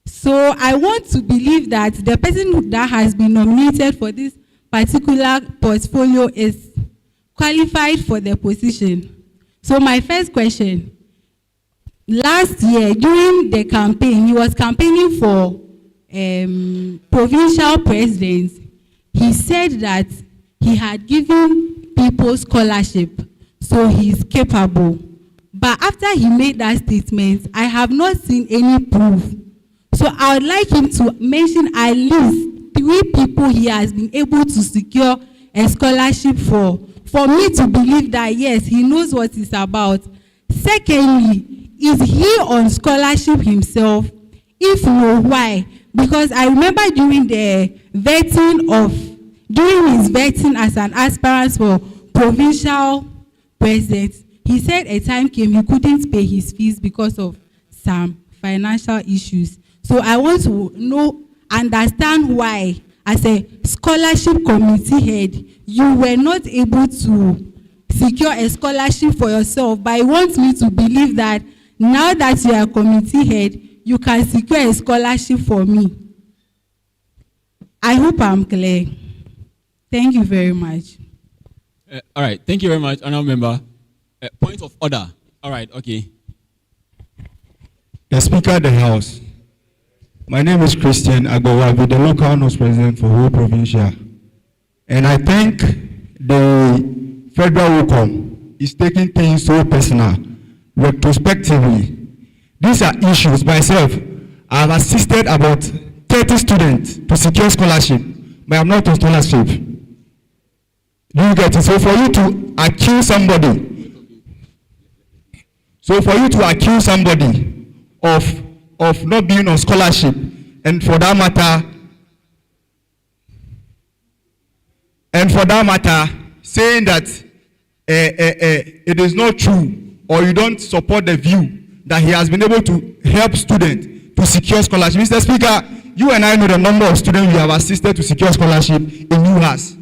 So I want to believe that the person that has been nominated for this particular portfolio is qualified for the position. So my first question, last year during the campaign, he was campaigning for provincial presidents. he said that he had given people scholarship, so he is capable. But after he made that statement, I have not seen any proof. So I would like him to mention at least 3 people he has been able to secure a scholarship for me to believe that yes, he knows what it's about. Secondly, is he on scholarship himself? If no, why? Because I remember during his vetting as an aspirant for provincial president, he said a time came he couldn't pay his fees because of some financial issues. So I want to understand why, as a scholarship committee head, you were not able to secure a scholarship for yourself, but I want me to believe that now that you are committee head, you can secure a scholarship for me. I hope I'm clear. Thank you very much. All right, thank you very much, honorable member. Point of order. All right, okay. The Speaker of the House. My name is Christian Agbowabi, the local house president for whole provincial. And I think the federal Quorum is taking things so personal, retrospectively. These are issues. Myself, I have assisted about 30 students to secure scholarship, but I'm not on scholarship. Do you get it? So for you to accuse somebody, of not being on scholarship, and for that matter, saying that it is not true, or you don't support the view that he has been able to help students to secure scholarship. Mr. Speaker, you and I know the number of students we have assisted to secure scholarship in UHAS.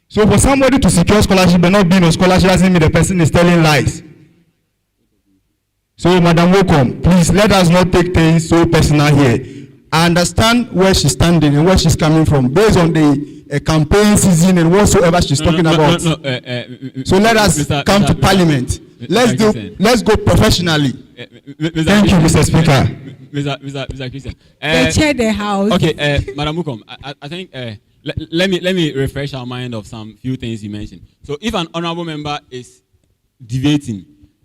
So for somebody to secure scholarship but not being on scholarship doesn't mean the person is telling lies. So, Madam Wokom, please let us not take things so personal here. I understand where she's standing and where she's coming from based on the campaign season and whatsoever she's talking about. So let us come to Parliament. Let's go professionally. Thank you, Mr. Speaker. Mr. Christian. They chair the House. Okay, Madam Wokom, I think let me refresh our mind of some few things you mentioned. So if an honorable member is debating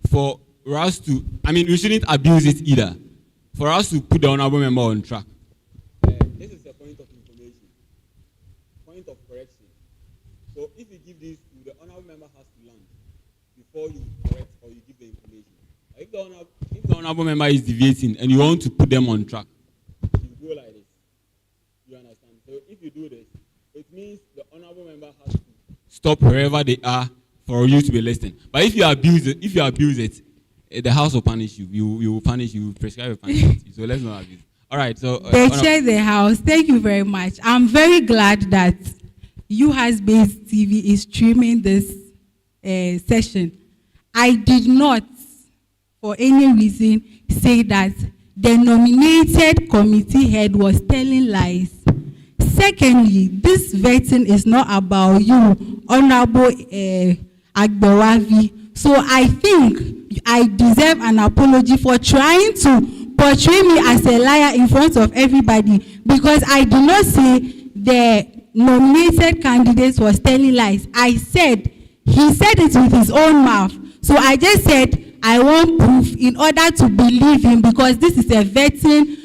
for us to, I mean, we shouldn't abuse it either. For us to put the honorable member on track. This is a point of information, point of correction. So if you give this to the honorable member has to land before you correct or you give the information. If the honorable member is deviating and you want to put them on track, you go like this. You understand? So if you do this, it means the honorable member has to stop wherever they are for you to be listening. But if you abuse it, the House will punish you. You will punish you. Prescribe a punishment. So let's not abuse. All right. So they chair the House. Thank you very much. I'm very glad that UHAS based TV is streaming this session. I did not, for any reason, say that the nominated committee head was telling lies. Secondly, this vetting is not about you, Honorable Agbowabi. So I think I deserve an apology for trying to portray me as a liar in front of everybody, because I did not say the nominated candidate was telling lies. I said he said it with his own mouth. So I just said I want proof in order to believe him, because this is a vetting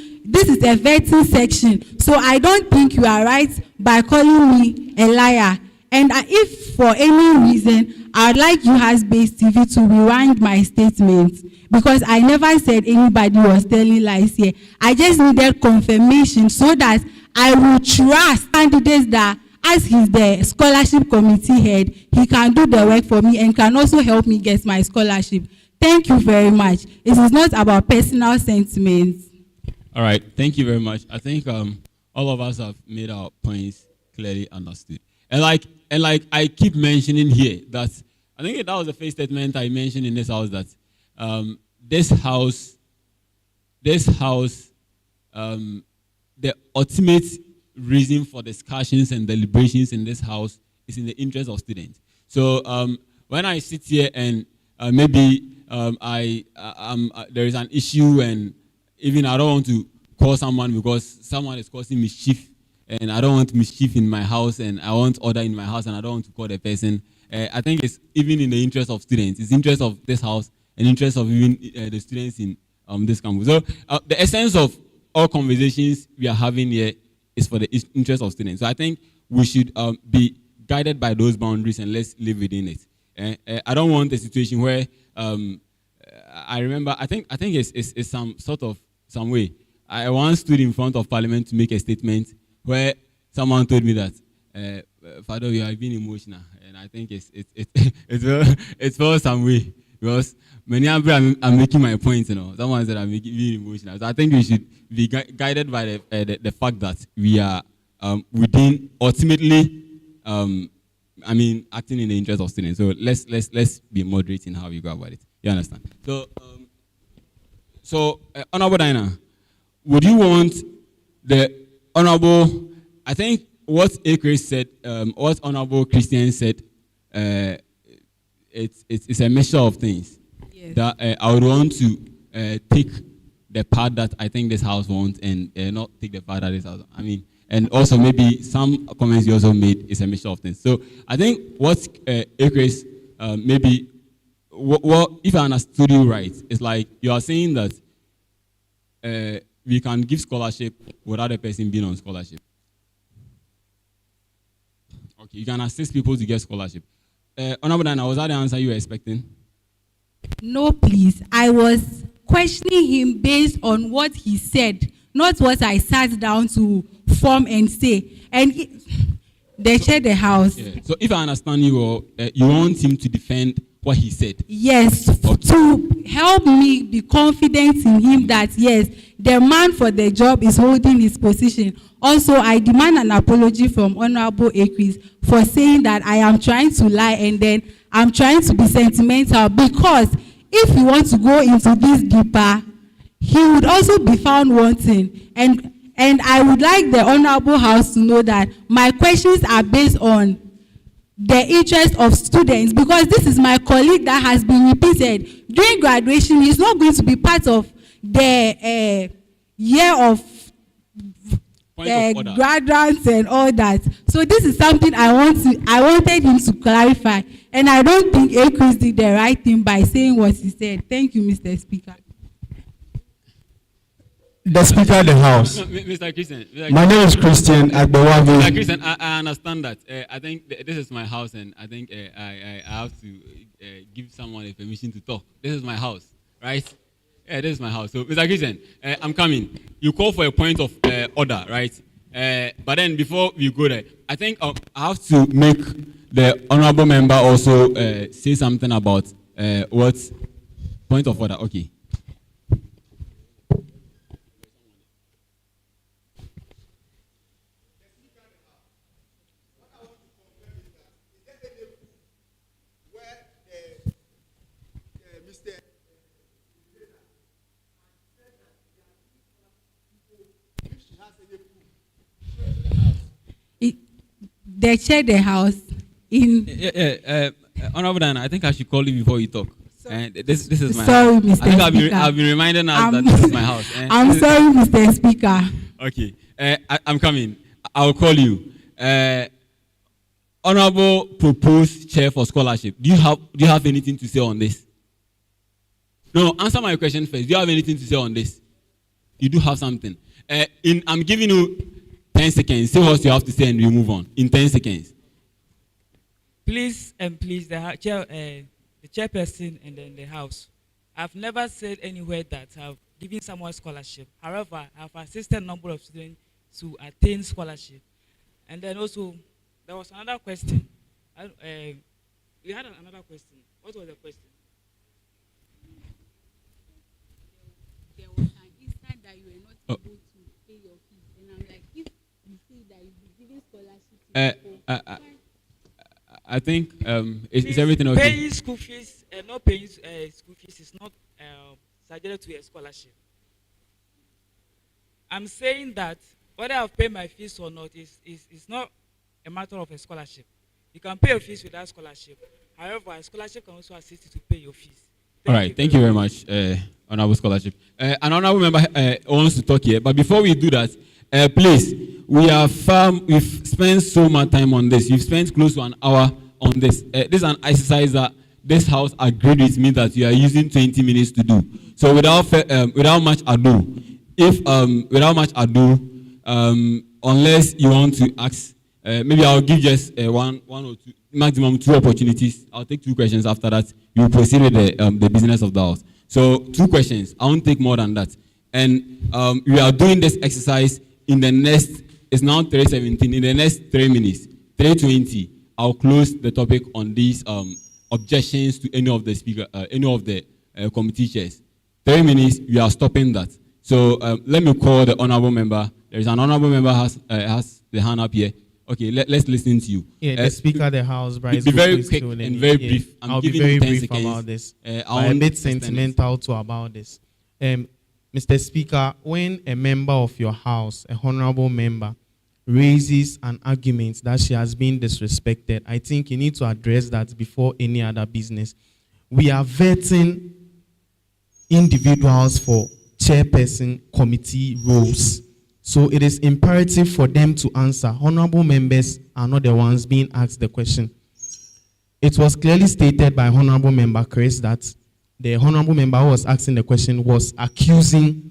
section. So I don't think you are right by calling me a liar. And if for any reason, I would like UHAS based TV to rewind my statement, because I never said anybody was telling lies here. I just needed confirmation so that I will trust candidates that, as he's the scholarship committee head, he can do the work for me and can also help me get my scholarship. Thank you very much. It is not about personal sentiments. All right. Thank you very much. I think all of us have made our points clearly understood. And like I keep mentioning here that I think that was the first statement I mentioned in this house, that this house, the ultimate reason for discussions and deliberations in this house is in the interest of students. So when I sit here and maybe there is an issue and even I don't want to call someone because someone is causing mischief and I don't want mischief in my house, and I want order in my house, and I don't want to call the person. I think it's even in the interest of students, it's interest of this house, and interest of even the students in this campus. So the essence of all conversations we are having here is for the interest of students. So I think we should be guided by those boundaries and let's live within it. I don't want a situation where I remember. I think it's some way. I once stood in front of Parliament to make a statement where someone told me that, Father, you are being emotional, and I think it's for some way because many of them are making my point. Someone said I'm being emotional. So I think we should be guided by the fact that we are within ultimately. Acting in the interest of students. So let's be moderate in how we go about it. You understand? So, Honorable Diana, would you want the Honorable? I think what Chris said, what Honorable Christian said, it's a mixture of things. Yes. That I would want to take the part that I think this house wants and not take the part that this house. And also maybe some comments you also made is a mixture of things. So I think what Chris maybe what if I understood you right, it's like you are saying that we can give scholarship without a person being on scholarship. Okay, you can assist people to get scholarship. Honorable Dana, was that the answer you were expecting? No, please. I was questioning him based on what he said, not what I sat down to form and say. And they shared the house. Yeah. So if I understand you, you want him to defend what he said? Yes, okay. To help me be confident in him that yes, the man for the job is holding his position. Also, I demand an apology from Honorable Akris for saying that I am trying to lie and then I'm trying to be sentimental, because if he wants to go into this deeper, he would also be found wanting. And I would like the Honorable House to know that my questions are based on the interest of students, because this is my colleague that has been repeated. During graduation, he's not going to be part of the year of graduates and all that. So this is something I wanted him to clarify, and I don't think Akris did the right thing by saying what he said. Thank you, Mr. Speaker. The Speaker of the House. No, Mr. Christian. My name is Christian Agbawavi. Mr. Christian, I understand that. I think this is my house, and I think I have to give someone a permission to talk. This is my house, right? Yeah, this is my house. So, Mr. Christian, I'm coming. You call for a point of order, right? But then before we go there, I think I have to make the honorable member also say something about what point of order. Okay. They shared the house in. Honorable Dana, I think I should call you before you talk. This is my sorry, house. Mr. I think Speaker. I've been reminding us that this is my house. I'm sorry, Mr. Speaker. Okay, I'm coming. I'll call you. Honorable proposed chair for scholarship. Do you have anything to say on this? No, answer my question first. Do you have anything to say on this? You do have something. I'm giving you 10 seconds. Say what you have to say and we move on. In 10 seconds. Please, the chairperson and then the house. I've never said anywhere that I've given someone scholarship. However, I've assisted a number of students to attain scholarship. And then also, there was another question. We had another question. What was the question? There was an instant that you were not able to pay your fees. And I'm like, if you say that you'll be giving scholarship to people, I think is everything okay? Paying school fees and not paying school fees is not subject to a scholarship. I'm saying that whether I've paid my fees or not is not a matter of a scholarship. You can pay your fees without scholarship. However, a scholarship can also assist you to pay your fees. All right, thank you very much, Honorable Scholarship. An honorable member wants to talk here, but before we do that, please, we've spent so much time on this. You've spent close to an hour on this. This is an exercise that this house agreed with me that you are using 20 minutes to do. So without much ado, unless you want to ask, maybe I'll give just one or two, maximum 2 opportunities. I'll take 2 questions. After that, you proceed with the business of the house. So 2 questions. I won't take more than that. And we are doing this exercise in the next. It's now 3:17. In the next 3 minutes, 3:20, I'll close the topic on these objections to any of the speaker, any of the committee chairs. 3 minutes. We are stopping that. So let me call the honourable member. There is an honourable member has the hand up here. Okay, let's listen to you. Yeah, the Speaker of the House, Bryce. Be very quick and very brief. I'll be very brief about this. I'm a bit sentimental too about this. Mr. Speaker, when a member of your House, a honourable member, raises an argument that she has been disrespected, I think you need to address that before any other business. We are vetting individuals for chairperson committee roles. So it is imperative for them to answer. Honorable members are not the ones being asked the question. It was clearly stated by Honorable Member Chris that the Honorable Member who was asking the question was accusing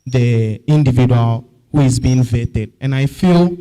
the individual who is being vetted. And I feel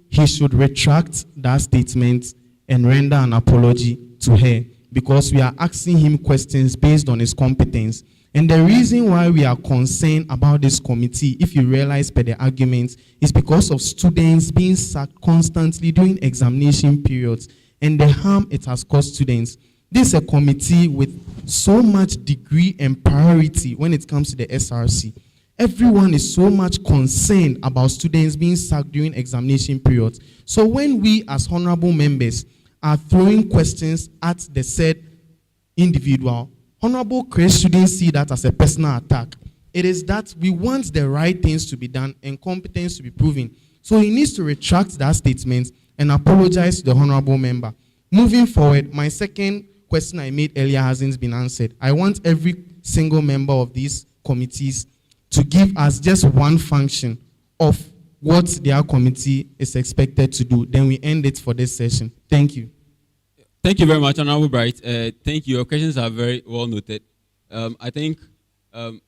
he should retract that statement and render an apology to her, because we are asking him questions based on his competence. And the reason why we are concerned about this committee, if you realize per the arguments, is because of students being sacked constantly during examination periods and the harm it has caused students. This is a committee with so much degree and priority when it comes to the SRC. Everyone is so much concerned about students being sacked during examination periods. So when we as honorable members are throwing questions at the said individual, Honorable Chris shouldn't see that as a personal attack. It is that we want the right things to be done and competence to be proven. So he needs to retract that statement and apologize to the honorable member. Moving forward, my second question I made earlier hasn't been answered. I want every single member of these committees to give us just one function of what their committee is expected to do. Then we end it for this session. Thank you. Thank you very much, Honorable Bright. Thank you. Your questions are very well noted. I think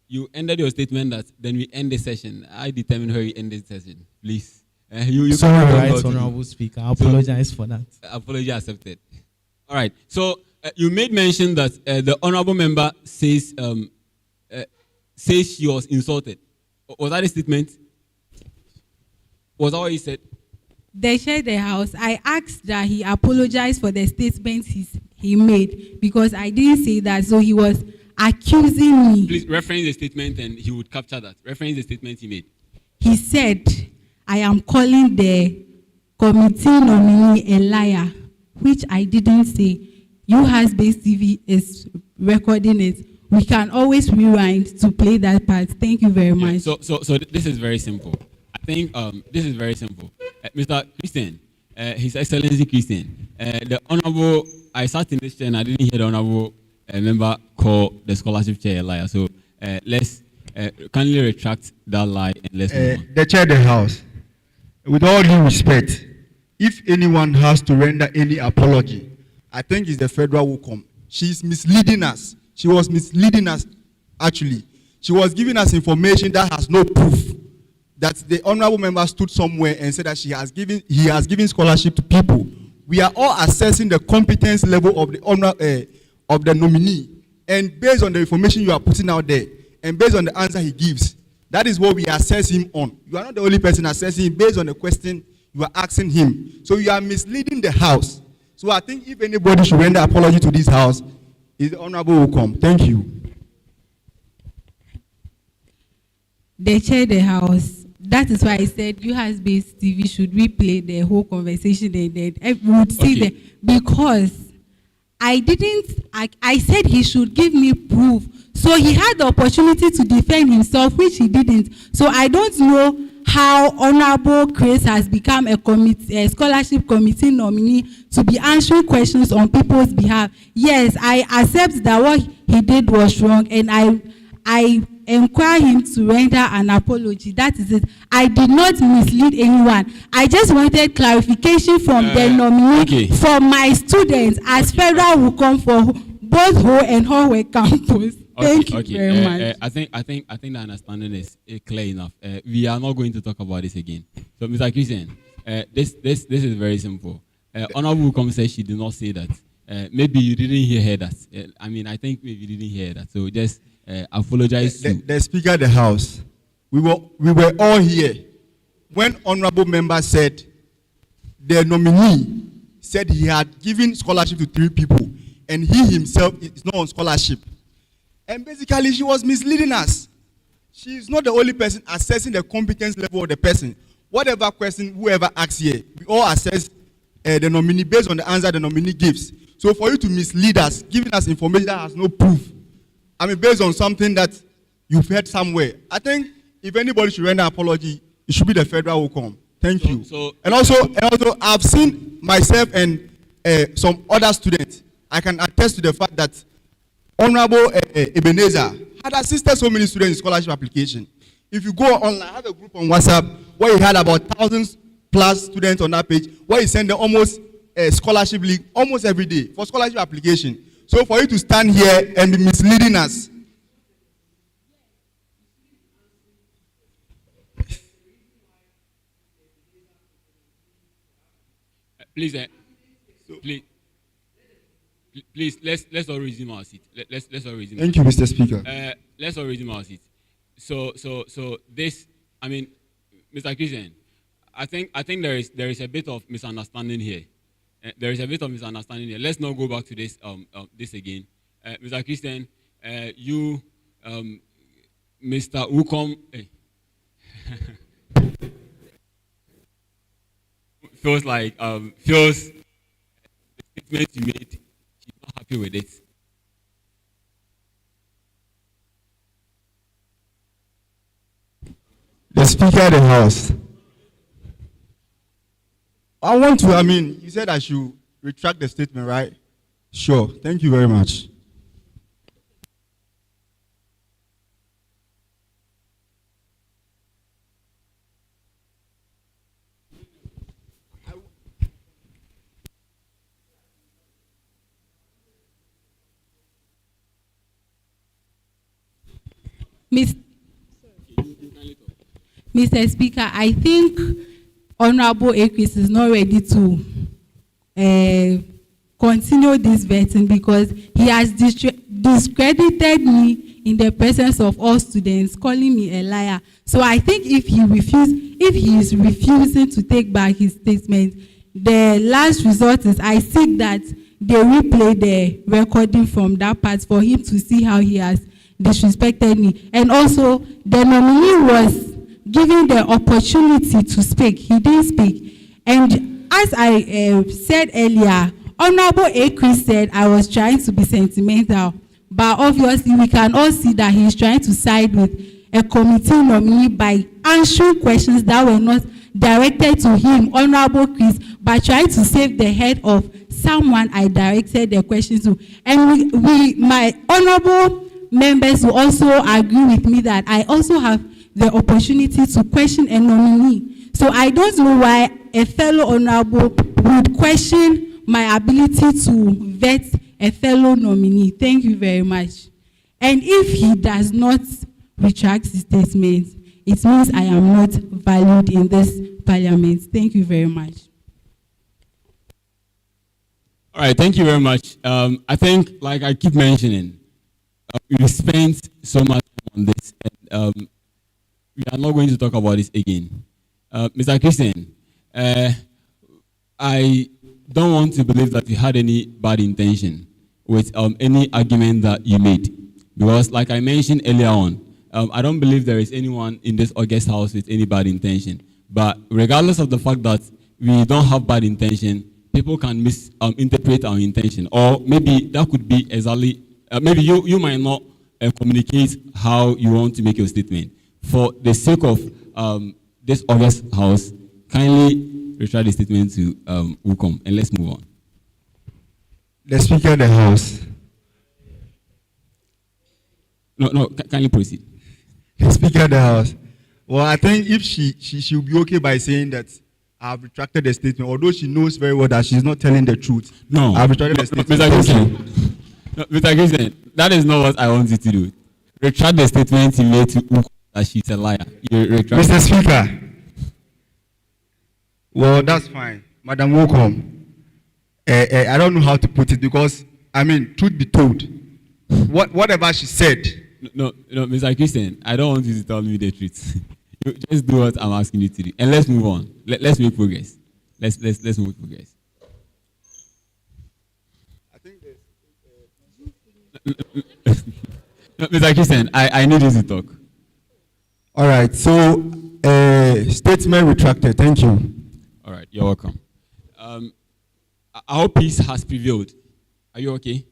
you ended your statement that then we end the session. I determine how we end the session. Please. Sorry, right, Honorable Speaker. I apologize for that. Apology accepted. All right. So you made mention that the honorable member says she was insulted. Was that a statement? Was that what he said? They shared the house. I asked that he apologized for the statements he made, because I didn't say that. So he was accusing me. Please reference the statement and he would capture that. Reference the statement he made. He said, I am calling the committee nominee a liar, which I didn't say. UHAS TV is recording it. We can always rewind to play that part. Thank you very much. So this is very simple. I think this is very simple. Mr. Christian, His Excellency Christian, the Honorable, I sat in this chair and I didn't hear the Honorable member call the scholarship chair a liar. So let's kindly retract that lie and let's move on. The chair of the House, with all due respect, if anyone has to render any apology, I think it's the federal who come. She's misleading us. She was misleading us, actually. She was giving us information that has no proof. That the honorable member stood somewhere and said that he has given scholarship to people. We are all assessing the competence level of the nominee, and based on the information you are putting out there, and based on the answer he gives, that is what we assess him on. You are not the only person assessing him based on the question you are asking him. So you are misleading the House. So I think if anybody should render apology to this House, is the honorable who come. Thank you. They chair the House. That is why I said UHAS TV should replay the whole conversation and then would see the, because I said he should give me proof. So he had the opportunity to defend himself, which he didn't. So I don't know how Honorable Chris has become a scholarship committee nominee to be answering questions on people's behalf. Yes, I accept that what he did was wrong, and I inquire him to render an apology. That is it. I did not mislead anyone. I just wanted clarification from the nominee for my students as federal will come for both Ho and Howe campus. Thank you very much. I think the understanding is clear enough. We are not going to talk about this again. So, Mr. Christian, this is very simple. Honorable Wukom said she did not say that. Maybe you didn't hear that. I think maybe you didn't hear that. So just apologize. The Speaker of the House, we were all here when honorable member said the nominee said he had given scholarship to 3 people and he himself is not on scholarship. And basically she was misleading us. She is not the only person assessing the competence level of the person. Whatever question whoever asks here, we all assess the nominee based on the answer the nominee gives. So for you to mislead us, giving us information that has no proof, based on something that you've heard somewhere, I think if anybody should render an apology, it should be the federal who come. Thank you. And also, I've seen myself and some other students. I can attest to the fact that Honorable Ebenezer had assisted so many students in scholarship application. If you go online, I have a group on WhatsApp where he had about 1,000+ students on that page, where he sent them almost a scholarship link almost every day for scholarship application. So for you to stand here and be misleading us. Please, let's all resume our seat. Let's all resume. Thank you, Mr. Speaker. Let's all resume our seat. So this, Mr. Christian, I think there is a bit of misunderstanding here. Let's not go back to this this again. Mr. Christian, you, Mr. Wukom, feels like the statement you made, she's not happy with it. The Speaker of the House. I want to, you said I should retract the statement, right? Sure. Thank you very much. Mr. Speaker, I think Honorable Akris is not ready to continue this vetting because he has discredited me in the presence of all students, calling me a liar. So I think if he is refusing to take back his statement, the last resort is I seek that they replay the recording from that part for him to see how he has disrespected me. And also, the nominee was given the opportunity to speak. He didn't speak. And as I said earlier, Honorable Akris said I was trying to be sentimental. But obviously, we can all see that he's trying to side with a committee nominee by answering questions that were not directed to him, Honorable Chris, by trying to save the head of someone I directed the questions to. And my honorable members will also agree with me that I also have the opportunity to question a nominee. So I don't know why a fellow honorable would question my ability to vet a fellow nominee. Thank you very much. And if he does not retract his statement, it means I am not valued in this parliament. Thank you very much. All right, thank you very much. I think, like I keep mentioning, we spent so much on this, and we are not going to talk about this again. Mr. Christian, I don't want to believe that you had any bad intention with any argument that you made. Because like I mentioned earlier on, I don't believe there is anyone in this august house with any bad intention. But regardless of the fact that we don't have bad intention, people can misinterpret our intention. Or maybe that could be exactly, maybe you might not communicate how you want to make your statement. For the sake of this august house, kindly retract the statement to Wukom, and let's move on. The Speaker of the House. No, kindly proceed. The Speaker of the House. Well, I think if she will be okay by saying that I've retracted the statement, although she knows very well that she's not telling the truth. No. I've retracted the statement. Mr. Christian, no, Mr. Christian, that is not what I want you to do. Retract the statement you made to Uko that she's a liar. Mr. Speaker. Well, that's fine. Madam Wokom, I don't know how to put it because, I mean, truth be told, whatever she said. No, Mr. Christian, I don't want you to tell me the truth. You just do what I'm asking you to do. And let's move on. Let's make progress. Let's make progress. I think Mr. Christian, I need you to talk. All right, so statement retracted. Thank you. All right, you're welcome. I hope peace has prevailed. Are you okay?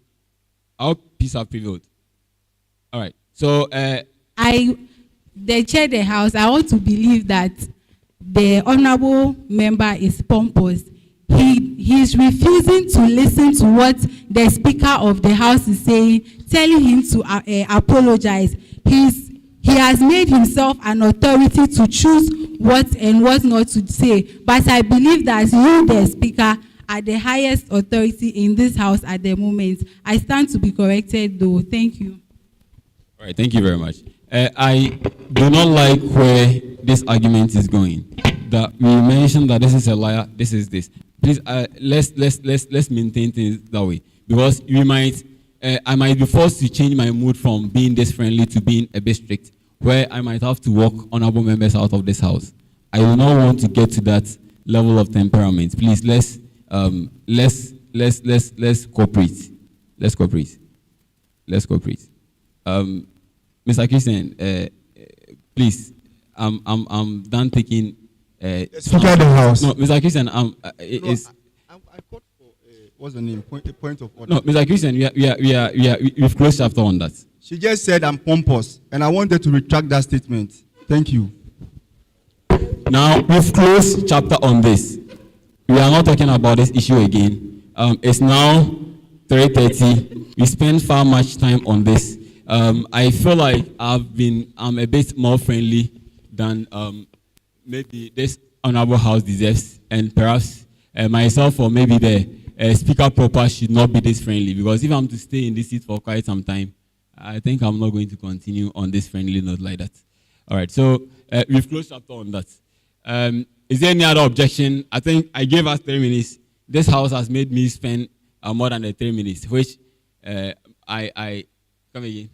I hope peace has prevailed. All right, so the chair of the house, I want to believe that the honorable member is pompous. He is refusing to listen to what the Speaker of the House is saying, telling him to apologize. He has made himself an authority to choose what and what not to say. But I believe that you, the Speaker, are the highest authority in this House at the moment. I stand to be corrected, though. Thank you. All right, thank you very much. I do not like where this argument is going. That we mentioned that this is a liar, this is this. Please, let's maintain things that way, because we might, I might be forced to change my mood from being this friendly to being a bit strict, where I might have to walk honorable members out of this house. I do not want to get to that level of temperament. Please, let's cooperate. Let's cooperate. Let's cooperate. Mr. Christian, please, I'm done taking. Speaker of the House. No, Mr. Christian, I called for what's the name? Point of order. No, Mr. Christian, we've closed chapter on that. She just said I'm pompous, and I wanted to retract that statement. Thank you. Now we've closed chapter on this. We are not talking about this issue again. It's now 3:30. We spent far much time on this. I feel like I'm a bit more friendly than maybe this honorable house deserves, and perhaps myself or maybe the speaker proper should not be this friendly, because if I'm to stay in this seat for quite some time, I think I'm not going to continue on this friendly note like that. All right, so we've closed chapter on that. Is there any other objection? I think I gave us 3 minutes. This house has made me spend more than the 3 minutes, which I come again.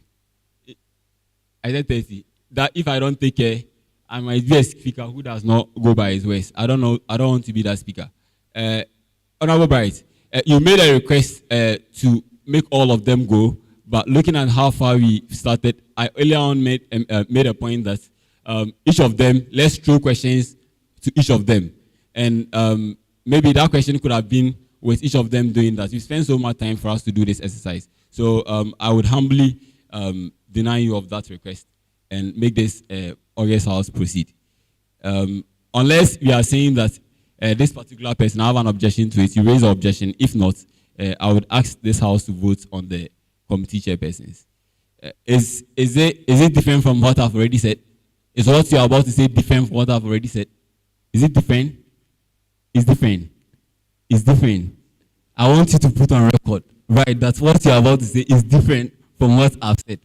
I said 30. That if I don't take care, I might be a speaker who does not go by his words. I don't know. I don't want to be that speaker. Honorable Bright, you made a request to make all of them go, but looking at how far we started, I earlier on made a point that each of them, let's throw questions to each of them, and maybe that question could have been with each of them doing that. You spent so much time for us to do this exercise, so I would humbly deny you of that request and make this August House proceed. Unless we are saying that this particular person, I have an objection to it, you raise an objection. If not, I would ask this House to vote on the committee chairpersons. Is it different from what I've already said? Is what you're about to say different from what I've already said? Is it different? It's different. It's different. I want you to put on record, right, that what you're about to say is different from what I've said.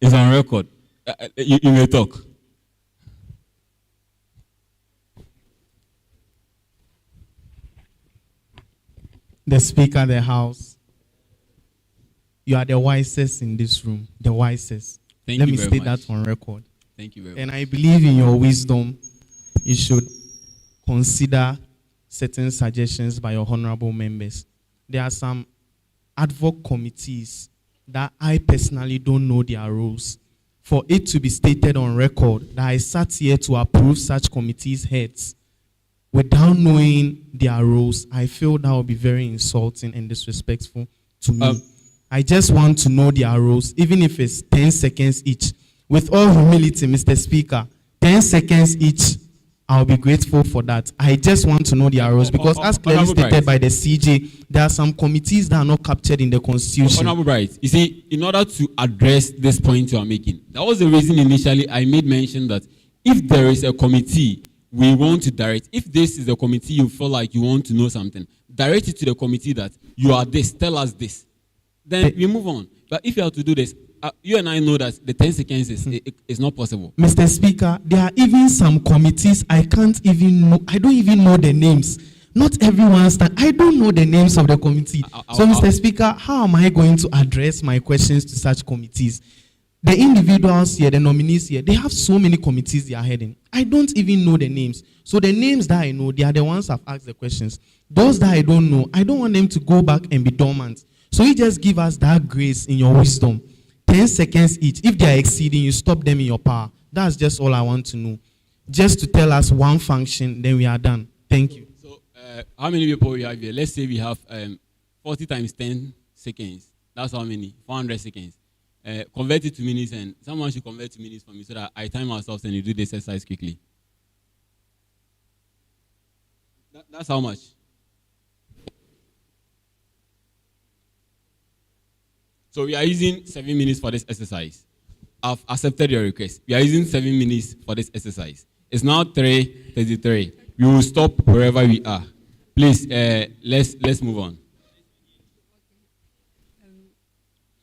It's on record. You may talk. The Speaker of the House, you are the wisest in this room, the wisest. Let me state that on record. Thank you very much. And I believe in your wisdom. You should consider certain suggestions by your honorable members. There are some ad hoc committees that I personally don't know their roles. For it to be stated on record that I sat here to approve such committees' heads without knowing their roles, I feel that would be very insulting and disrespectful to me. I just want to know their roles, even if it's 10 seconds each. With all humility, Mr. Speaker, 10 seconds each I'll be grateful for that. I just want to know their roles because, as clearly stated by the CJ, there are some committees that are not captured in the Constitution. Honorable Bright, you see, in order to address this point you are making, that was the reason initially I made mention that if there is a committee we want to direct, if this is a committee you feel like you want to know something, direct it to the committee that you are this, tell us this. Then we move on. But if you have to do this, you and I know that the 10 seconds is not possible. Mr. Speaker, there are even some committees I don't even know the names. Not everyone I don't know the names of the committee. So, Mr. Speaker, how am I going to address my questions to such committees? The individuals here, the nominees here, they have so many committees they are heading. I don't even know the names. So the names that I know, they are the ones I've asked the questions. Those that I don't know, I don't want them to go back and be dormant. So you just give us that grace in your wisdom. 10 seconds each. If they are exceeding, you stop them in your power. That's just all I want to know. Just to tell us one function, then we are done. Thank you. So how many people we have here? Let's say we have 40 times 10 seconds. That's how many? 400 seconds. Convert it to minutes, and someone should convert to minutes for me so that I time ourselves and you do this exercise quickly. That's how much? So we are using 7 minutes for this exercise. I've accepted your request. We are using 7 minutes for this exercise. It's now 3:33. We will stop wherever we are. Please, let's move on.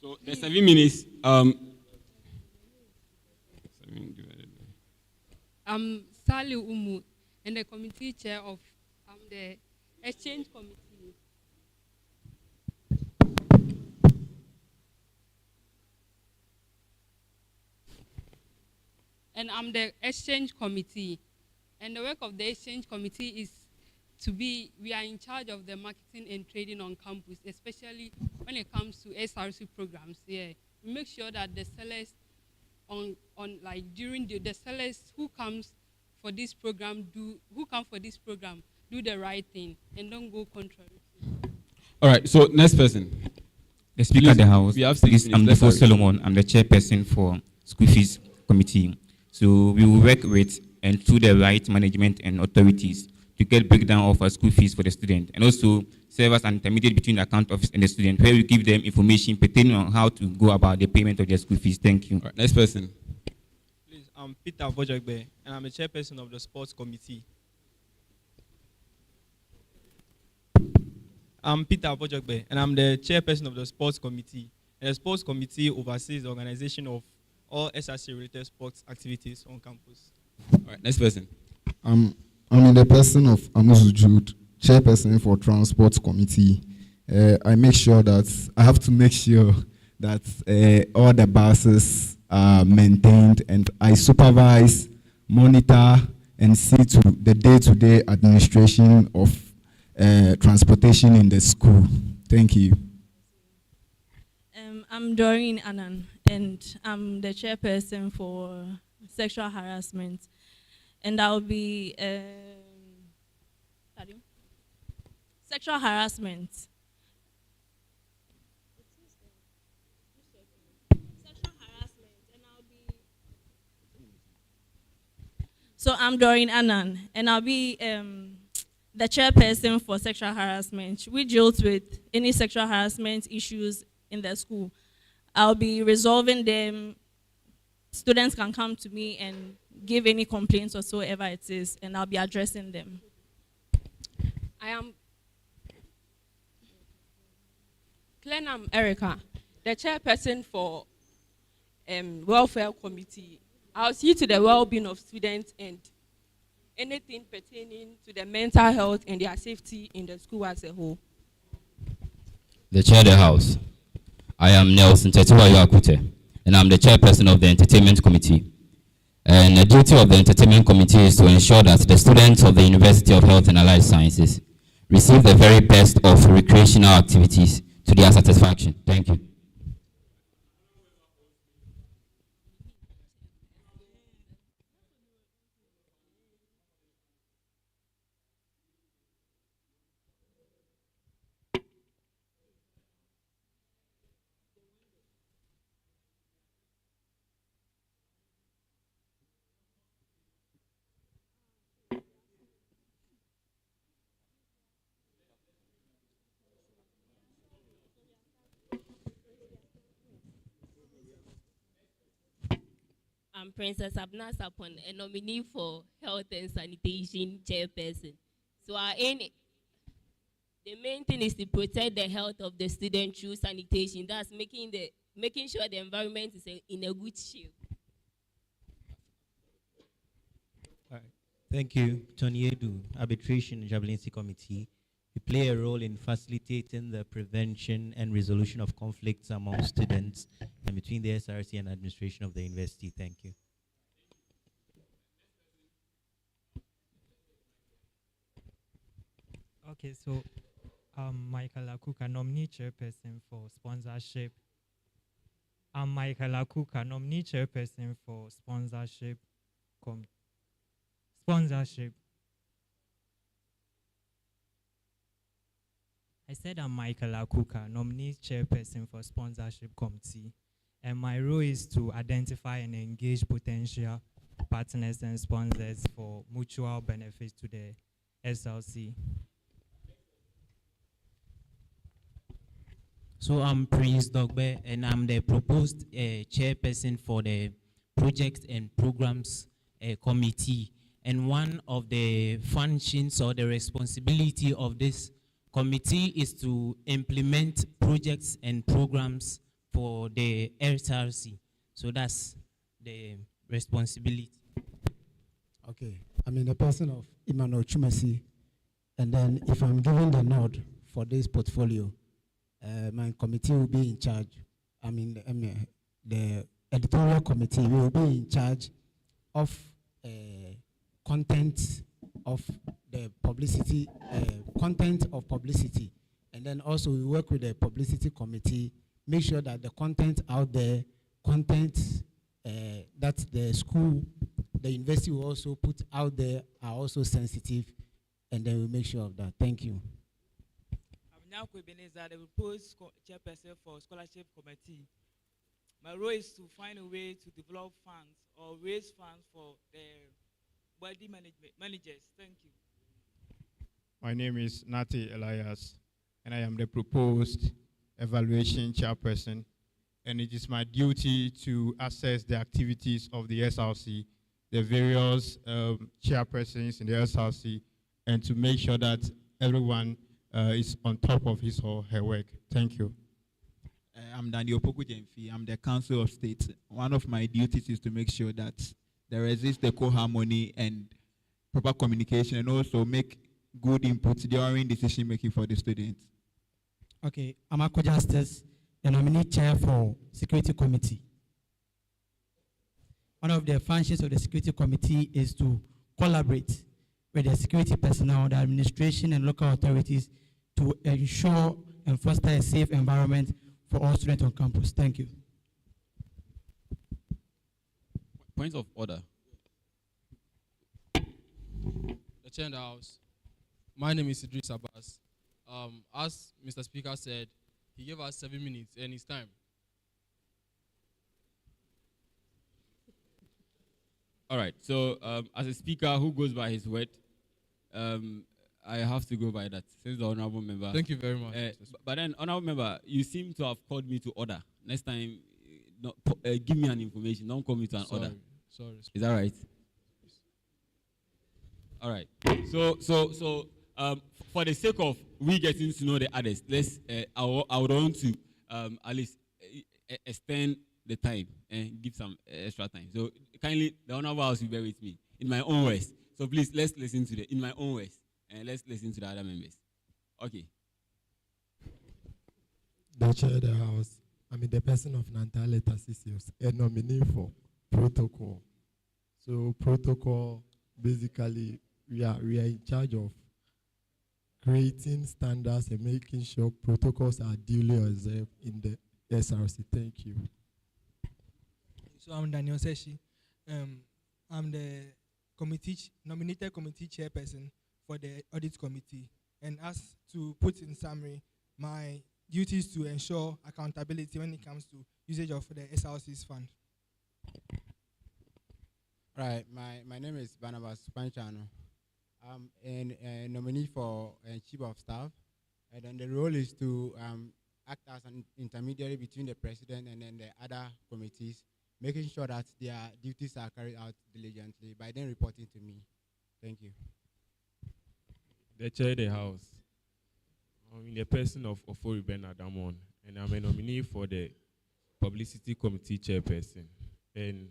So the 7 minutes. I'm Sally Umu, and the committee chair of the exchange committee. And I'm the exchange committee. And the work of the exchange committee is we are in charge of the marketing and trading on campus, especially when it comes to SRC programs. Yeah, we make sure that the sellers during the sellers who come for this program do the right thing and don't go contrary. All right. So next person. The Speaker of the House. We have I'm Defo Solomon. I'm the chairperson for School Fees Committee. So we will work with and through the right management and authorities to get breakdown of our school fees for the student, and also serve as an intermediate between the account office and the student, where we give them information pertaining on how to go about the payment of their school fees. Thank you. Right, next person. Please, I'm Peter Vojagbe, and I'm the chairperson of the sports committee. I'm Peter Vojagbe, and I'm the chairperson of the sports committee. And the sports committee oversees the organization of all SRC-related sports activities on campus. All right, next person. I'm in the person of Amuzu Jude, chairperson for Transport Committee. I have to make sure that all the buses are maintained, and I supervise, monitor, and see to the day-to-day administration of transportation in the school. Thank you. I'm Doreen Annan, and I'm the chairperson for sexual harassment. And I'll be sexual harassment. So I'm Doreen Annan, and I'll be the chairperson for sexual harassment. We deals with any sexual harassment issues in the school. I'll be resolving them. Students can come to me and give any complaints whatsoever it is, and I'll be addressing them. I am Clenam Erica, the chairperson for welfare committee. I'll see to the well-being of students and anything pertaining to the mental health and their safety in the school as a whole. The chair of the house. I am Nelson Tetiwayo Akute, and I'm the chairperson of the entertainment committee. And the duty of the entertainment committee is to ensure that the students of the University of Health and Allied Sciences receive the very best of recreational activities to their satisfaction. Thank you. I'm Princess Abna Sapon, a nominee for Health and Sanitation Chairperson. So our aim, the main thing is to protect the health of the student through sanitation. That's making sure the environment is in a good shape. All right. Thank you, Tony Edu, Arbitration and Javelincy Committee. We play a role in facilitating the prevention and resolution of conflicts among students and between the SRC and administration of the university. Thank you. Okay, so Michael Akuka, nominee chairperson for sponsorship. I'm Michael Akuka, nominee chairperson for sponsorship. I said I'm Michael Akuka, nominee chairperson for sponsorship committee, and my role is to identify and engage potential partners and sponsors for mutual benefit to the SLC. So I'm Prince Dogbe, and I'm the proposed chairperson for the projects and programs committee. And one of the functions or the responsibility of this committee is to implement projects and programs for the SRC. So that's the responsibility. Okay, I'm in the person of Emmanuel Chumasi, and then if I'm given the nod for this portfolio, my committee will be in charge. The editorial committee will be in charge of content of the publicity, and then also we work with the publicity committee, make sure that the content out there, that the school, the university will also put out there are also sensitive, and then we make sure of that. Thank you. I'm now Ebenezer, the proposed chairperson for scholarship committee. My role is to find a way to develop funds or raise funds for the body managers. Thank you. My name is Nati Elias, and I am the proposed evaluation chairperson. And it is my duty to assess the activities of the SRC, the various chairpersons in the SRC, and to make sure that everyone is on top of his or her work. Thank you. I'm Daniel Poku Jemfi. I'm the Council of State. One of my duties is to make sure that there exists the co-harmony and proper communication, and also make good input during decision making for the students. Okay, I'm Akko Justice, the nominee chair for Security Committee. One of the functions of the Security Committee is to collaborate with the security personnel, the administration, and local authorities to ensure and foster a safe environment for all students on campus. Thank you. Point of order. The chair in the house. My name is Idris Abbas. As Mr. Speaker said, he gave us 7 minutes and it's time. All right, so as a speaker who goes by his word, I have to go by that, since the honorable member. Thank you very much. But then, honorable member, you seem to have called me to order. Next time, give me an information, don't call me to an order. Sorry. Is that right? All right. So, for the sake of we getting to know the others, I would want to at least extend the time and give some extra time. So kindly, the honorable house will bear with me in my own words. So please, let's listen to in my own words, and let's listen to the other members. Okay. The chair of the house, I'm the person of Nantale Tassisius, a nominee for protocol. So protocol, basically, we are in charge of creating standards and making sure protocols are duly observed in the SRC. Thank you. So I'm Daniel Seshi. I'm the nominated committee chairperson for the audit committee. And as to put in summary, my duty is to ensure accountability when it comes to usage of the SRC's fund. Right, my name is Barnabas Panchano. I'm a nominee for Chief of Staff, and then the role is to act as an intermediary between the president and then the other committees, making sure that their duties are carried out diligently by then reporting to me. Thank you. The chair of the house. I'm in the person of Ofori Bernard Amon, and I'm a nominee for the Publicity Committee Chairperson. And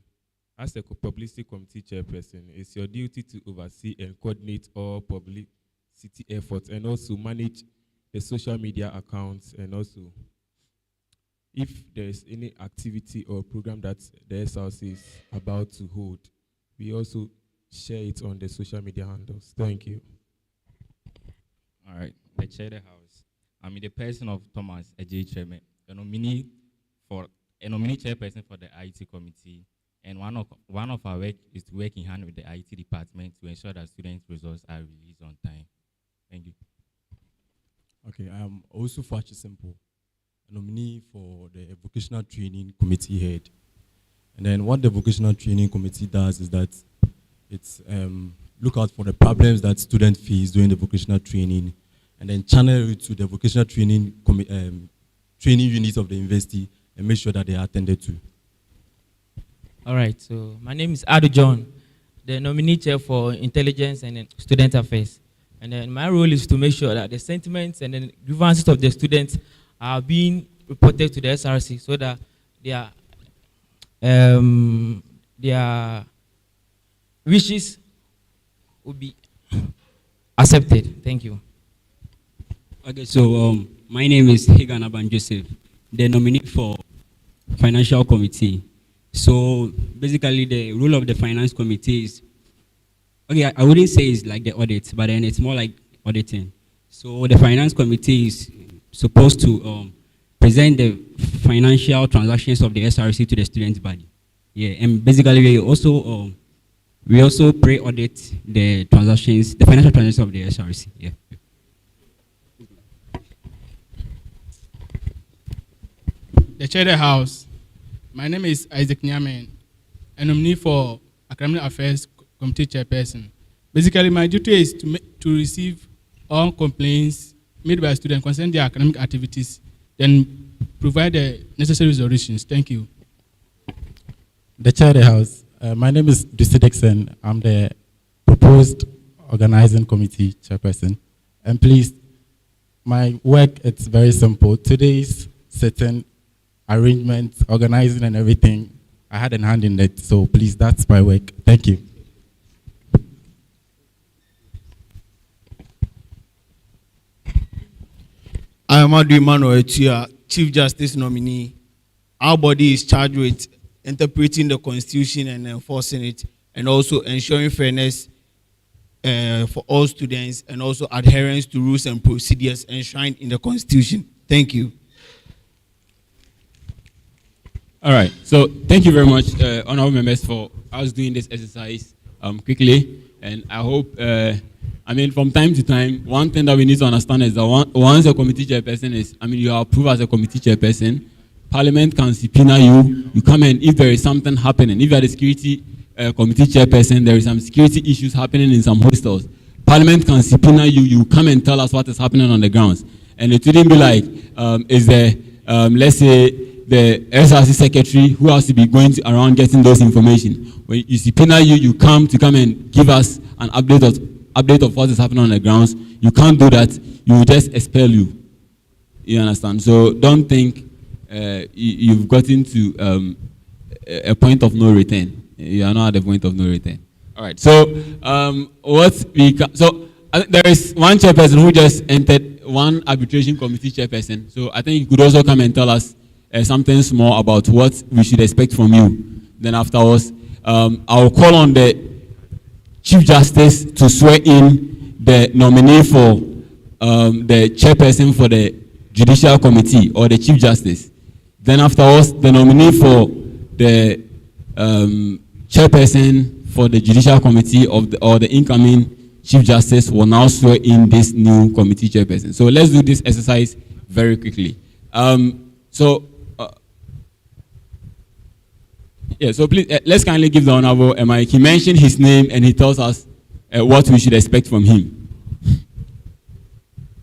as a Publicity Committee Chairperson, it's your duty to oversee and coordinate all publicity efforts and also manage the social media accounts, and also if there's any activity or program that the SRC is about to hold, we also share it on the social media handles. Thank you. All right, the chair of the house. I'm in the person of Thomas Ejay Cheme, a nominee chairperson for the IT committee, and one of our work is to work in hand with the IT department to ensure that student results are released on time. Thank you. Okay, I am also Fachi Simple, a nominee for the Vocational Training Committee head. And then what the Vocational Training Committee does is that it's look out for the problems that students face during the vocational training, and then channel it to the vocational training training units of the university and make sure that they are attended to. All right, so my name is Adu John, the nominee chair for Intelligence and Student Affairs. And then my role is to make sure that the sentiments and the grievances of the students are being reported to the SRC so that their wishes will be accepted. Thank you. Okay, so my name is Higan Aban Joseph, the nominee for Financial Committee. So basically the role of the Finance Committee is, okay, I wouldn't say it's like the audit, but then it's more like auditing. So the Finance Committee is supposed to present the financial transactions of the SRC to the student body. Yeah, and basically we also pre-audit the transactions, the financial transactions of the SRC. Yeah. The chair of the house. My name is Isaac Nyamen, a nominee for Academic Affairs Committee Chairperson. Basically, my duty is to receive all complaints made by students concerning their academic activities, then provide the necessary resolutions. Thank you. The chair of the house. My name is Dusi Dixon. I'm the proposed organizing committee chairperson. And please, my work, it's very simple. Today's certain arrangements, organizing and everything, I had a hand in it. So please, that's my work. Thank you. I am Adu Emmanuel Etia, Chief Justice nominee. Our body is charged with interpreting the Constitution and enforcing it, and also ensuring fairness for all students, and also adherence to rules and procedures enshrined in the Constitution. Thank you. All right, so thank you very much, honorable members, for us doing this exercise quickly, and I hope, from time to time, one thing that we need to understand is that once a committee chairperson is, you are approved as a committee chairperson, Parliament can subpoena you, you come in if there is something happening. If you are the security committee chairperson, there is some security issues happening in some hostels. Parliament can subpoena you, you come and tell us what is happening on the grounds. And it wouldn't be like, is there, let's say, the SRC secretary who has to be going around getting those information. When you subpoena you, you come and give us an update of what is happening on the grounds. You can't do that. You will just expel you. You understand? So don't think you've gotten to a point of no return. You are not at the point of no return. All right. So there is one chairperson who just entered, one arbitration committee chairperson. So I think you could also come and tell us something small about what we should expect from you. Then afterwards, I'll call on the Chief Justice to swear in the nominee for the chairperson for the Judicial Committee, or the Chief Justice. Then afterwards, the nominee for the chairperson for the Judicial Committee or the incoming Chief Justice will now swear in this new committee chairperson. So let's do this exercise very quickly. So please, let's kindly give the honorable a mic. He mentioned his name and he tells us what we should expect from him.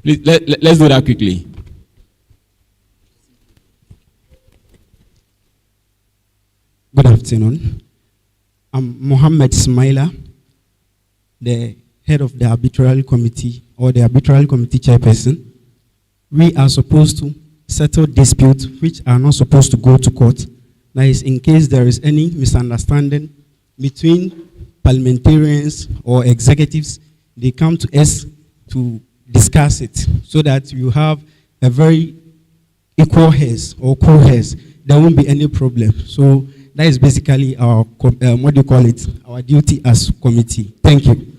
Please, let's do that quickly. Good afternoon. afternoon. I'm Mohammed Smaila, the head of the arbitral committee or the arbitral committee chairperson. We are supposed to settle disputes which are not supposed to go to court. That is, in case there is any misunderstanding between parliamentarians or executives, they come to us to discuss it so that you have a very equal heads or co-heads. There won't be any problem. So that is basically our, what do you call it, our duty as committee. Thank you.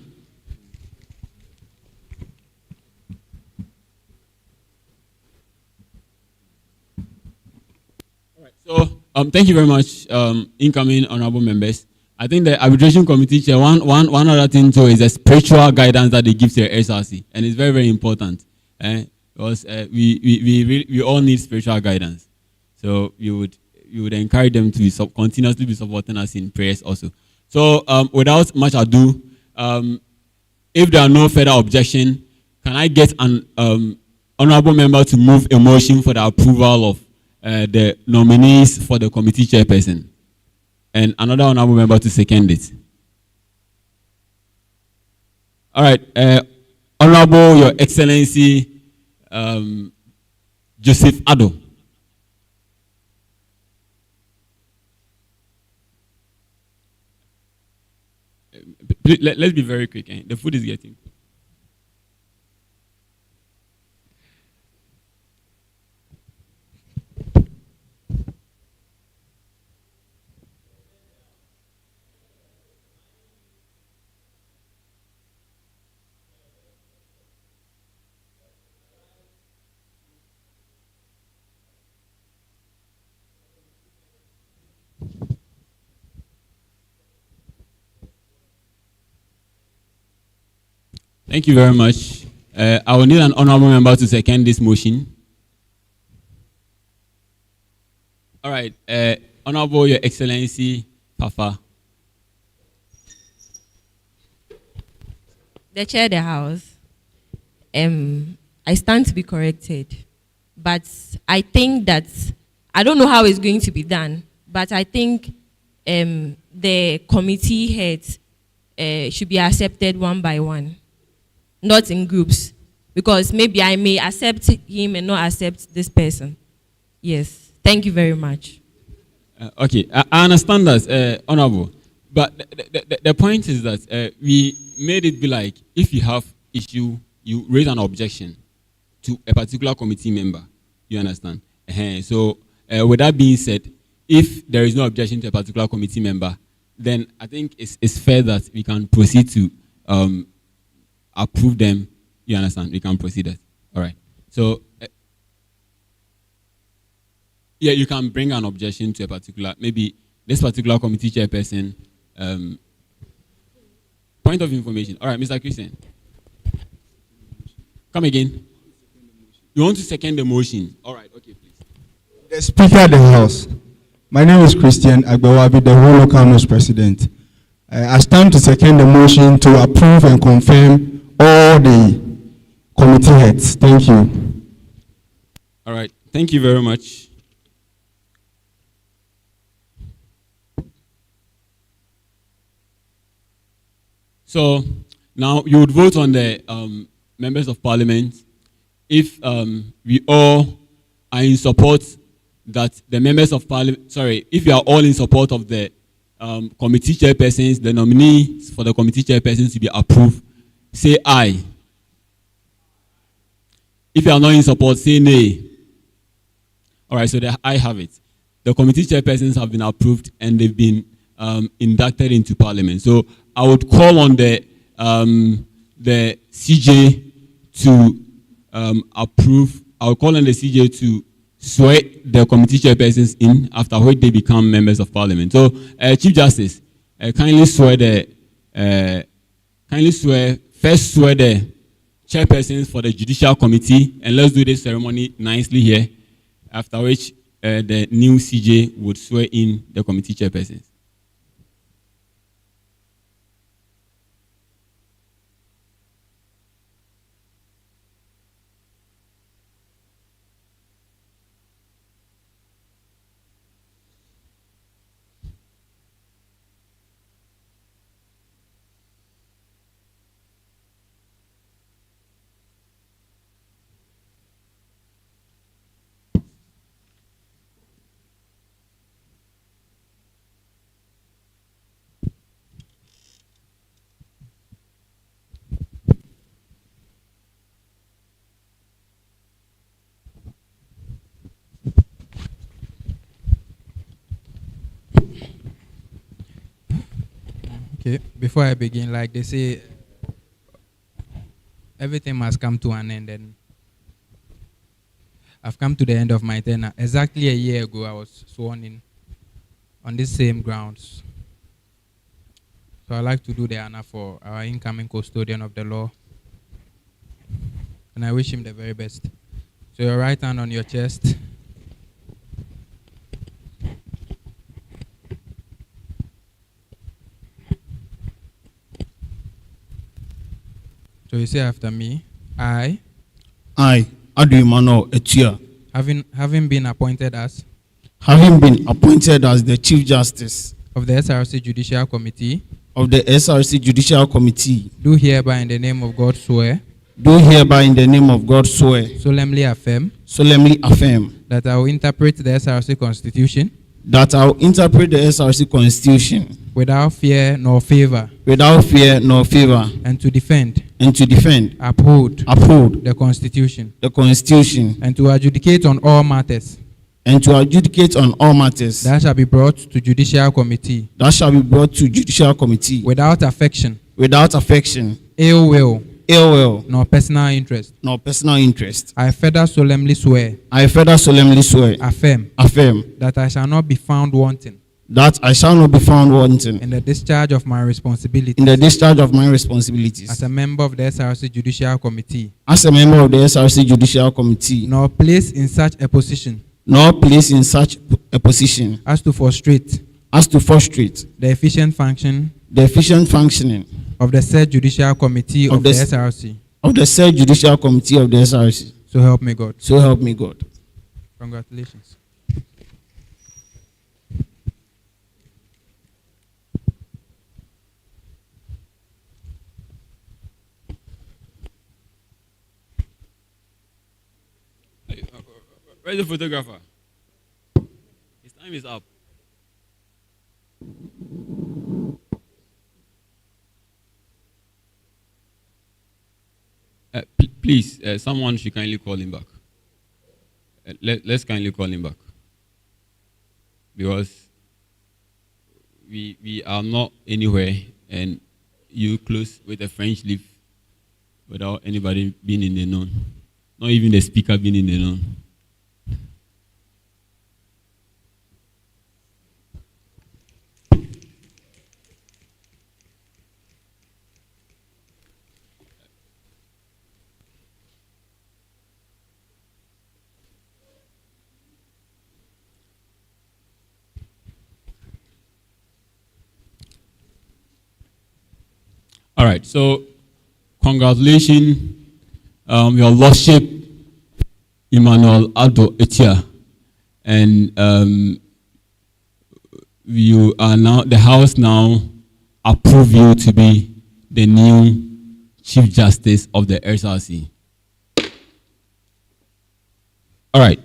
So, thank you very much, incoming honorable members. I think the arbitration committee chair, one other thing too is the spiritual guidance that they give to the SRC, and it's very, very important. Because we all need spiritual guidance. So we would encourage them to continuously be supporting us in prayers also. So without much ado, if there are no further objection, can I get an honorable member to move a motion for the approval of the nominees for the committee chairperson, and another honorable member to second it? All right, Honorable Your Excellency Joseph Addo. Let's be very quick. The food is getting. Thank you very much. I will need an honorable member to second this motion. All right, Honorable Your Excellency Papa. The chair of the house, I stand to be corrected, but I think that, I don't know how it's going to be done, but I think the committee heads should be accepted one by one, not in groups, because maybe I may accept him and not accept this person. Yes, thank you very much. Okay, I understand that, Honorable, but the point is that we made it be like, if you have issue, you raise an objection to a particular committee member, you understand? So with that being said, if there is no objection to a particular committee member, then I think it's fair that we can proceed to approve them, you understand? We can proceed that. All right. So, yeah, you can bring an objection to a particular, maybe this particular committee chairperson. Point of information. All right, Mr. Christian. Come again. You want to second the motion? All right, okay, please. The Speaker of the House. My name is Christian Agbewabi, the Whole Local News President. I stand to second the motion to approve and confirm all the committee heads. Thank you. All right. Thank you very much. So now you would vote on the members of parliament. If we all are in support that the members of parliament, if you are all in support of the committee chairpersons, the nominees for the committee chairpersons to be approved, say aye. If you are not in support, say nay. All right, so the I have it. The committee chairpersons have been approved and they've been inducted into parliament. So I would call on the CJ to approve. I would call on the CJ to swear the committee chairpersons in, after which they become members of parliament. So, Chief Justice, kindly swear first swear the chairpersons for the Judicial Committee, and let's do this ceremony nicely here, after which the new CJ would swear in the committee chairpersons. Okay, before I begin, like they say, everything must come to an end, and I've come to the end of my tenure. Exactly a year ago, I was sworn in on these same grounds. So I'd like to do the honor for our incoming custodian of the law, and I wish him the very best. So your right hand on your chest. So you say after me, I, Adu Emmanuel Etia, having been appointed as the Chief Justice of the SRC Judicial Committee, do hereby in the name of God swear, solemnly affirm, that I will interpret the SRC Constitution, without fear nor favor, and to defend, uphold, the Constitution, and to adjudicate on all matters, that shall be brought to Judicial Committee, without affection, ill will, nor personal interest. I further solemnly swear, affirm, that I shall not be found wanting in the discharge of my responsibilities, as a member of the SRC Judicial Committee, nor placed in such a position as to frustrate the efficient functioning of the said Judicial Committee of the SRC. So help me God. Congratulations. Where's the photographer? His time is up. Please, someone should kindly call him back. Let's kindly call him back. Because we are not anywhere, and you close with a French leaf without anybody being in the known. Not even the speaker being in the known. All right, so congratulations, Your Lordship, Emmanuel Ado Etia, and you are now, the House now approve you to be the new Chief Justice of the SRC. All right,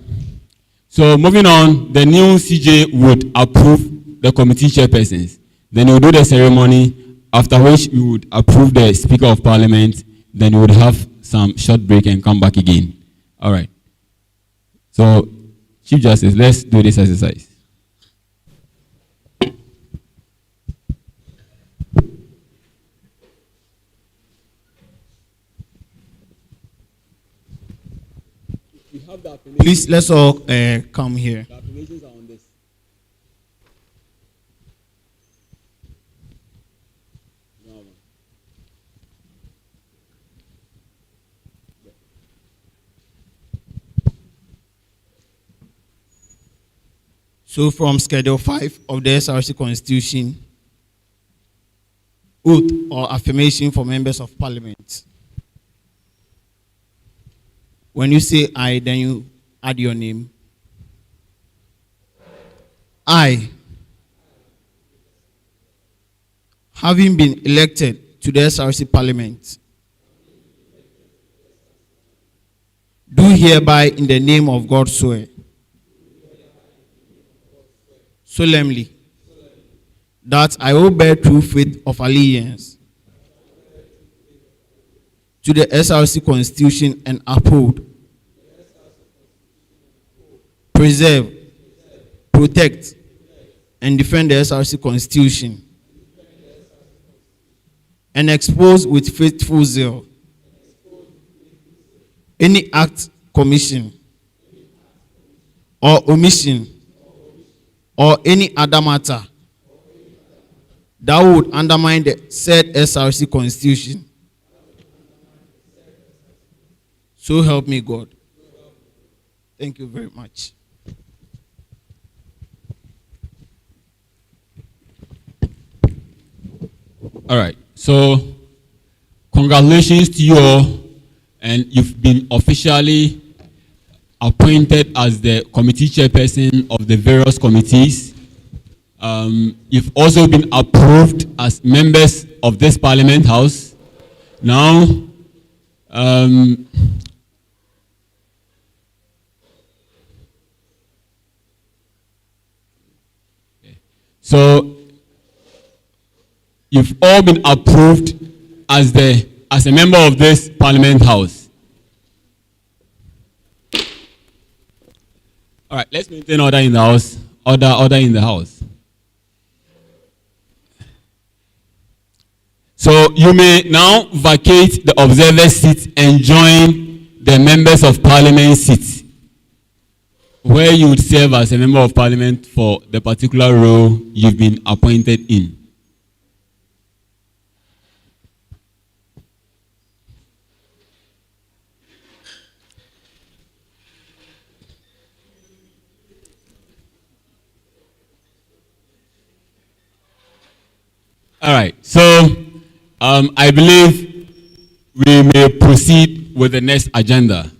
so moving on, the new CJ would approve the committee chairpersons. Then we'll do the ceremony, after which we would approve the Speaker of Parliament. Then we would have some short break and come back again. All right. So, Chief Justice, let's do this exercise. Please, let's all come here. So from Schedule 5 of the SRC Constitution, oath or affirmation for members of Parliament. When you say I, then you add your name. I, having been elected to the SRC Parliament, do hereby in the name of God swear, solemnly, that I will bear true faith of allegiance to the SRC Constitution and uphold, preserve, protect, and defend the SRC Constitution and expose with faithful zeal any act, commission, or omission, or any other matter that would undermine the said SRC constitution. So help me God. Thank you very much. All right. So, congratulations to you all, and you've been officially appointed as the committee chairperson of the various committees. You've also been approved as members of this Parliament House. Now, so you've all been approved as a member of this Parliament House. All right, let's maintain order in the house. Order in the house. So you may now vacate the observer seat and join the members of Parliament seats, where you would serve as a member of Parliament for the particular role you've been appointed in. All right, so I believe we may proceed with the next agenda.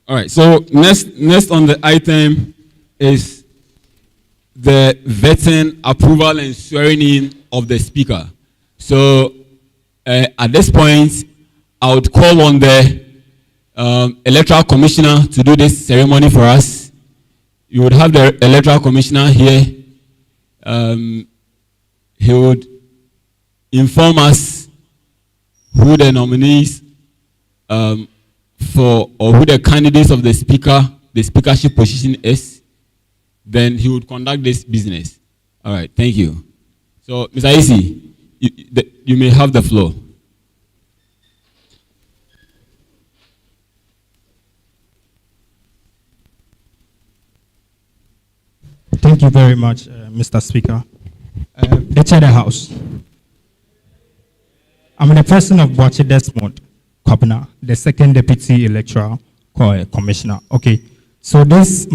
All right, so next on the item is the vetting, approval, and swearing in of the speaker. So at this point, I would call on the electoral commissioner to do this ceremony for us. You would have the electoral commissioner here. He would inform us who the nominees for, or who the candidates of the speakership position is. Then he would conduct this business. All right, thank you. So, Mr. Isi, you may have the floor. Thank you very much, Mr. Speaker. The Chair of the House. I'm the person of Boache Desmond Kwabena, the second Deputy Electoral Commissioner. Okay, so this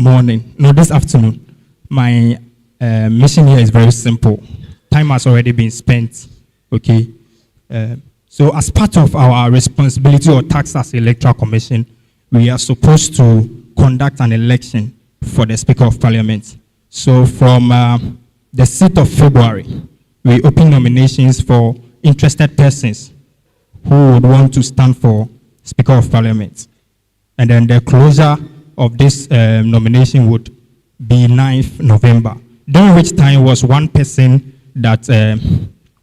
afternoon, my mission here is very simple. Time has already been spent, okay? So as part of our responsibility or task as Electoral Commission, we are supposed to conduct an election for the Speaker of Parliament. So from the 6th of February, we open nominations for interested persons who would want to stand for Speaker of Parliament. And then the closure of this nomination would be 9th November, during which time was one person that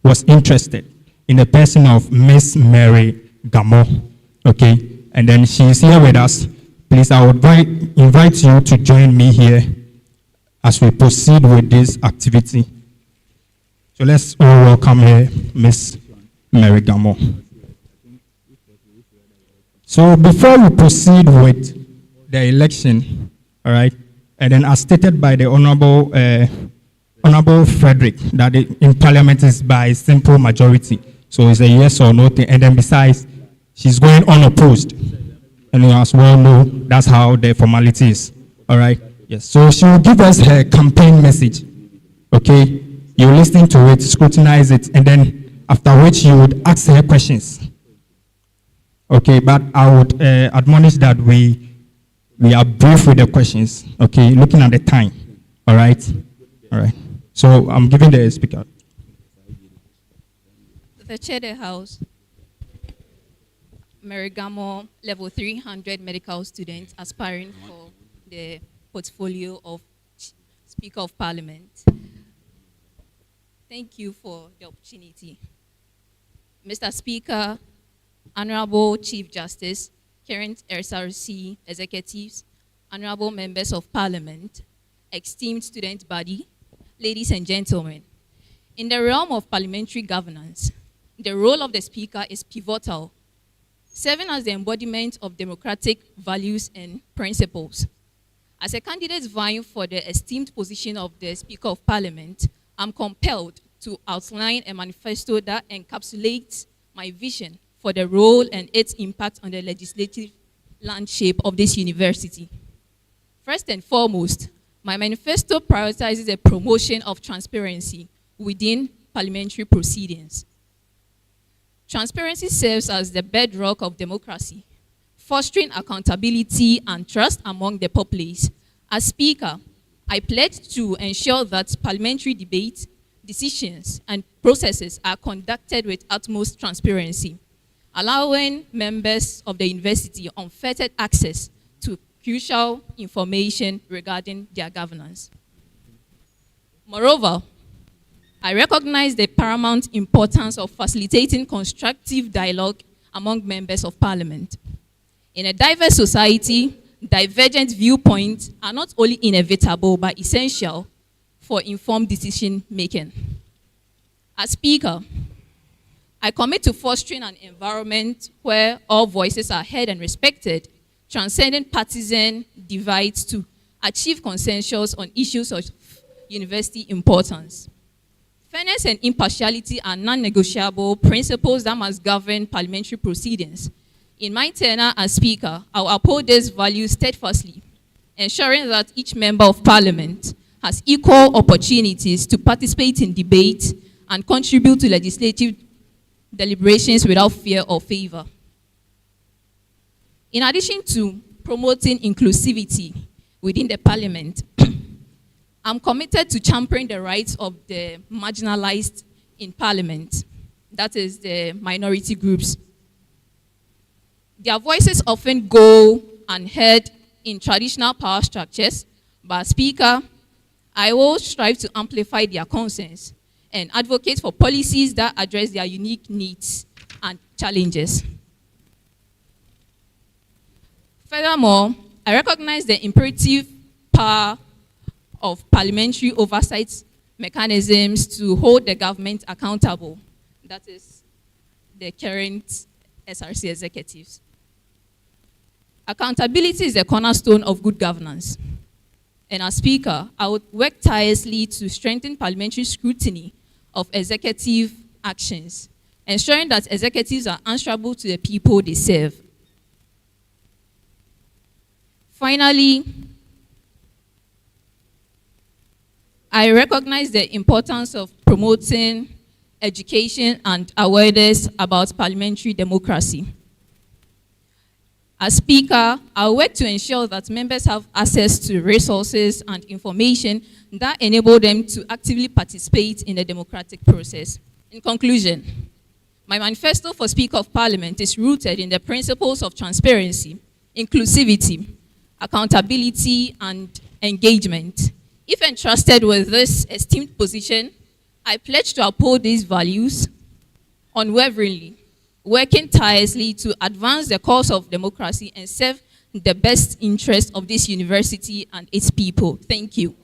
was interested in the person of Miss Mary Gamo. Okay, and then she is here with us. Please, I would invite you to join me here as we proceed with this activity. So let's all welcome here Miss Mary Gamo. So before we proceed with the election, all right, and then as stated by the Honorable Frederick, that in Parliament is by simple majority. So it's a yes or no thing. And then besides, she's going unopposed. And you as well know, that's how the formality is. All right. Yes. So she will give us her campaign message. Okay. You listen to it, scrutinize it, and then after which you would ask her questions. Okay. But I would admonish that we are brief with the questions. Okay. Looking at the time. All right. All right. So I'm giving the speaker. The Chair of the House, Mary Gamo, level 300 medical student aspiring for the portfolio of Speaker of Parliament. Thank you for the opportunity. Mr. Speaker, Honorable Chief Justice, current SRC executives, honorable members of Parliament, esteemed student body, ladies and gentlemen, In the realm of parliamentary governance, the role of the Speaker is pivotal, serving as the embodiment of democratic values and principles. As a candidate vying for the esteemed position of the Speaker of Parliament, I'm compelled to outline a manifesto that encapsulates my vision for the role and its impact on the legislative landscape of this university. First and foremost, my manifesto prioritizes the promotion of transparency within parliamentary proceedings. Transparency serves as the bedrock of democracy, fostering accountability and trust among the populace. As Speaker, I pledge to ensure that parliamentary debates, decisions, and processes are conducted with utmost transparency, allowing members of the university unfettered access to crucial information regarding their governance. Moreover, I recognize the paramount importance of facilitating constructive dialogue among members of parliament. In a diverse society, divergent viewpoints are not only inevitable but essential for informed decision making. As Speaker, I commit to fostering an environment where all voices are heard and respected, transcending partisan divides to achieve consensus on issues of university importance. Fairness and impartiality are non-negotiable principles that must govern parliamentary proceedings. In my tenure as Speaker, I will uphold these values steadfastly, ensuring that each member of parliament has equal opportunities to participate in debate and contribute to legislative deliberations without fear or favor. In addition to promoting inclusivity within the parliament, I'm committed to championing the rights of the marginalized in parliament, that is the minority groups. Their voices often go unheard in traditional power structures, but as Speaker, I will strive to amplify their concerns and advocate for policies that address their unique needs and challenges. Furthermore, I recognize the imperative power of parliamentary oversight mechanisms to hold the government accountable. That is the current SRC executives. Accountability is the cornerstone of good governance. And as Speaker, I would work tirelessly to strengthen parliamentary scrutiny of executive actions, ensuring that executives are answerable to the people they serve. Finally, I recognize the importance of promoting education and awareness about parliamentary democracy. As Speaker, I will work to ensure that members have access to resources and information that enable them to actively participate in the democratic process. In conclusion, my manifesto for Speaker of Parliament is rooted in the principles of transparency, inclusivity, accountability, and engagement. If entrusted with this esteemed position, I pledge to uphold these values unwaveringly, working tirelessly to advance the cause of democracy and serve the best interest of this university and its people. Thank you.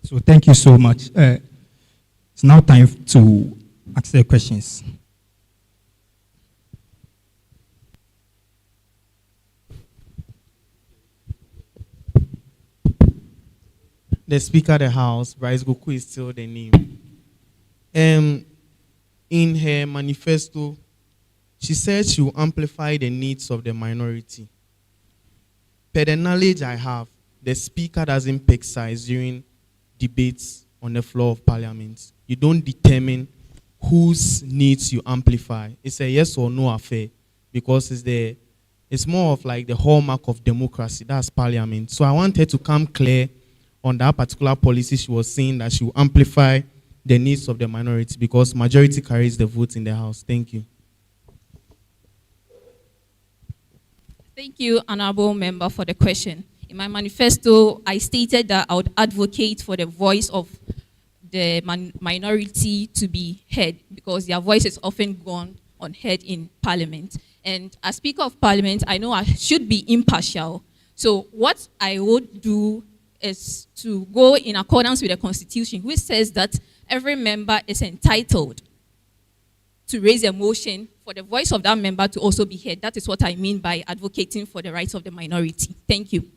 So thank you so much. It's now time to answer questions. The Speaker of the House, Bryce Goku, is still the name. In her manifesto, she said she will amplify the needs of the minority. Per the knowledge I have, the Speaker doesn't pick sides during debates on the floor of Parliament. You don't determine whose needs you amplify. It's a yes or no affair because it's more of like the hallmark of democracy. That's Parliament. So I want her to come clear on that particular policy. She was saying that she will amplify the needs of the minority because majority carries the vote in the House. Thank you. Thank you, Honorable Member, for the question. In my manifesto, I stated that I would advocate for the voice of the minority to be heard because their voice is often gone unheard in Parliament. And as Speaker of Parliament, I know I should be impartial, So what I would do is to go in accordance with the Constitution, which says that every member is entitled to raise a motion for the voice of that member to also be heard. That is what I mean by advocating for the rights of the minority. Thank you.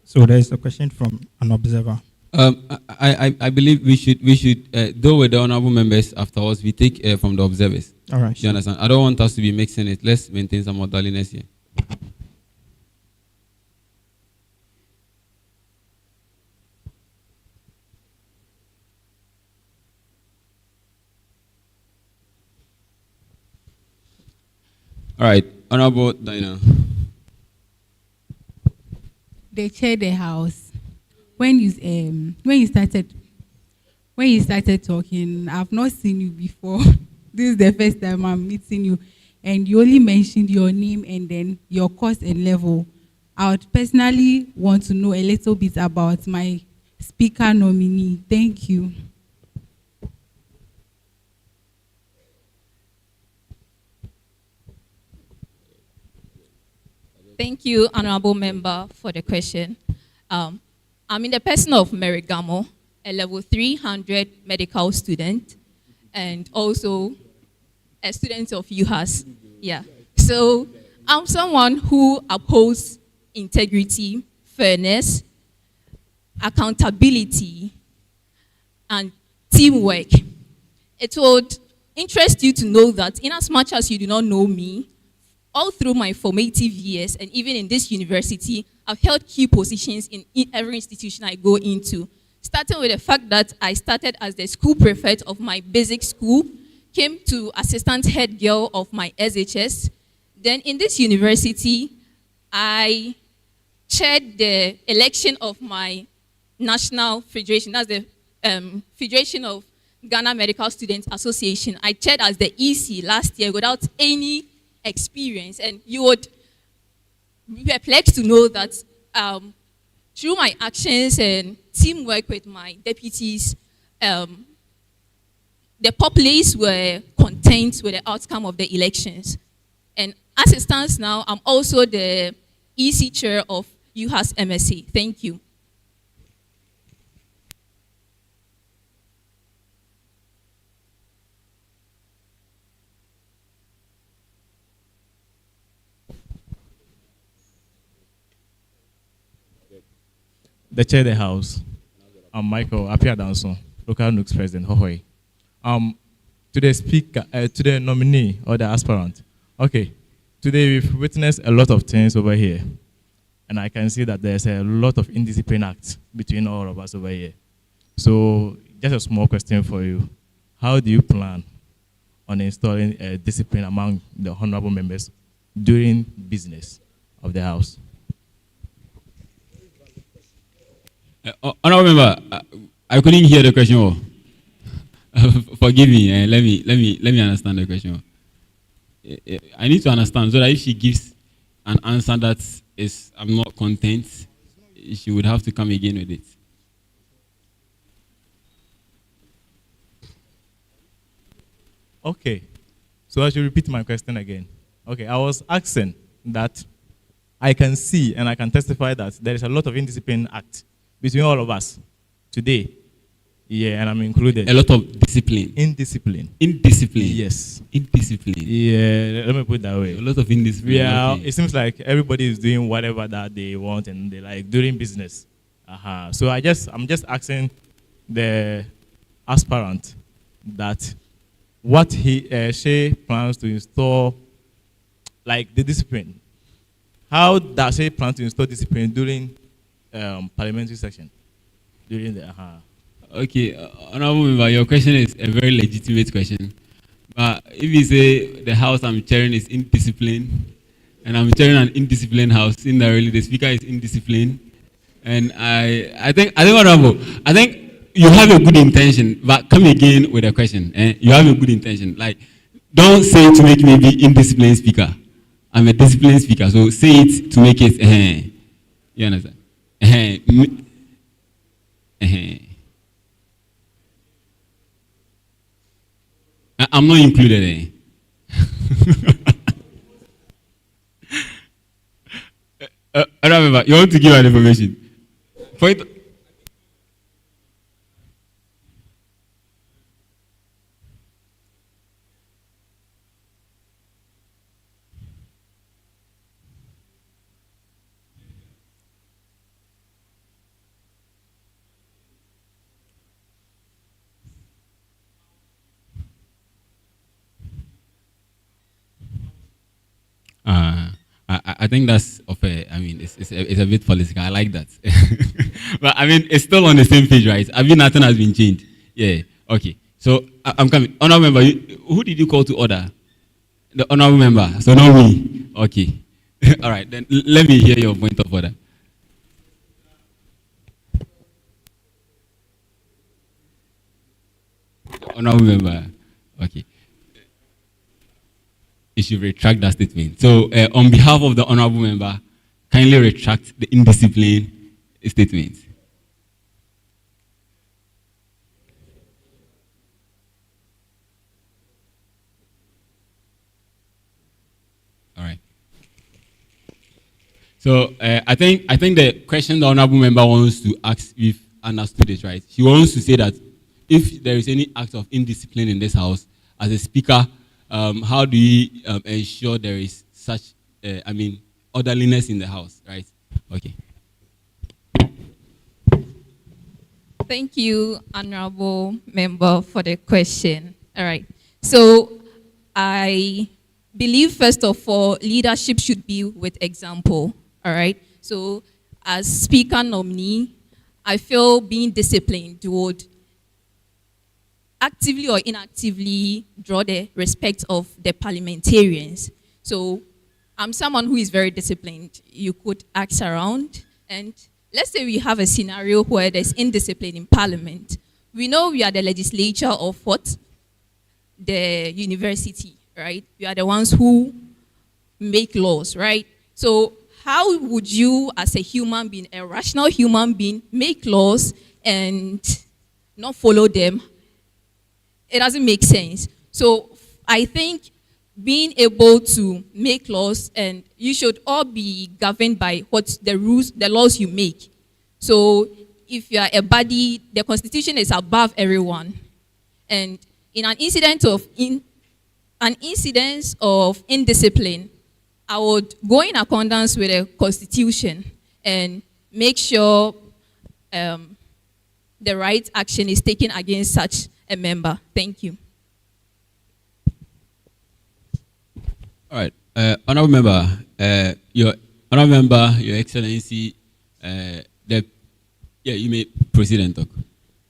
So there's a question from an observer. I believe we should though with the honorable members afterwards, we take from the observers. All right. You understand? I don't want us to be mixing it. Let's maintain some orderliness here. All right, Honorable Dinah. They chair the house. When you started talking, I've not seen you before. This is the first time I'm meeting you, and you only mentioned your name and then your course and level. I would personally want to know a little bit about my speaker nominee. Thank you. Thank you, Honorable Member, for the question. I'm in the person of Mary Gamo, a level 300 medical student, and also a student of UHAS. Yeah. So I'm someone who upholds integrity, fairness, accountability, and teamwork. It would interest you to know that in as much as you do not know me, all through my formative years and even in this university, I've held key positions in every institution I go into. Starting with the fact that I started as the school prefect of my basic school, came to assistant head girl of my SHS. Then in this university, I chaired the election of my national federation. That's the Federation of Ghana Medical Students Association. I chaired as the EC last year without any experience, and you would be perplexed to know that through my actions and teamwork with my deputies, the populace were content with the outcome of the elections. And as it stands now, I'm also the EC chair of UHAS MSA. Thank you. The chair of the house. I'm Michael Apia Danson, local Nooks president. Hohoi. To the speaker, to the nominee or the aspirant. Okay. Today we've witnessed a lot of things over here, and I can see that there's a lot of indiscipline acts between all of us over here. So, just a small question for you: how do you plan on installing discipline among the honorable members during business of the house? Honorable member, I couldn't hear the question. Forgive me. Let me understand the question. I need to understand so that if she gives an answer that is I'm not content, she would have to come again with it. Okay. So I should repeat my question again. Okay, I was asking that I can see and I can testify that there is a lot of indiscipline act between all of us today. Yeah, and I'm included. A lot of discipline. Indiscipline. Indiscipline. Yes. Indiscipline. Yeah, let me put it that way. A lot of indiscipline. Yeah, okay. It seems like everybody is doing whatever that they want and they like during business. So I'm just asking the aspirant that what she plans to install, like the discipline. How does she plan to install discipline during parliamentary session? During the Okay, Honorable Member, your question is a very legitimate question. But if you say the house I'm chairing is indisciplined, and I'm chairing an indisciplined house, indirectly the speaker is indisciplined, and I think Honorable, I think you have a good intention, but come again with a question. You have a good intention. Like, don't say to make me be indisciplined speaker. I'm a disciplined speaker, so say it to make it. You understand? I'm not included. Honorable member, you want to give an information? Point. I think that's of a, I mean, it's a bit political. I like that. But I mean, it's still on the same page, right? I mean, nothing has been changed. Yeah. Okay. So I'm coming. Honorable member, who did you call to order? The honorable member. So not me. Okay. All right. Then let me hear your point of order. Honorable member. Okay. You should retract that statement. So, on behalf of the honorable member, kindly retract the indiscipline statement. All right. So, I think the question the honorable member wants to ask, if understood it right, he wants to say that if there is any act of indiscipline in this house, as a speaker, how do you ensure there is such, orderliness in the house, right? Okay. Thank you, honorable member, for the question. All right. So I believe, first of all, leadership should be with example. All right. So as speaker nominee, I feel being disciplined would actively or inactively draw the respect of the parliamentarians. So I'm someone who is very disciplined. You could ask around, and let's say we have a scenario where there's indiscipline in parliament. We know we are the legislature of what? The university, right? We are the ones who make laws, right? So how would you, as a human being, a rational human being, make laws and not follow them? It doesn't make sense. So I think being able to make laws, and you should all be governed by what the rules, the laws you make. So if you are a body, the constitution is above everyone. And in an incident of indiscipline, I would go in accordance with the constitution and make sure the right action is taken against such a member. Thank you. All right, honorable member, your excellency, you may proceed and talk.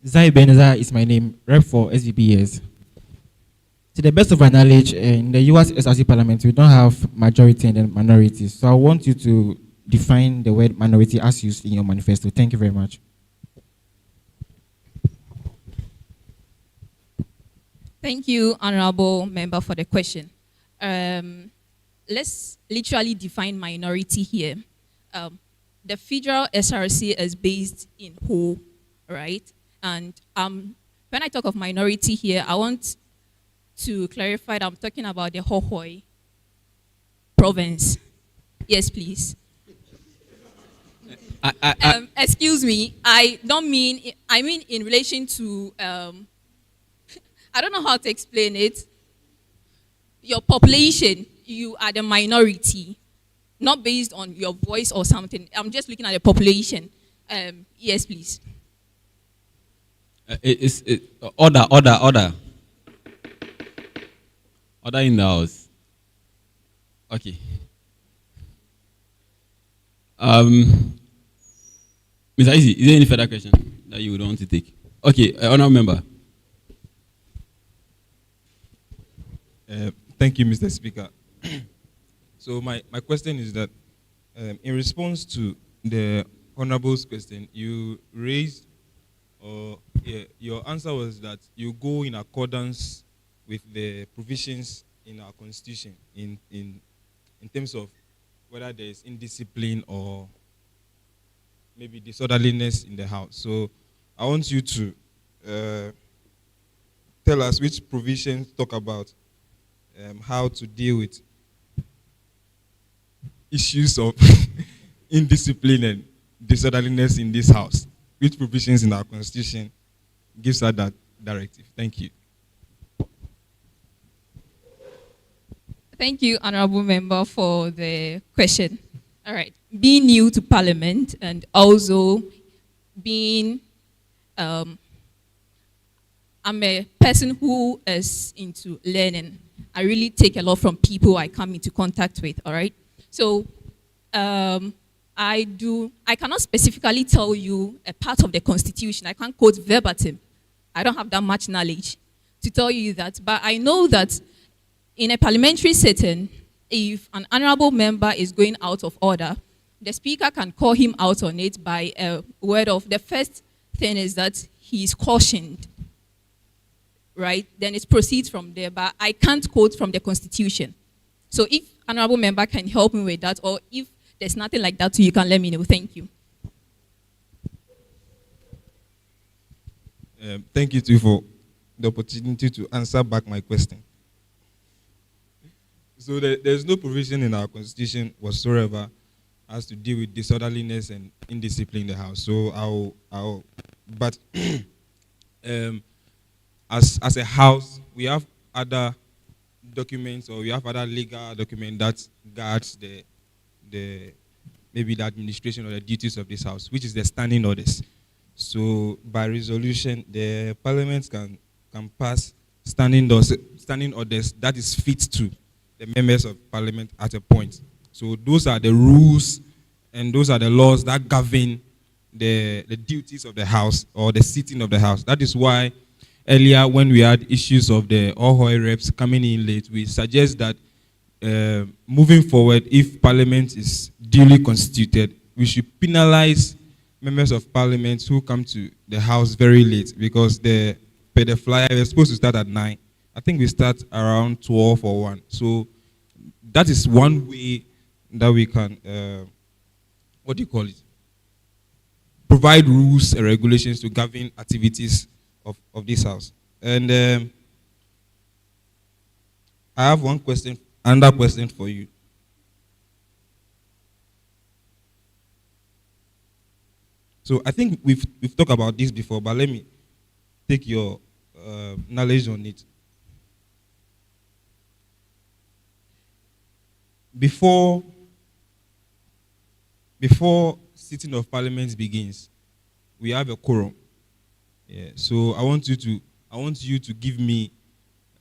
Zai Benza is my name, rep for SVPS. To the best of my knowledge, in the UHAS SRC Parliament, we don't have majority and then minorities. So I want you to define the word minority as used in your manifesto. Thank you very much. Thank you, honorable member, for the question. Let's literally define minority here. The federal SRC is based in Ho, right? And when I talk of minority here, I want to clarify that I'm talking about the Hohoi province. Yes, please. Excuse me, I mean in relation to, I don't know how to explain it. Your population, you are the minority, not based on your voice or something. I'm just looking at the population. Yes, please. Order. Order in the house. Okay. Mr. Izzy, is there any further question that you would want to take? Okay, honorable member. Thank you, Mr. Speaker. So my question is that in response to the Honorable's question, you raised, your answer was that you go in accordance with the provisions in our constitution in terms of whether there is indiscipline or maybe disorderliness in the house. So I want you to tell us which provisions talk about how to deal with issues of indiscipline and disorderliness in this house, which provisions in our constitution gives us that directive. Thank you. Thank you, Honorable Member, for the question. All right. Being new to Parliament and also being, I'm a person who is into learning. I really take a lot from people I come into contact with, all right? So I cannot specifically tell you a part of the Constitution. I can't quote verbatim. I don't have that much knowledge to tell you that. But I know that in a parliamentary setting, if an honorable member is going out of order, the speaker can call him out on it by a word of, the first thing is that he is cautioned, right? Then it proceeds from there, but I can't quote from the Constitution. So if honorable member can help me with that, or if there's nothing like that, you can let me know. Thank you. Thank you too for the opportunity to answer back my question. So there's no provision in our constitution whatsoever as to deal with disorderliness and indiscipline in the house. So but as a house, we have other documents, or we have other legal documents that guards maybe the administration or the duties of this house, which is the standing orders. So by resolution, the parliament can pass standing orders that is fit to the members of parliament at a point. So those are the rules and those are the laws that govern the duties of the house or the sitting of the house. That is why earlier when we had issues of the Ohoi reps coming in late, we suggest that moving forward, if parliament is duly constituted, we should penalize members of parliament who come to the house very late, because per the flyer, we're supposed to start at 9. I think we start around 12 or 1. So that is one way that we can, provide rules and regulations to govern activities of this house. And I have another question for you. So I think we've talked about this before, but let me take your knowledge on it. Before sitting of parliament begins, we have a quorum. Yeah. So I want you to give me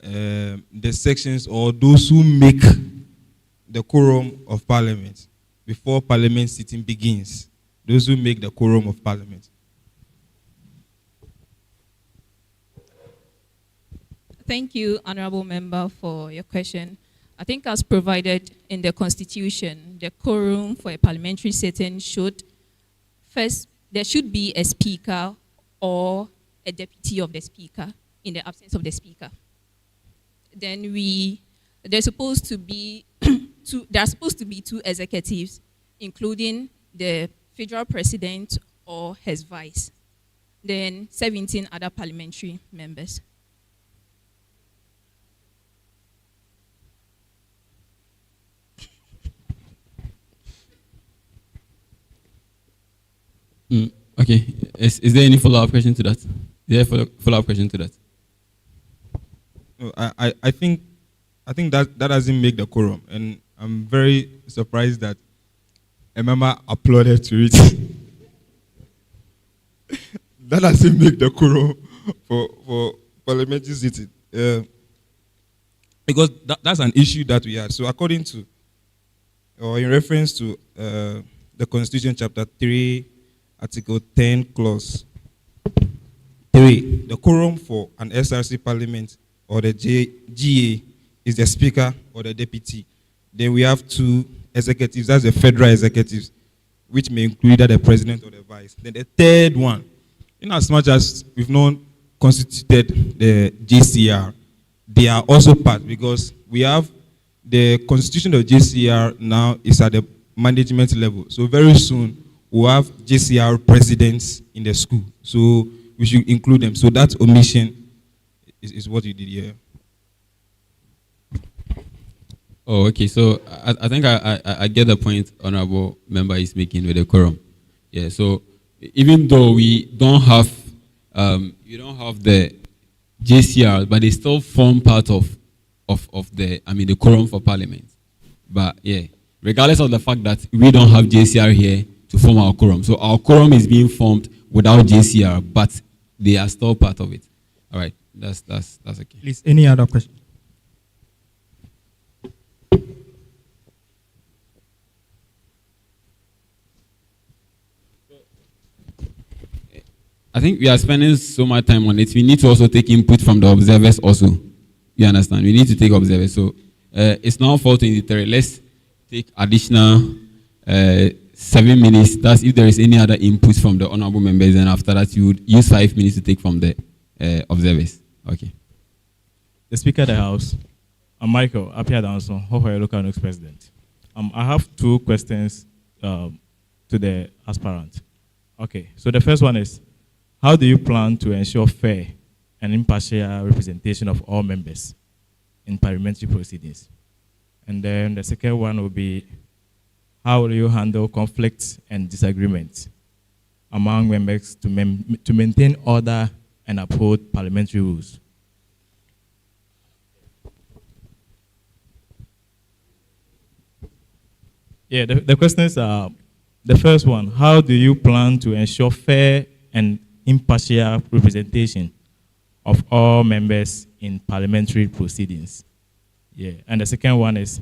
the sections or those who make the quorum of parliament before parliament sitting begins. Those who make the quorum of parliament. Thank you, honorable member, for your question. I think as provided in the Constitution, the quorum for a parliamentary sitting there should be a speaker or a deputy of the speaker in the absence of the speaker. Then there are supposed to be two executives, including the federal president or his vice. Then 17 other parliamentary members. Okay. Is there any follow-up question to that? Is there a follow-up question to that? No, I think that doesn't make the quorum, and I'm very surprised that a member applauded to it. That doesn't make the quorum for parliamentary sitting, because that's an issue that we had. So according to, or in reference to the Constitution, Chapter 3. Article 10, Clause 3. The quorum for an SRC Parliament or the GA is the Speaker or the Deputy. Then we have two executives, that's the federal executives, which may include the President or the Vice. Then the third one, in as much as we've not constituted the JCR, they are also part, because we have the constitution of JCR now is at the management level. So very soon, we'll have JCR presidents in the school. So we should include them. So that omission is what you did here. Oh, okay. So I think I get the point honorable member is making with the quorum. Yeah. So even though we don't have the JCR, but they still form part of the quorum for Parliament. But yeah, regardless of the fact that we don't have JCR here to form our quorum, so our quorum is being formed without JCR, but they are still part of it. All right. That's okay. Please, any other question? I think we are spending so much time on it. We need to also take input from the observers also. You understand? We need to take observers. So it's now 4:23. Let's take additional 7 minutes. That's if there is any other input from the honorable members. And after that, you would use 5 minutes to take from the observers. Okay. The Speaker of the House, I'm Michael Apia Danson, Hohoe Local News President. I have 2 questions to the aspirant. Okay, so the first one is, how do you plan to ensure fair and impartial representation of all members in parliamentary proceedings? And then the second one will be, how will you handle conflicts and disagreements among members to maintain order and uphold parliamentary rules? Yeah, the questions are, the first one, how do you plan to ensure fair and impartial representation of all members in parliamentary proceedings? Yeah, and the second one is,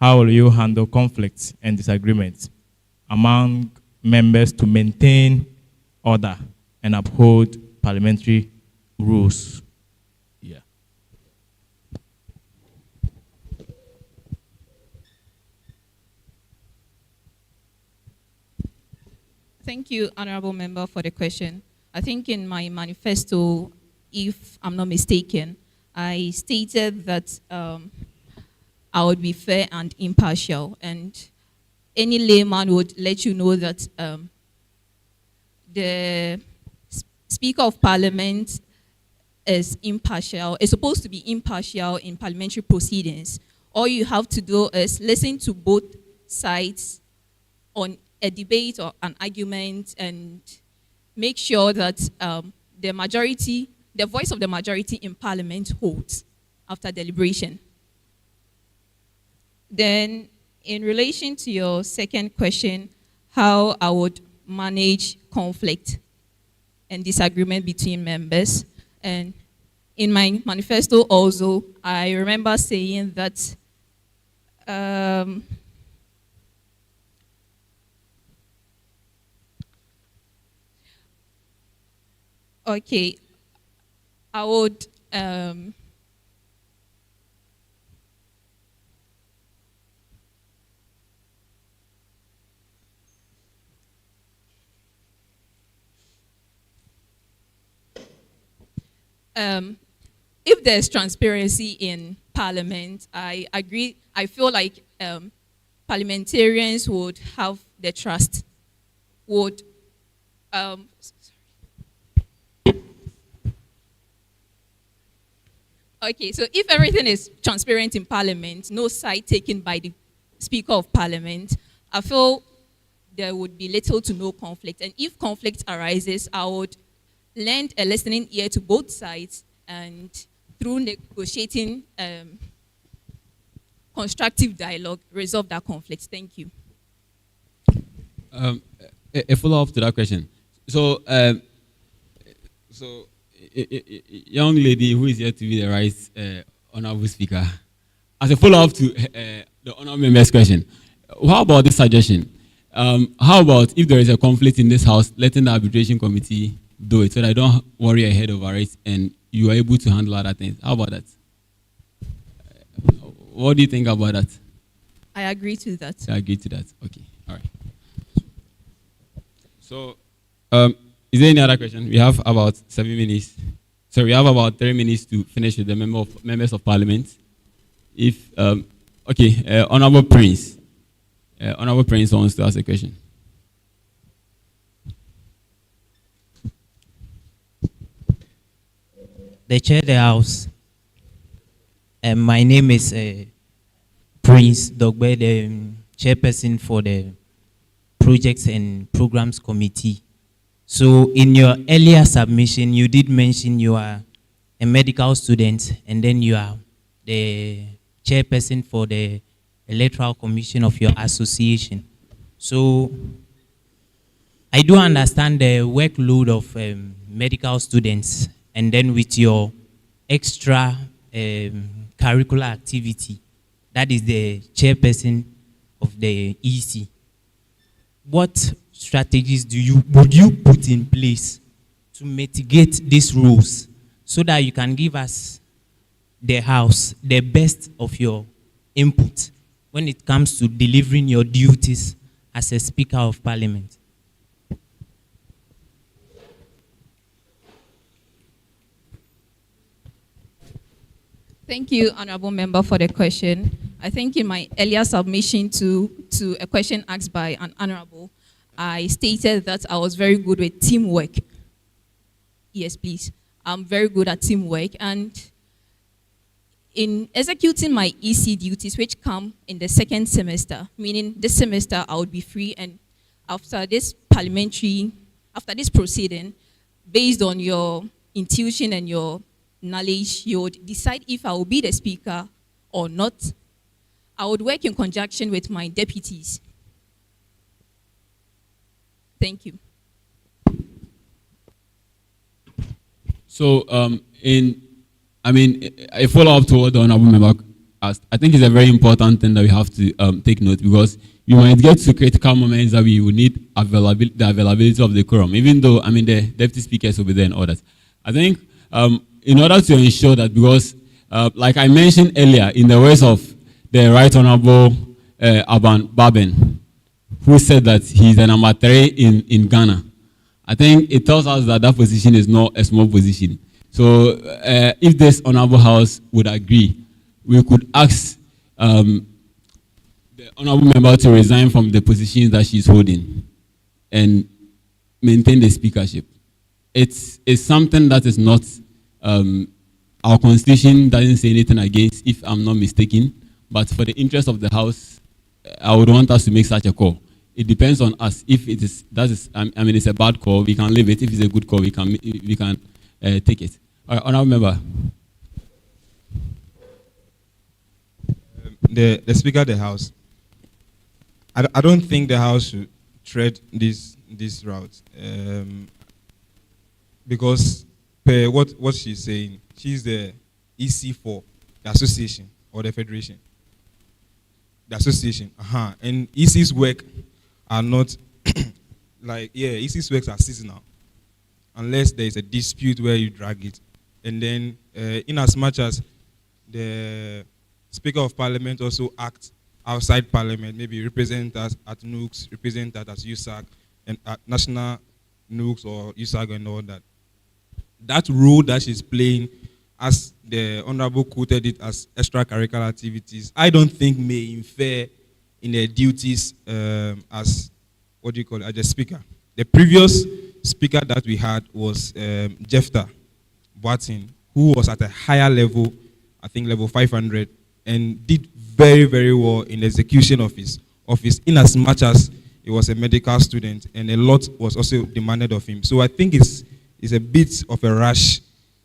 how will you handle conflicts and disagreements among members to maintain order and uphold parliamentary rules? Yeah. Thank you, Honorable Member, for the question. I think in my manifesto, if I'm not mistaken, I stated that I would be fair and impartial, and any layman would let you know that the Speaker of Parliament is impartial, is supposed to be impartial in parliamentary proceedings. All you have to do is listen to both sides on a debate or an argument and make sure that the voice of the majority in Parliament holds after deliberation. Then, in relation to your second question, how I would manage conflict and disagreement between members, and in my manifesto also, I remember saying that okay, I would if there's transparency in Parliament, I agree. I feel like parliamentarians would have the trust, would okay, so if everything is transparent in Parliament, no side taken by the Speaker of Parliament, I feel there would be little to no conflict. And if conflict arises, I would lend a listening ear to both sides and through negotiating constructive dialogue, resolve that conflict. Thank you. A follow-up to that question. So, young lady who is here to be the right honorable speaker, as a follow-up to the honorable member's question, how about this suggestion? How about if there is a conflict in this house, letting the arbitration committee do it so that I don't worry ahead over it and you are able to handle other things? How about that? What do you think about that? I agree to that. I agree to that. Okay. All right. So, is there any other question? We have about 7 minutes. So we have about 3 minutes to finish with the members of Parliament. If okay, Honorable Prince. Honorable Prince wants to ask a question. The Chair of the House. My name is Prince Dogbe, the chairperson for the Projects and Programs Committee. So in your earlier submission, you did mention you are a medical student and then you are the chairperson for the Electoral Commission of your association. So I do understand the workload of medical students, and then with your extra curricular activity, that is the chairperson of the EC. What strategies would you put in place to mitigate these rules so that you can give us, the House, the best of your input when it comes to delivering your duties as a Speaker of Parliament? Thank you, Honorable Member, for the question. I think in my earlier submission to a question asked by an Honorable, I stated that I was very good with teamwork. Yes, please. I'm very good at teamwork. And in executing my EC duties, which come in the second semester, meaning this semester I would be free, and after this proceeding, based on your intuition and your knowledge, you would decide if I will be the speaker or not. I would work in conjunction with my deputies. Thank you. So, a follow-up to what the Honorable Member asked, I think it's a very important thing that we have to take note, because we might get to critical moments that we will need the availability of the quorum, even though, the deputy speakers will be there and others. I think in order to ensure that, because like I mentioned earlier, in the words of the Right Honorable Aban Baben, who said that he's the number 3 in Ghana, I think it tells us that that position is not a small position. So if this Honorable House would agree, we could ask the Honorable Member to resign from the positions that she's holding and maintain the speakership. It's something that is not, our Constitution doesn't say anything against, if I'm not mistaken, but for the interest of the House, I would want us to make such a call. It depends on us. If it is, it's a bad call, we can leave it. If it's a good call, we can take it. All right, Honorable Member. The Speaker of the House, I don't think the House should tread this route, because per what she's saying, she's the EC for the association or the federation. The association, and EC's work are not EC's works are seasonal, unless there is a dispute where you drag it, and then in as much as the Speaker of Parliament also acts outside Parliament, maybe represent us at NUCS, represent us at USAC, and at national NUCS or USAC and all that. That role that she's playing, as the Honorable quoted it as extracurricular activities, I don't think may infer in her duties as, as the Speaker. The previous Speaker that we had was Jefta Boatin, who was at a higher level, I think level 500, and did very, very well in the execution of his office, in as much as he was a medical student, and a lot was also demanded of him. So I think it's a bit of a rush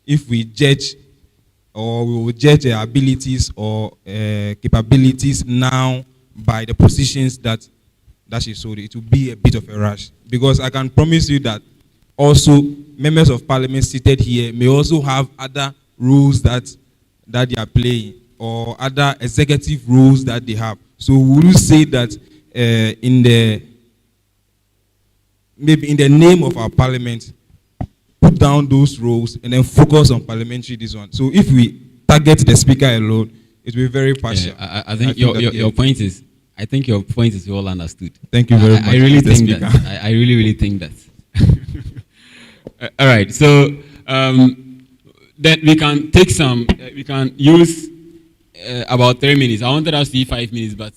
if we judge, or we will judge their abilities or capabilities now by the positions that she sold. It will be a bit of a rush, because I can promise you that also members of Parliament seated here may also have other roles that they are playing, or other executive roles that they have. So will you say that maybe in the name of our Parliament, put down those roles and then focus on parliamentary this one? So if we target the Speaker alone, it will be very partial. Yeah, I think your point is, I think your point is well understood. Thank you very much. I really think that. I really think that. All right, so then we can take some. We can use about 3 minutes. I wanted us to use 5 minutes, but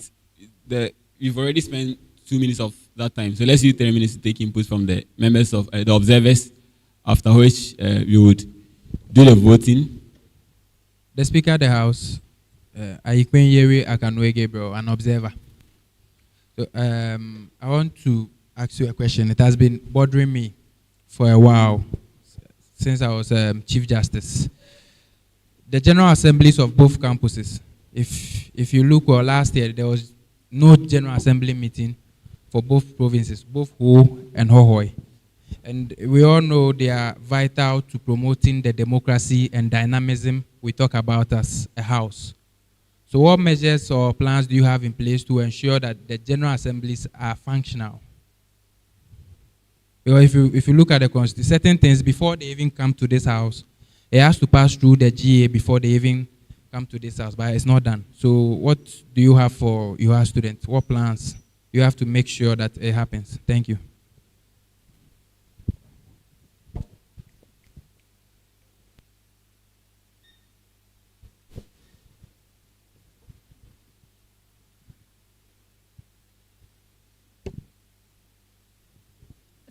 we've already spent 2 minutes of that time. So let's use 3 minutes to take input from the members of the observers, after which we would do the voting. The Speaker of the House, Ayikwenyere Akanwe Gabriel, an observer. So, I want to ask you a question. It has been bothering me for a while, since I was Chief Justice. The General Assemblies of both campuses, if you look well, last year, there was no General Assembly meeting for both provinces, both Ho and Hohoi. And we all know they are vital to promoting the democracy and dynamism we talk about as a house. So what measures or plans do you have in place to ensure that the General Assemblies are functional? Because if you look at the Constitution, certain things, before they even come to this house, it has to pass through the GA before they even come to this house, but it's not done. So what do you have for your students? What plans you have to make sure that it happens? Thank you.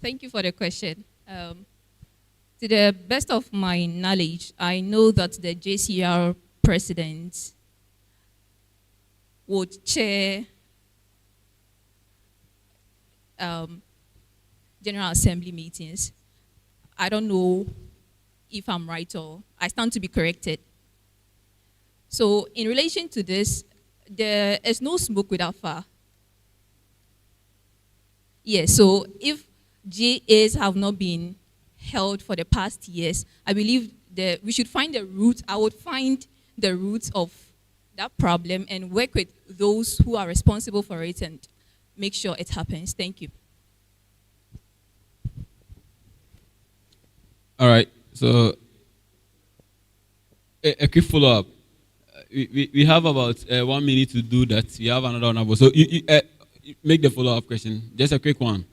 Thank you for the question. To the best of my knowledge, I know that the JCR president would chair General Assembly meetings. I don't know if I'm right or I stand to be corrected. So in relation to this, there is no smoke without fire. Yes, so if GAs have not been held for the past years, I believe that we should find the root. I would find the roots of that problem and work with those who are responsible for it and make sure it happens. Thank you. All right, so a quick follow-up. We have about 1 minute to do that. We have another number. So you make the follow-up question. Just a quick one.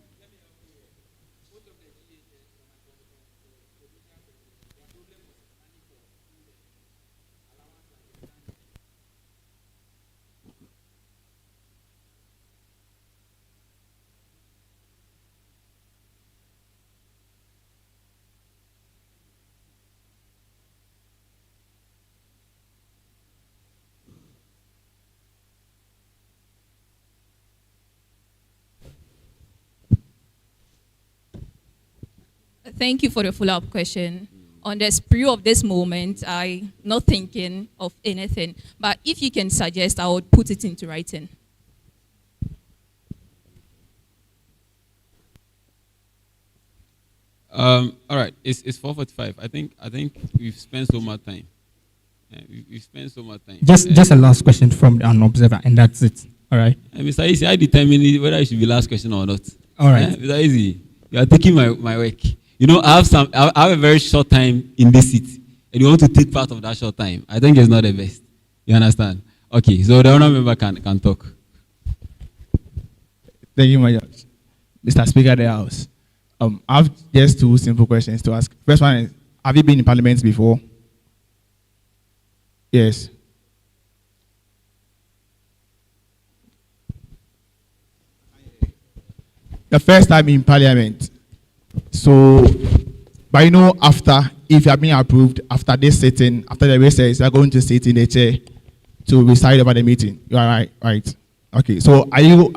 Thank you for the follow-up question. On the spree of this moment, I'm not thinking of anything. But if you can suggest, I would put it into writing. All right, it's 4:45. I think we've spent so much time. We've spent so much time. Just a last question from an observer, and that's it. All right. Mr. Easy, I determine whether it should be last question or not. All right. Mr. Easy, you are taking my work. You know, I have a very short time in this seat, and you want to take part of that short time. I think it's not the best. You understand? Okay, so the honourable member can talk. Thank you, my judge. Mr. Speaker of the House. I have just two simple questions to ask. First one is, have you been in Parliament before? Yes. The first time in Parliament. So, but you know, if you have been approved, after this sitting, after the recess, you are going to sit in the chair to preside over the meeting. You are right, right? Okay, so are you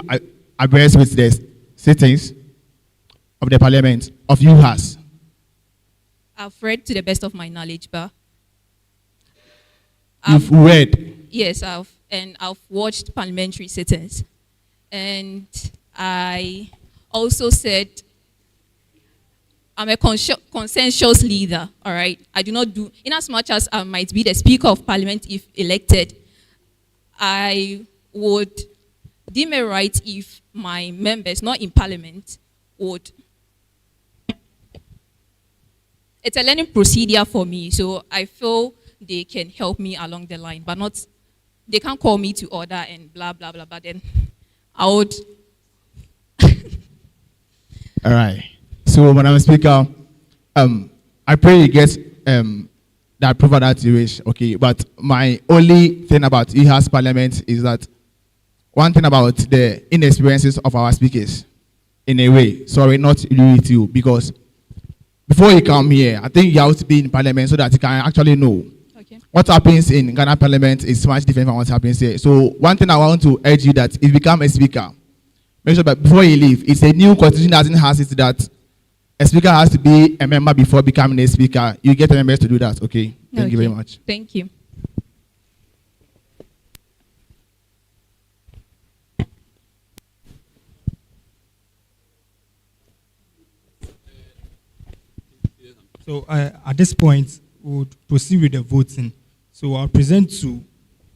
abreast with the sittings of the Parliament of UHAS? I've read to the best of my knowledge, but You've read? Yes, I've watched parliamentary sittings. And I also said I'm a consensus leader, all right? I do not do, in as much as I might be the Speaker of Parliament if elected, I would deem it right if my members, not in Parliament, would. It's a learning procedure for me, so I feel they can help me along the line, but not, they can't call me to order and blah, blah, blah, but then I would. All right. So, Madam Speaker, I pray you get the approval that you wish, okay? But my only thing about UHAS Parliament is that one thing about the inexperiences of our speakers, in a way, sorry, not you with you, because before you come here, I think you have to be in Parliament so that you can actually know Okay. What happens in Ghana Parliament is much different from what happens here. So one thing I want to urge you that if you become a speaker, make sure that before you leave, it's a new constitution that has it that a speaker has to be a member before becoming a speaker. You get the members to do that. Okay. Thank you very much. Thank you. So at this point, we would proceed with the voting. So I'll present to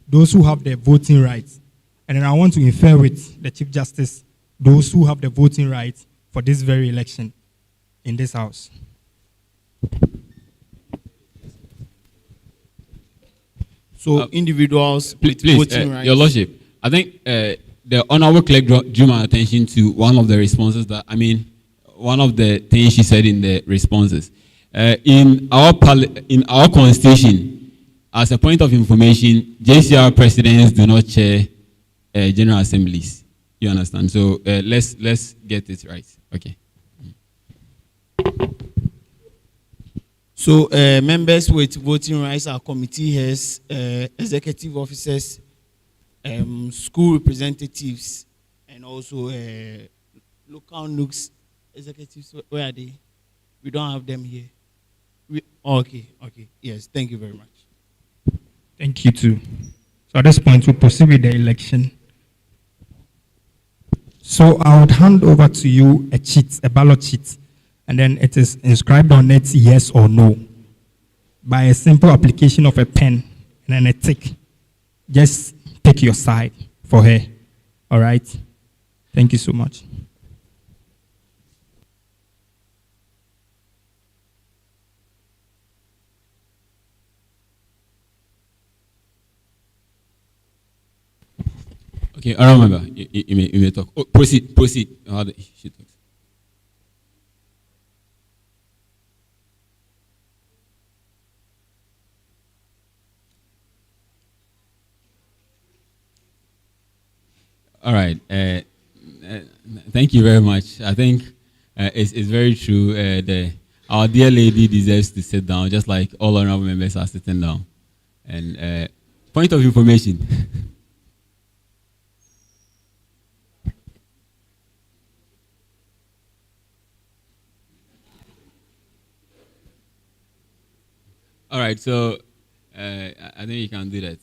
those who have the voting rights. And then I want to infer with the Chief Justice those who have the voting rights for this very election in this House. So individuals, please, voting rights. Your Lordship, I think the Honorable Clerk drew my attention to one of the responses one of the things she said in the responses. In our constitution, as a point of information, JCR presidents do not chair general assemblies. You understand? So let's get it right. Okay. So members with voting rights are committee heads, executive officers, school representatives, and also local NUCs executives. Where are they? We don't have them here. Okay. Yes, thank you very much. Thank you too. So at this point, we'll proceed with the election. So I would hand over to you a ballot sheet, and then it is inscribed on it yes or no by a simple application of a pen and then a tick. Just pick your side for her. All right? Thank you so much. Okay, I remember. You may talk. Oh, proceed. How she talks. All right. Thank you very much. I think it's very true. Our dear lady deserves to sit down, just like all honorable members are sitting down. And point of information. All right, so I think you can do that.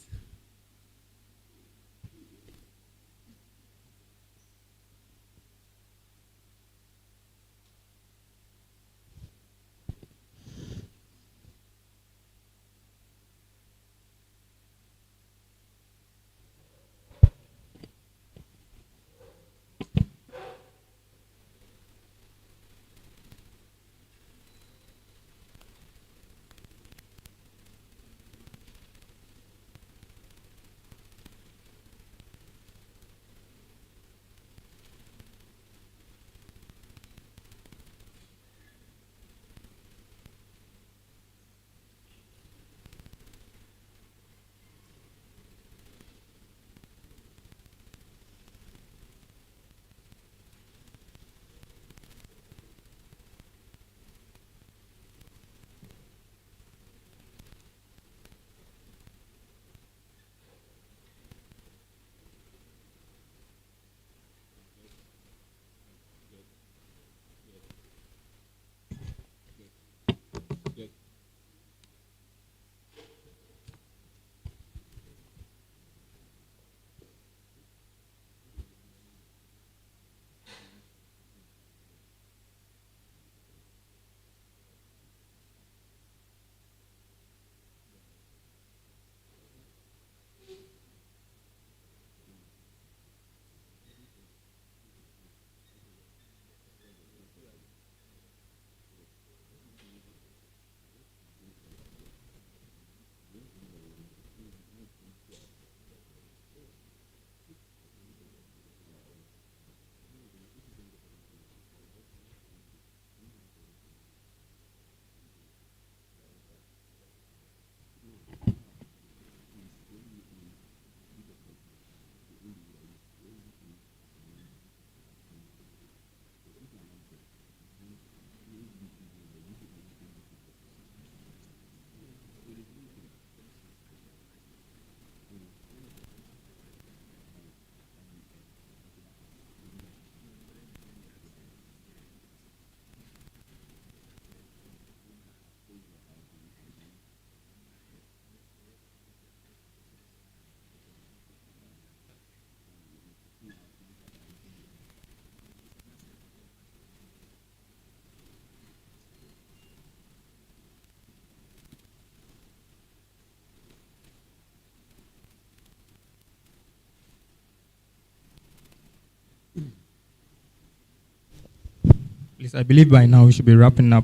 Please, I believe by now we should be wrapping up.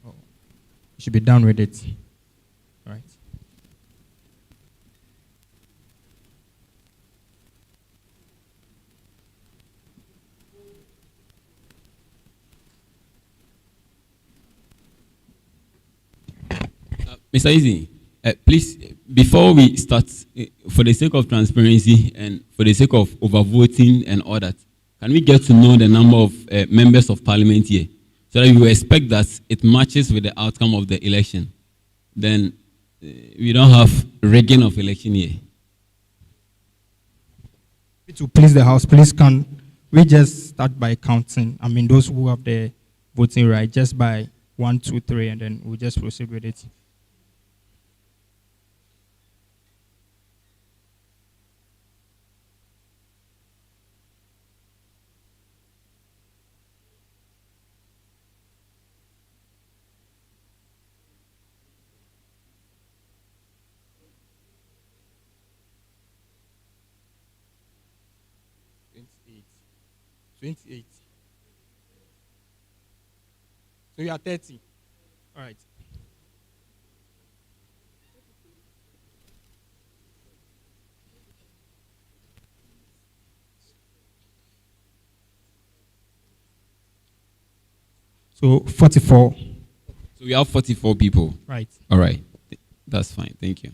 We should be done with it. All right. Mr. Easy, please, before we start, for the sake of transparency and for the sake of overvoting and all that, can we get to know the number of members of parliament here? So that you expect that it matches with the outcome of the election. Then we don't have rigging of election here. To please the House, please can we just start by counting? I mean, those who have the voting right, just by 1, 2, 3, and then we'll just proceed with it. $28. So you are 30. All right. So 44. So we have 44 people. Right. All right. That's fine. Thank you.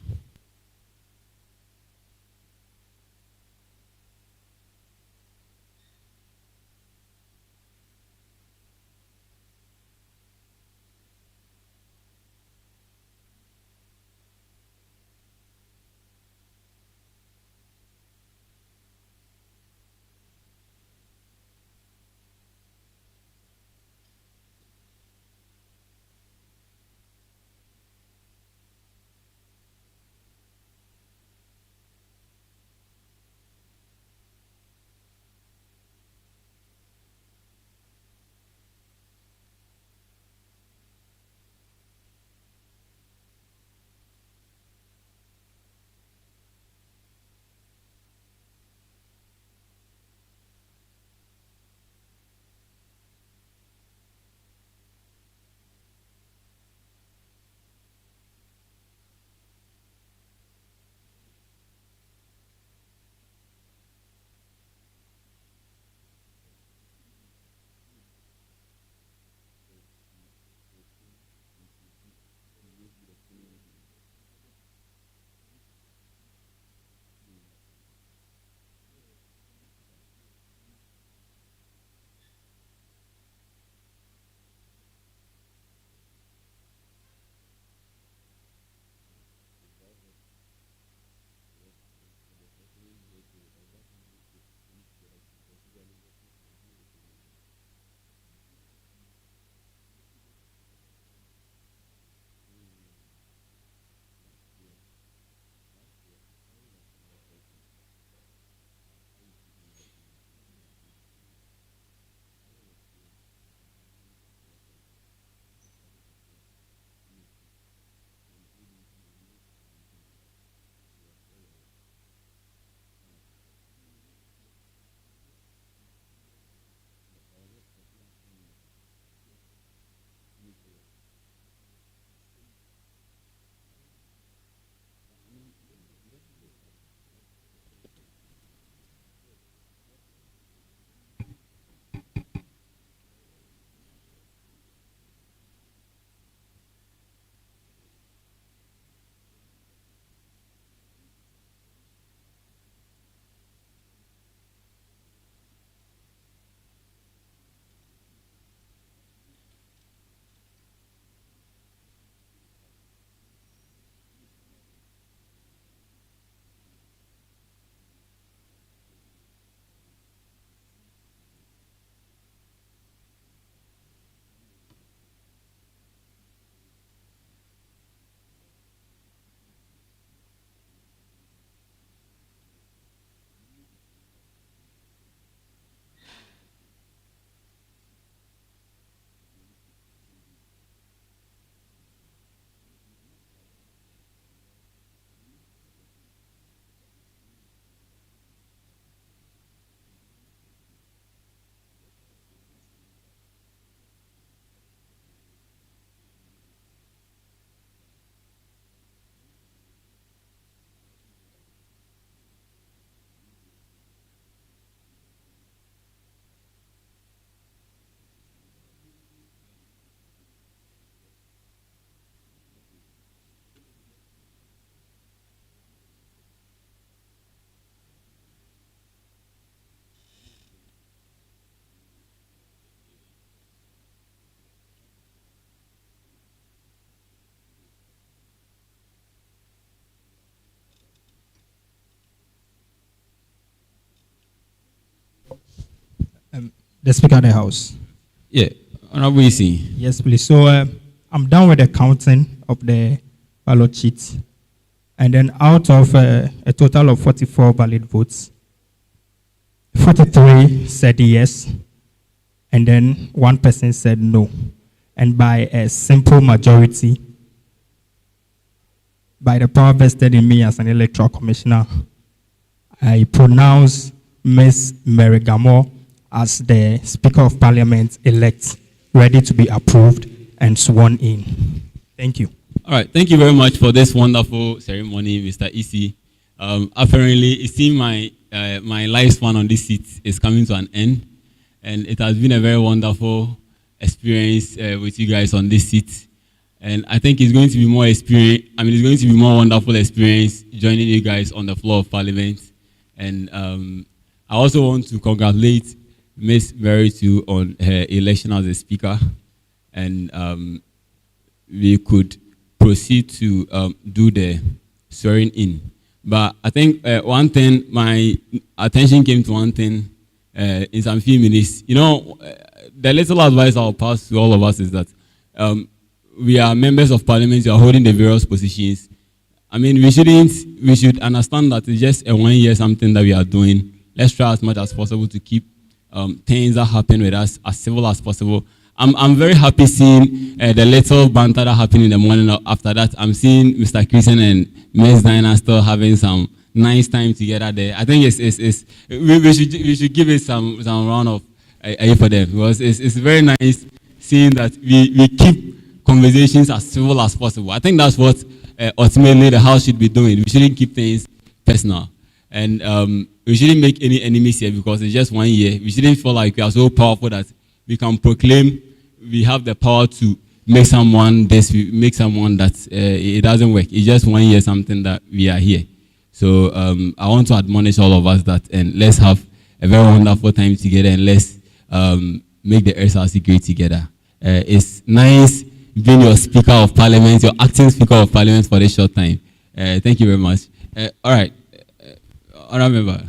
the Speaker of the House. Yeah, Honorable Isi. Yes, please. So I'm done with the counting of the ballot sheets. And then out of a total of 44 valid votes, 43 said yes, and then one person said no. And by a simple majority, by the power vested in me as an electoral commissioner, I pronounce Ms. Mary Gamor as the Speaker of Parliament elect, ready to be approved and sworn in. Thank you. All right, thank you very much for this wonderful ceremony, Mr. Isi. Apparently, it seems my lifespan on this seat is coming to an end, and it has been a very wonderful experience with you guys on this seat. And I think it's going to be more experience. I mean, it's going to be more wonderful experience joining you guys on the floor of Parliament. And I also want to congratulate Ms. Mary too on her election as a speaker. And we could proceed to do the swearing in. But I think one thing, my attention came to one thing in some few minutes. You know, the little advice I'll pass to all of us is that we are members of Parliament, we are holding the various positions. I mean, we should understand that it's just a 1 year something that we are doing. Let's try as much as possible to keep things that happen with us as civil as possible. I'm very happy seeing the little banter that happened in the morning. After that, I'm seeing Mr. Christian and Ms. Diana still having some nice time together there. I think we should give it some round of for them, because it's very nice seeing that we keep conversations as civil as possible. I think that's what ultimately the House should be doing. We shouldn't keep things personal, and we shouldn't make any enemies here because it's just 1 year. We shouldn't feel like we are so powerful that we can proclaim we have the power to make someone this, make someone that it doesn't work. It's just 1 year something that we are here. So I want to admonish all of us that, and let's have a very wonderful time together, and let's make the SRC great together. It's nice being your Speaker of Parliament, your acting Speaker of Parliament for this short time. Thank you very much. All right, honorable member.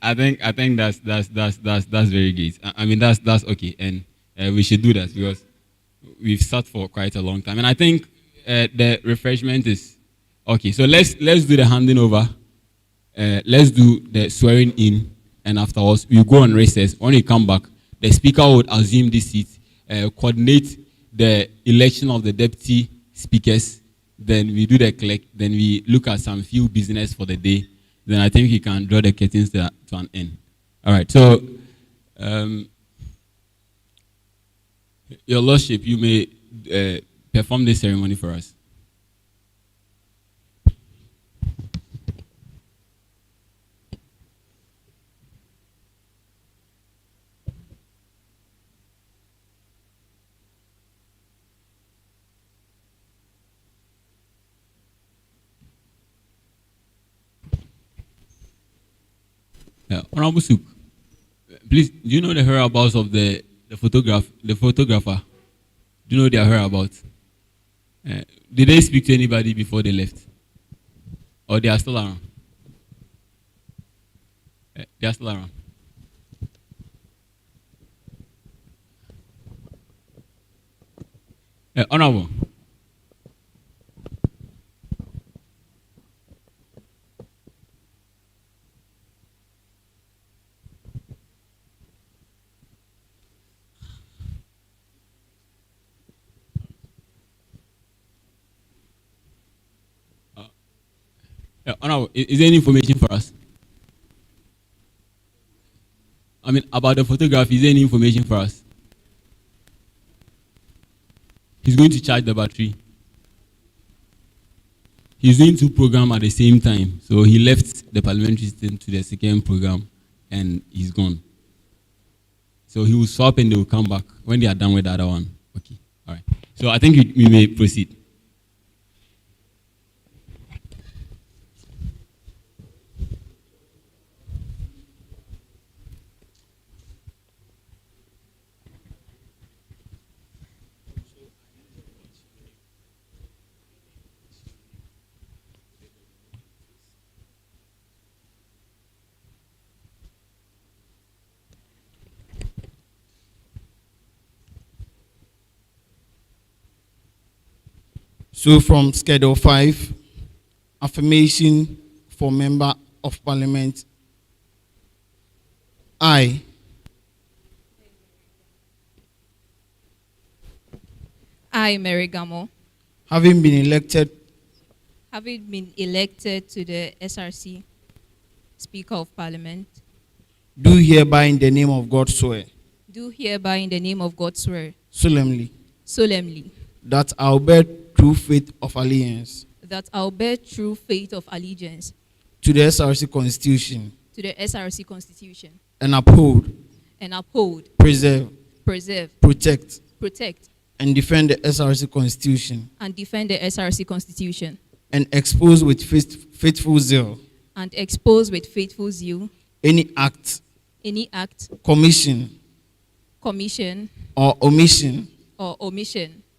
I think that's very good. I mean that's okay, and we should do that because we've sat for quite a long time, and I think the refreshment is okay. So let's do the handing over. Let's do the swearing in, and afterwards we go on recess. When we come back, the speaker would assume this seat, coordinate the election of the deputy speakers. Then we do the clerk. Then we look at some few business for the day. Then I think you can draw the curtains to an end. All right. So, Your Lordship, you may perform this ceremony for us. Honorable Suk, please, do you know the whereabouts of the photographer? Do you know their whereabouts? Did they speak to anybody before they left? Or they are still around? They are still around. Honorable. Honorable, is there any information for us? I mean, about the photography, is there any information for us? He's going to charge the battery. He's doing 2 programs at the same time. So he left the parliamentary system to the second program and he's gone. So he will swap and they will come back when they are done with the other one. Okay, all right. So I think we may proceed. So from Schedule 5, affirmation for Member of Parliament, I, Mary Gamo, having been elected to the SRC Speaker of Parliament, do hereby in the name of God swear, do hereby in the name of God swear, solemnly, that I will bear true faith of allegiance that I will bear true faith of allegiance to the SRC Constitution to the SRC Constitution and uphold, preserve, protect, and defend the SRC Constitution and defend the SRC Constitution and expose with faithful zeal any act, commission, or omission,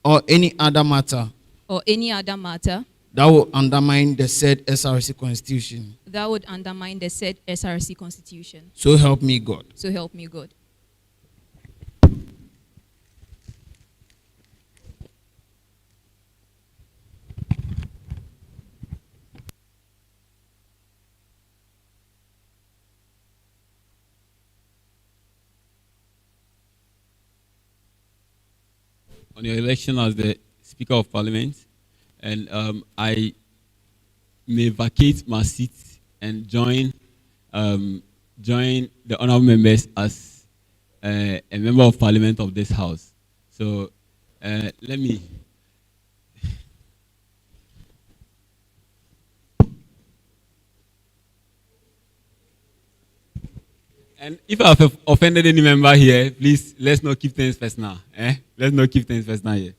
or any other matter that will undermine the said SRC Constitution. So help me God. On your election as the Speaker of Parliament, and I may vacate my seat and join the honourable members as a member of Parliament of this House. So let me. And if I have offended any member here, please, let's not keep things personal. Let's not keep things personal here.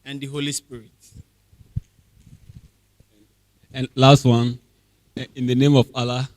And the Holy Spirit. And last one, in the name of Allah.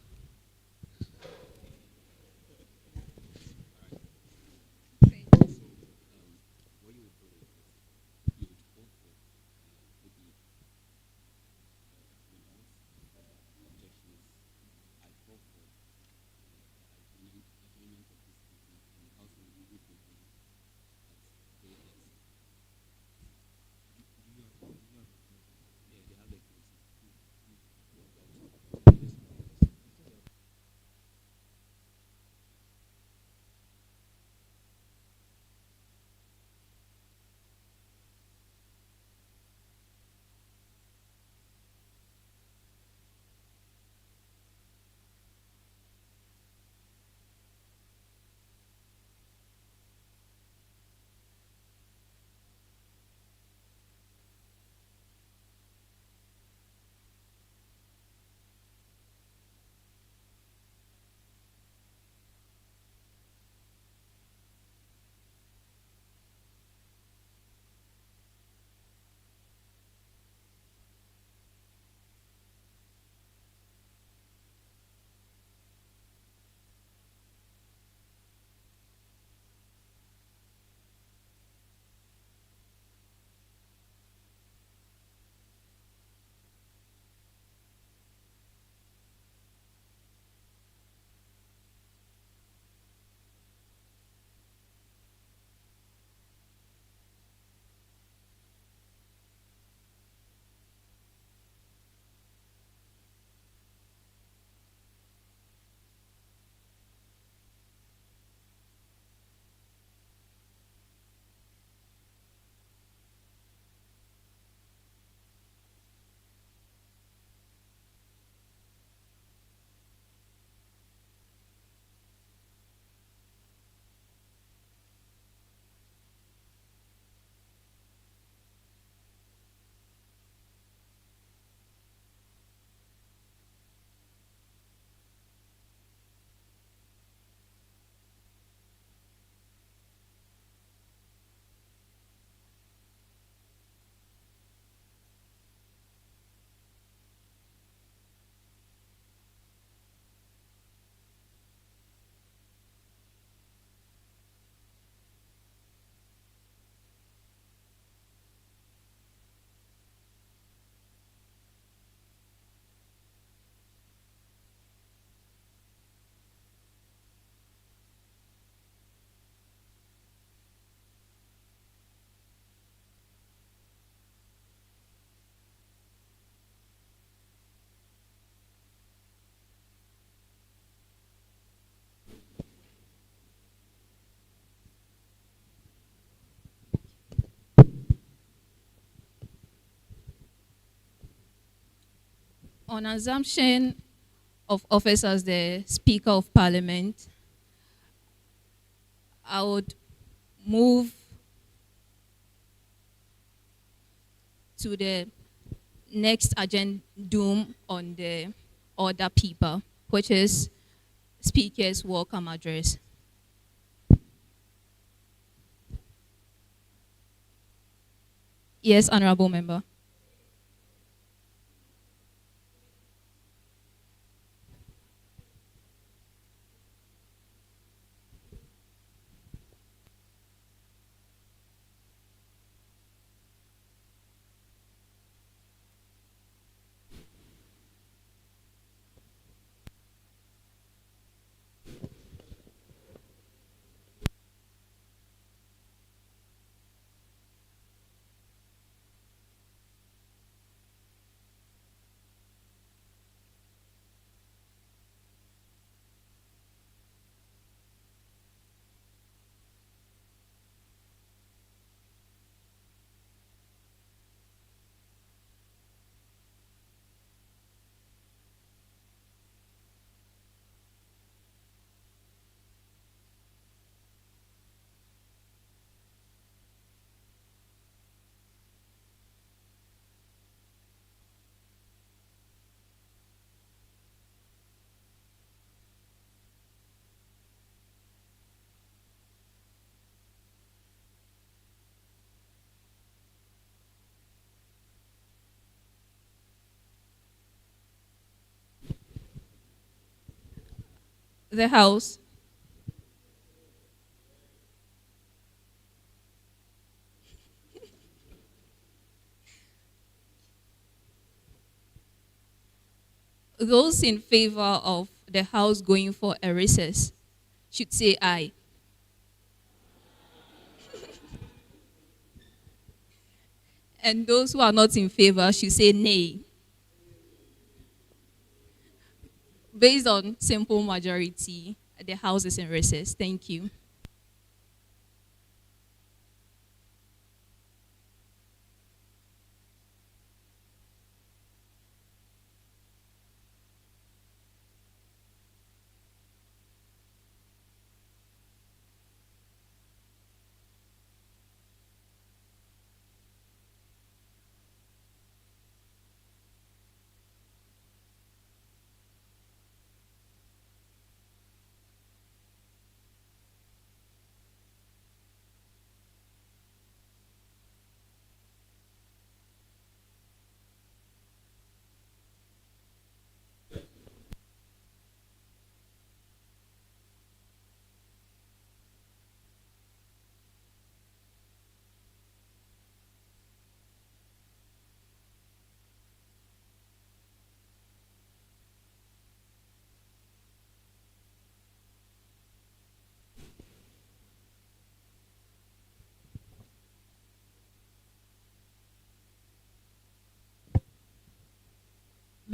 On assumption of office as the Speaker of Parliament, I would move to the next agendum on the order paper, which is Speaker's welcome address. Yes, Honorable Member. The House. Those in favor of the House going for a recess should say aye. And those who are not in favor should say nay. Based on simple majority, the House is in recess. Thank you.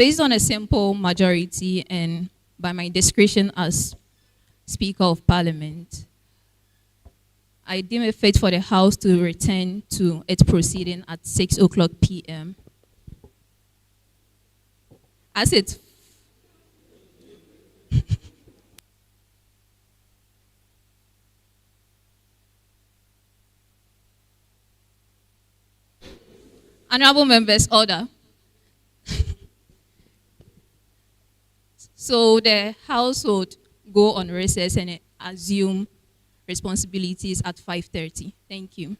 Based on a simple majority and by my discretion as Speaker of Parliament, I deem it fit for the House to return to its proceeding at 6 o'clock p.m. As it Honorable members, order. So the House would go on recess and assume responsibilities at 5:30. Thank you.